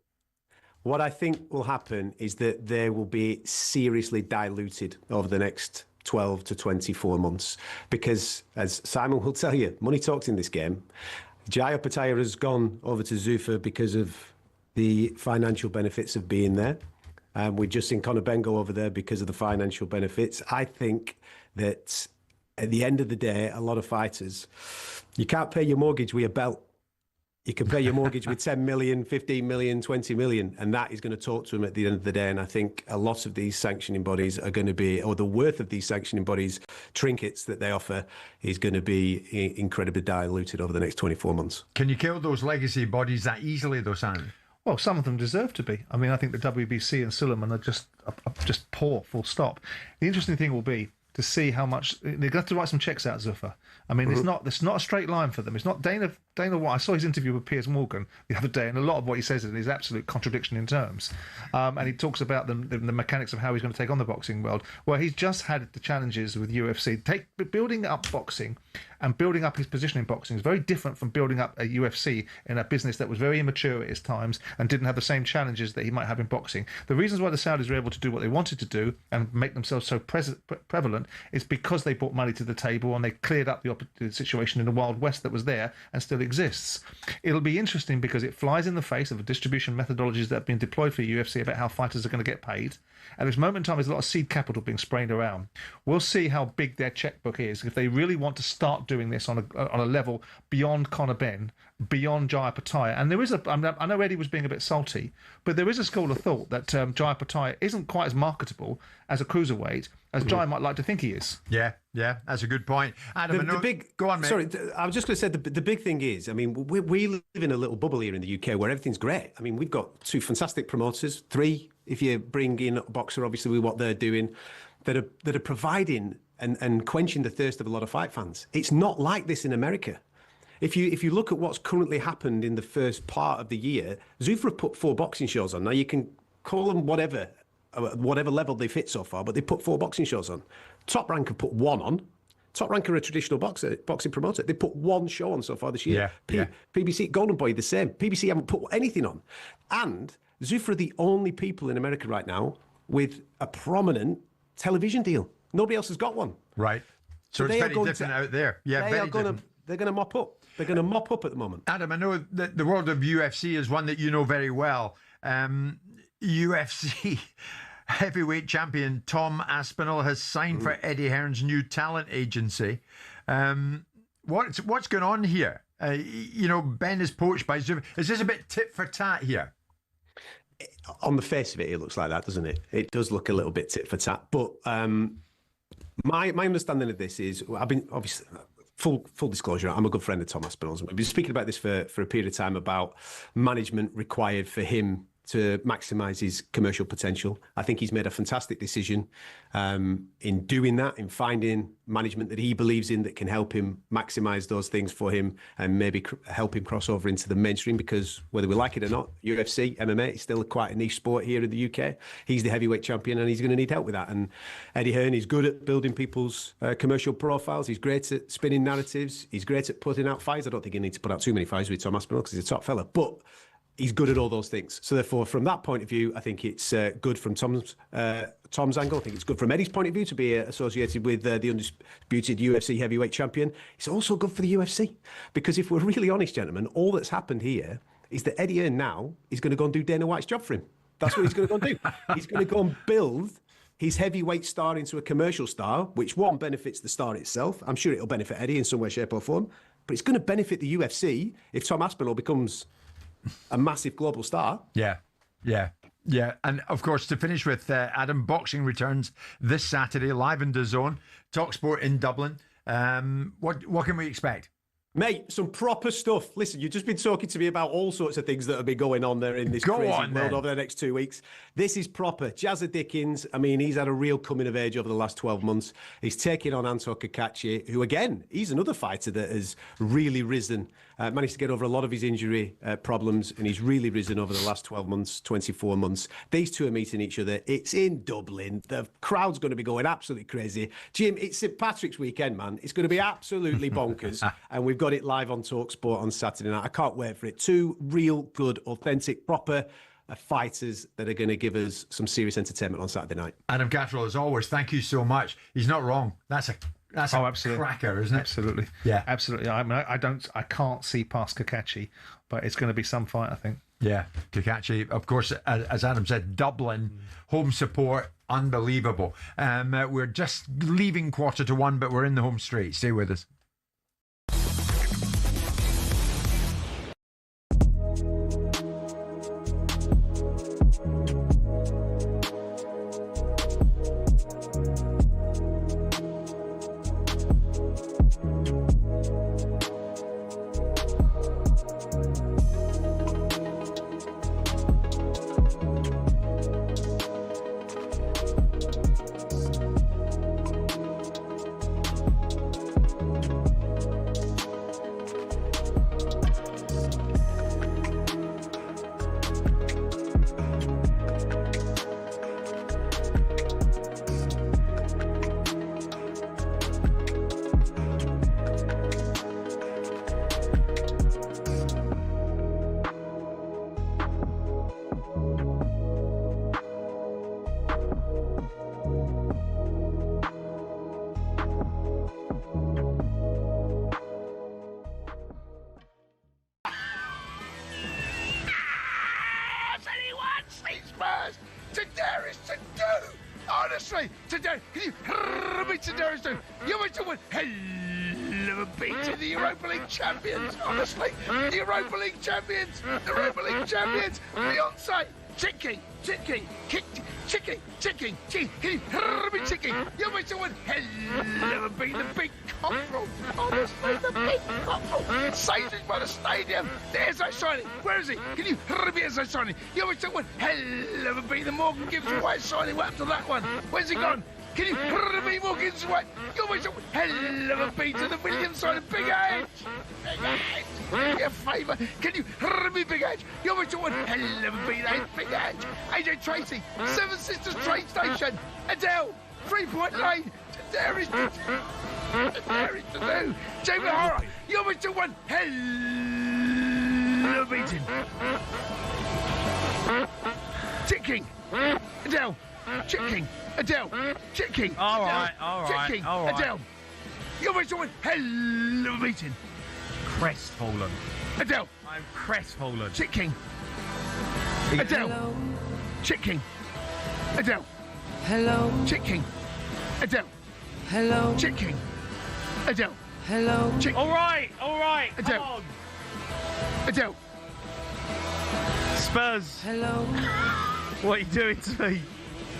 what I think will happen is that they will be seriously diluted over the next 12 to 24 months, because as Simon will tell you, money talks in this game. Jai Opetaia has gone over to Zuffa because of the financial benefits of being there. We've just seen Conor Benn go over there because of the financial benefits. I think that at the end of the day, a lot of fighters, you can't pay your mortgage with a belt. You can pay your mortgage with 10 million, 15 million, 20 million, and that is going to talk to him at the end of the day. And I think a lot of these sanctioning bodies are going to be, or the worth of these sanctioning bodies, trinkets that they offer, is going to be incredibly diluted over the next 24 months. Can you kill those legacy bodies that easily, though, Simon? Well, some of them deserve to be. I mean, I think the WBC and Suleiman are just poor, full stop. The interesting thing will be to see how much they're going to have to write some checks out, Zuffa. I mean, it's not a straight line for them. It's not Dana White. I saw his interview with Piers Morgan the other day, and a lot of what he says is absolute contradiction in terms. And he talks about the mechanics of how he's going to take on the boxing world. Well, he's just had the challenges with UFC. Building up boxing and building up his position in boxing is very different from building up a UFC in a business that was very immature at its times and didn't have the same challenges that he might have in boxing. The reasons why the Saudis were able to do what they wanted to do and make themselves so prevalent is because they brought money to the table and they cleared up the situation in the Wild West that was there and still exists. It'll be interesting because it flies in the face of the distribution methodologies that have been deployed for UFC about how fighters are going to get paid. At this moment in time, there's a lot of seed capital being sprayed around. We'll see how big their checkbook is if they really want to start doing this on a level beyond Conor Benn, beyond Jaya Pattaya. And there is I know Eddie was being a bit salty, but there is a school of thought that Jaya Pattaya isn't quite as marketable as a cruiserweight as Jaya might like to think he is. Yeah, that's a good point. Adam, go on, mate. Sorry, I was just going to say the big thing is, I mean, we live in a little bubble here in the UK where everything's great. I mean, we've got 2 fantastic promoters, 3 if you bring in Boxer, obviously with what they're doing, that are providing and quenching the thirst of a lot of fight fans. It's not like this in America. If you look at what's currently happened in the first part of the year, Zuffa have put 4 boxing shows on. Now you can call them whatever level they fit so far, but they put 4 boxing shows on. Top Rank have put 1 on. Top Rank are a traditional boxing promoter. They put 1 show on so far this year. PBC, Golden Boy, the same. PBC haven't put anything on. And Zuffa are the only people in America right now with a prominent television deal. Nobody else has got one. Right. So it's very different out there. Yeah, they're going to mop up. They're going to mop up at the moment. Adam, I know that the world of UFC is one that you know very well. UFC heavyweight champion Tom Aspinall has signed for Eddie Hearn's new talent agency. What's going on here? Ben is poached by Zuffa. Is this a bit tit for tat here? On the face of it, it looks like that, doesn't it? It does look a little bit tit for tat. But my understanding of this is, I've been obviously full disclosure. I'm a good friend of Tom Aspinall's. We've been speaking about this for a period of time about management required for him to maximise his commercial potential. I think he's made a fantastic decision in doing that, in finding management that he believes in that can help him maximise those things for him and maybe help him cross over into the mainstream, because whether we like it or not, UFC, MMA is still quite a niche sport here in the UK. He's the heavyweight champion and he's going to need help with that. And Eddie Hearn is good at building people's commercial profiles. He's great at spinning narratives. He's great at putting out fights. I don't think he needs to put out too many fights with Tom Aspinall because he's a top fella. But he's good at all those things. So therefore, from that point of view, I think it's good from Tom's angle. I think it's good from Eddie's point of view to be associated with the undisputed UFC heavyweight champion. It's also good for the UFC. Because if we're really honest, gentlemen, all that's happened here is that Eddie Hearn now is going to go and do Dana White's job for him. That's what he's going to go and do. He's going to go and build his heavyweight star into a commercial star, which one benefits the star itself. I'm sure it'll benefit Eddie in some way, shape or form. But it's going to benefit the UFC if Tom Aspinall becomes a massive global star. Yeah. And of course, to finish with, Adam, boxing returns this Saturday, live in DAZN, talkSPORT in Dublin. What can we expect? Mate, some proper stuff. Listen, you've just been talking to me about all sorts of things that have been going on there in this crazy world over the next 2 weeks. This is proper. Jazza Dickens, I mean, he's had a real coming of age over the last 12 months. He's taking on Anto Kakachi, who, again, he's another fighter that has really risen, managed to get over a lot of his injury problems, and he's really risen over the last 12 months, 24 months. These two are meeting each other. It's in Dublin. The crowd's going to be going absolutely crazy. Jim, it's St. Patrick's weekend, man. It's going to be absolutely bonkers, and we've got it live on talkSPORT on Saturday night. I can't wait for it. 2 real good, authentic, proper fighters that are going to give us some serious entertainment on Saturday night. Adam Catterall, as always, thank you so much. He's not wrong. That's a cracker, isn't it? Absolutely. Yeah. Absolutely. I mean, I can't see past Kakachi, but it's going to be some fight, I think. Yeah, Kakachi, of course, as Adam said, Dublin, home support, unbelievable. We're just leaving 1:45, but we're in the home straight. Stay with us. honestly, today, can you beat Derriston? You went to win. Hell of a beat to the Europa League champions, honestly. The Europa League champions, the Europa League champions. Beyonce, chicky, chicky, kicked, chicky, chicky, chicky, chicky. You went to win. Hell of a beat, the big cockerel, honestly, the big cockerel. Sages by the stadium. There's that shining. Where is he? Can you be so shining? You went to win. Hell of a beat, the Morgan Gibbs White shining. What happened to that one? Where's he gone? Can you be Morgan Gibbs White? You went to win. Hell of a beat to the Williams side of Big Edge. Big Edge. Do me a favour. Can you be Big Edge? You went to win. Hell of a beat, Big Edge. AJ Tracy, Seven Sisters train station. Adele, 3-point lane. There is to do. Jamie Horror, you went to win. Hell of a beating. Ticking. Adele. Ticking. Adele. Ticking. All right. Ticking. Adele. You went to win. Hell of a beating. Crestfallen. Adele. I'm crestfallen. Ticking. Adele. Hello. Ticking. Adele. Hello. Ticking. Adele. Hello. Ticking. Adele. Hello. All right. Adele. Come on. Adele. Spurs. Hello. What are you doing to me?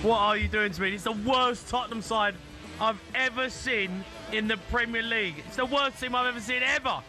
What are you doing to me? It's the worst Tottenham side I've ever seen in the Premier League. It's the worst team I've ever seen ever.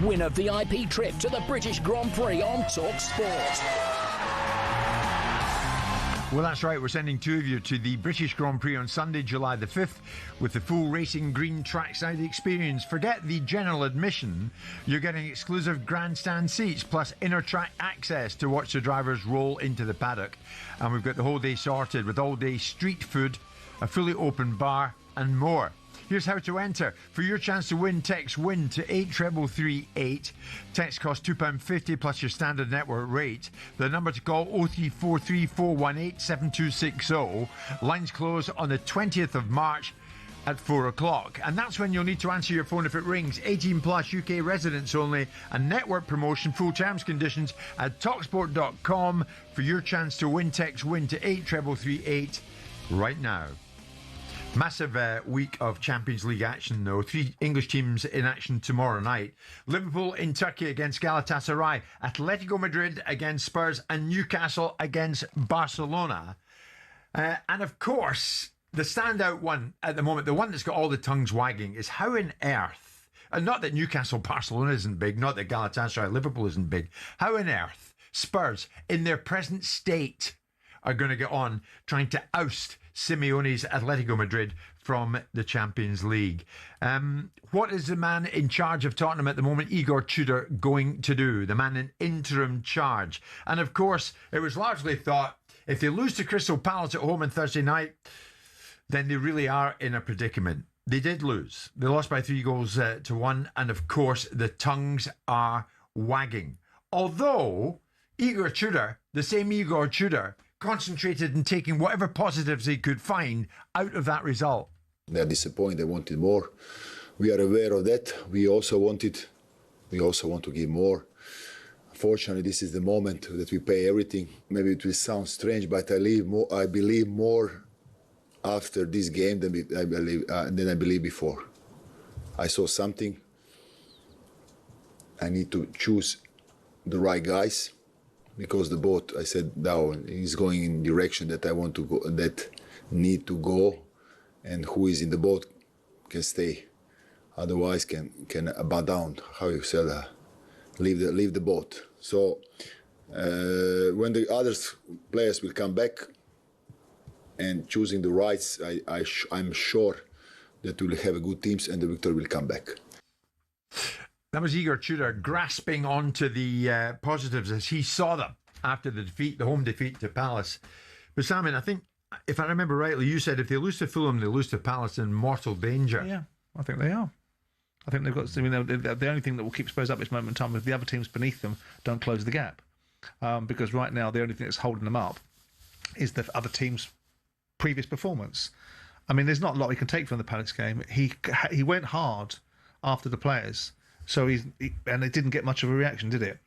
Win a VIP trip to the British Grand Prix on talkSPORT. Well, that's right. We're sending two of you to the British Grand Prix on Sunday, July the 5th, with the full racing green trackside experience. Forget the general admission. You're getting exclusive grandstand seats, plus inner track access to watch the drivers roll into the paddock. And we've got the whole day sorted with all-day street food, a fully open bar, and more. Here's how to enter. For your chance to win, text WIN to 83338. Text costs £2.50 plus your standard network rate. The number to call 0343 418 7260. Lines close on the 20th of March at 4 o'clock. And that's when you'll need to answer your phone if it rings. 18 plus, UK residents only. A network promotion. Full terms conditions at talksport.com. For your chance to win, text WIN to 83338 right now. Massive week of Champions League action, though. 3 English teams in action tomorrow night. Liverpool in Turkey against Galatasaray. Atletico Madrid against Spurs. And Newcastle against Barcelona. And of course, the standout one at the moment, the one that's got all the tongues wagging, is how on earth, and not that Newcastle Barcelona isn't big, not that Galatasaray Liverpool isn't big, how on earth Spurs, in their present state, are going to get on trying to oust Simeone's Atletico Madrid from the Champions League. What is the man in charge of Tottenham at the moment, Igor Tudor, going to do? The man in interim charge. And of course, it was largely thought if they lose to Crystal Palace at home on Thursday night, then they really are in a predicament. They did lose. They lost by 3 goals to 1. And of course, the tongues are wagging. Although Igor Tudor, the same Igor Tudor, concentrated in taking whatever positives he could find out of that result. They're disappointed. They wanted more. We are aware of that. We also want to give more. Fortunately, this is the moment that we pay everything. Maybe it will sound strange, but I believe more after this game than I believe before. I saw something. I need to choose the right guys, because the boat, I said, now is going in direction that I want to go, that need to go, and who is in the boat can stay. Otherwise, can bow down. How you say that? Leave the boat. So when the other players will come back and choosing the rights, I'm sure that we'll have a good teams and the victory will come back. That was Igor Tudor grasping onto the positives as he saw them after the defeat, the home defeat to Palace. But Simon, I think, if I remember rightly, you said if they lose to Fulham, they lose to Palace in mortal danger. Yeah, I think they are. I think they've got. I mean, the only thing that will keep Spurs up at this moment in time is the other teams beneath them don't close the gap, because right now the only thing that's holding them up is the other teams' previous performance. I mean, there's not a lot he can take from the Palace game. He went hard after the players. So and it didn't get much of a reaction, did it?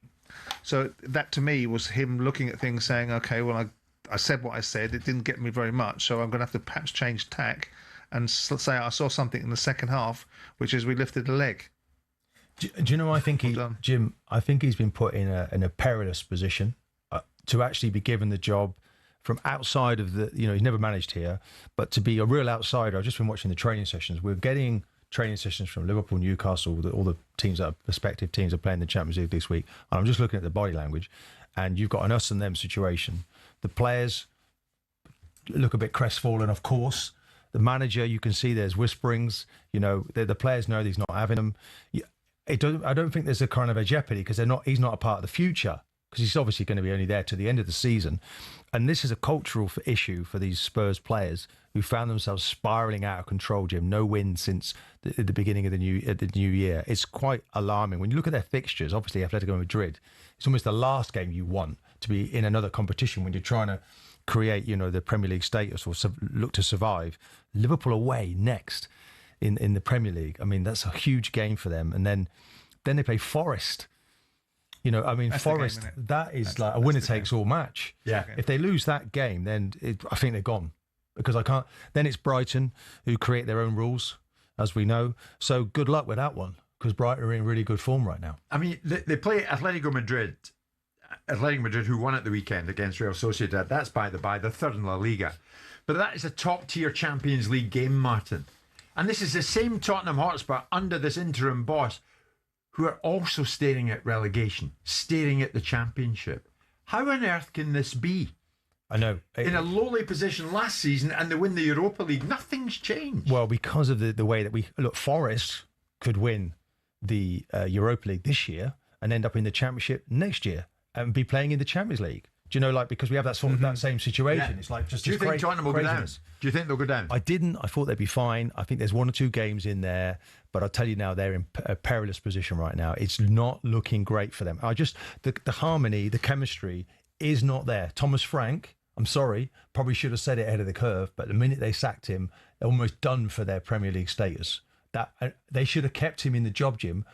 So that to me was him looking at things, saying, "Okay, well, I said what I said. It didn't get me very much, so I'm going to have to perhaps change tack and say I saw something in the second half, which is we lifted a leg." Do you know? I think Jim. I think he's been put in a perilous position to actually be given the job from outside of the. He's never managed here, but to be a real outsider. I've just been watching the training sessions. We're getting training sessions from Liverpool, Newcastle, all the teams that are prospective teams are playing the Champions League this week. And I'm just looking at the body language, and you've got an us and them situation. The players look a bit crestfallen, of course. The manager, you can see there's whisperings. The players know he's not having them. I don't think there's a kind of a jeopardy because he's not a part of the future, because he's obviously going to be only there to the end of the season. And this is a cultural issue for these Spurs players who found themselves spiralling out of control, Jim. No wins since the beginning of the new year. It's quite alarming. When you look at their fixtures, obviously Atletico Madrid, it's almost the last game you want to be in another competition when you're trying to create, the Premier League status or look to survive. Liverpool away next in the Premier League. I mean, that's a huge game for them. And then they play Forest. That's Forest, that is like a winner-takes-all match. Yeah. If they lose that game, then I think they're gone. Because I can't. Then it's Brighton, who create their own rules, as we know. So good luck with that one, because Brighton are in really good form right now. I mean, they play Atletico Madrid, who won at the weekend against Real Sociedad. That's, by the by, the third in La Liga. But that is a top-tier Champions League game, Martin. And this is the same Tottenham Hotspur under this interim boss, who are also staring at relegation, staring at the Championship. How on earth can this be? I know. In a lowly position last season and they win the Europa League, nothing's changed. Well, because of the way that Forest could win the Europa League this year and end up in the Championship next year and be playing in the Champions League. Do you know, because we have that sort of that same situation. Yeah. It's like just. Do you think Tottenham will go down? Do you think they'll go down? I didn't. I thought they'd be fine. I think there's 1 or 2 games in there, but I'll tell you now, they're in a perilous position right now. It's not looking great for them. The harmony, the chemistry is not there. Thomas Frank, I'm sorry, probably should have said it ahead of the curve, but the minute they sacked him, they're almost done for their Premier League status. They should have kept him in the job, Jim.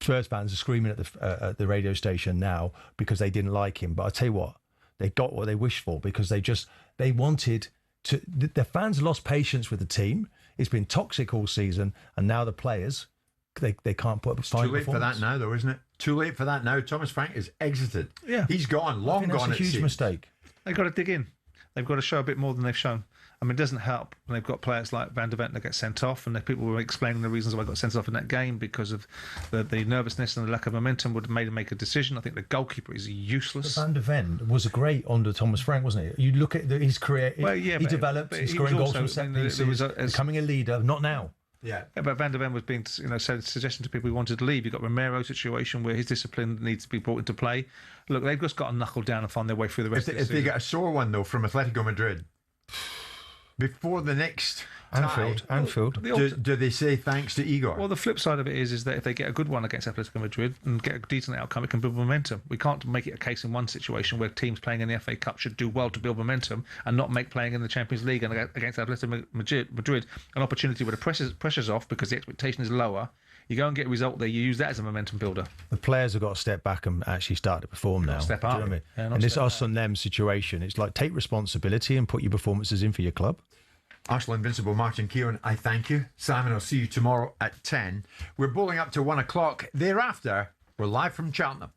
Spurs fans are screaming at the radio station now because they didn't like him. But I tell you what, they got what they wished for, because they wanted to. The fans lost patience with the team. It's been toxic all season, and now the players, they can't put up a fine performance. Too late for that now, though, isn't it? Too late for that now. Thomas Frank is exited. Yeah, he's gone, long gone. That's a huge mistake. They've got to dig in. They've got to show a bit more than they've shown. I mean, it doesn't help when they've got players like Van der Ven that get sent off, and people were explaining the reasons why they got sent off in that game because of the nervousness and the lack of momentum would have made him make a decision. I think the goalkeeper is useless. But Van der Ven was great under Thomas Frank, wasn't it? You look at his career, he developed, he's scoring goals from set pieces, becoming a leader, not now. Yeah, but Van der Ven was being, suggesting to people he wanted to leave. You've got Romero's situation where his discipline needs to be brought into play. Look, they've just got to knuckle down and find their way through the rest of the season. If they get a sore one, though, from Atletico Madrid, before the next Anfield. Do they say thanks to Igor? Well, the flip side of it is that if they get a good one against Atletico Madrid and get a decent outcome, it can build momentum. We can't make it a case in one situation where teams playing in the FA Cup should do well to build momentum and not make playing in the Champions League and against Atletico Madrid an opportunity where the pressure's off because the expectation is lower. You go and get a result there, you use that as a momentum builder. The players have got to step back and actually start to perform now. Step Do you up. know what I mean? Yeah, and this us and them situation, it's like take responsibility and put your performances in for your club. Arsenal Invincible, Martin Keown, I thank you. Simon, I'll see you tomorrow at 10. We're bowling up to 1 o'clock. Thereafter, we're live from Cheltenham.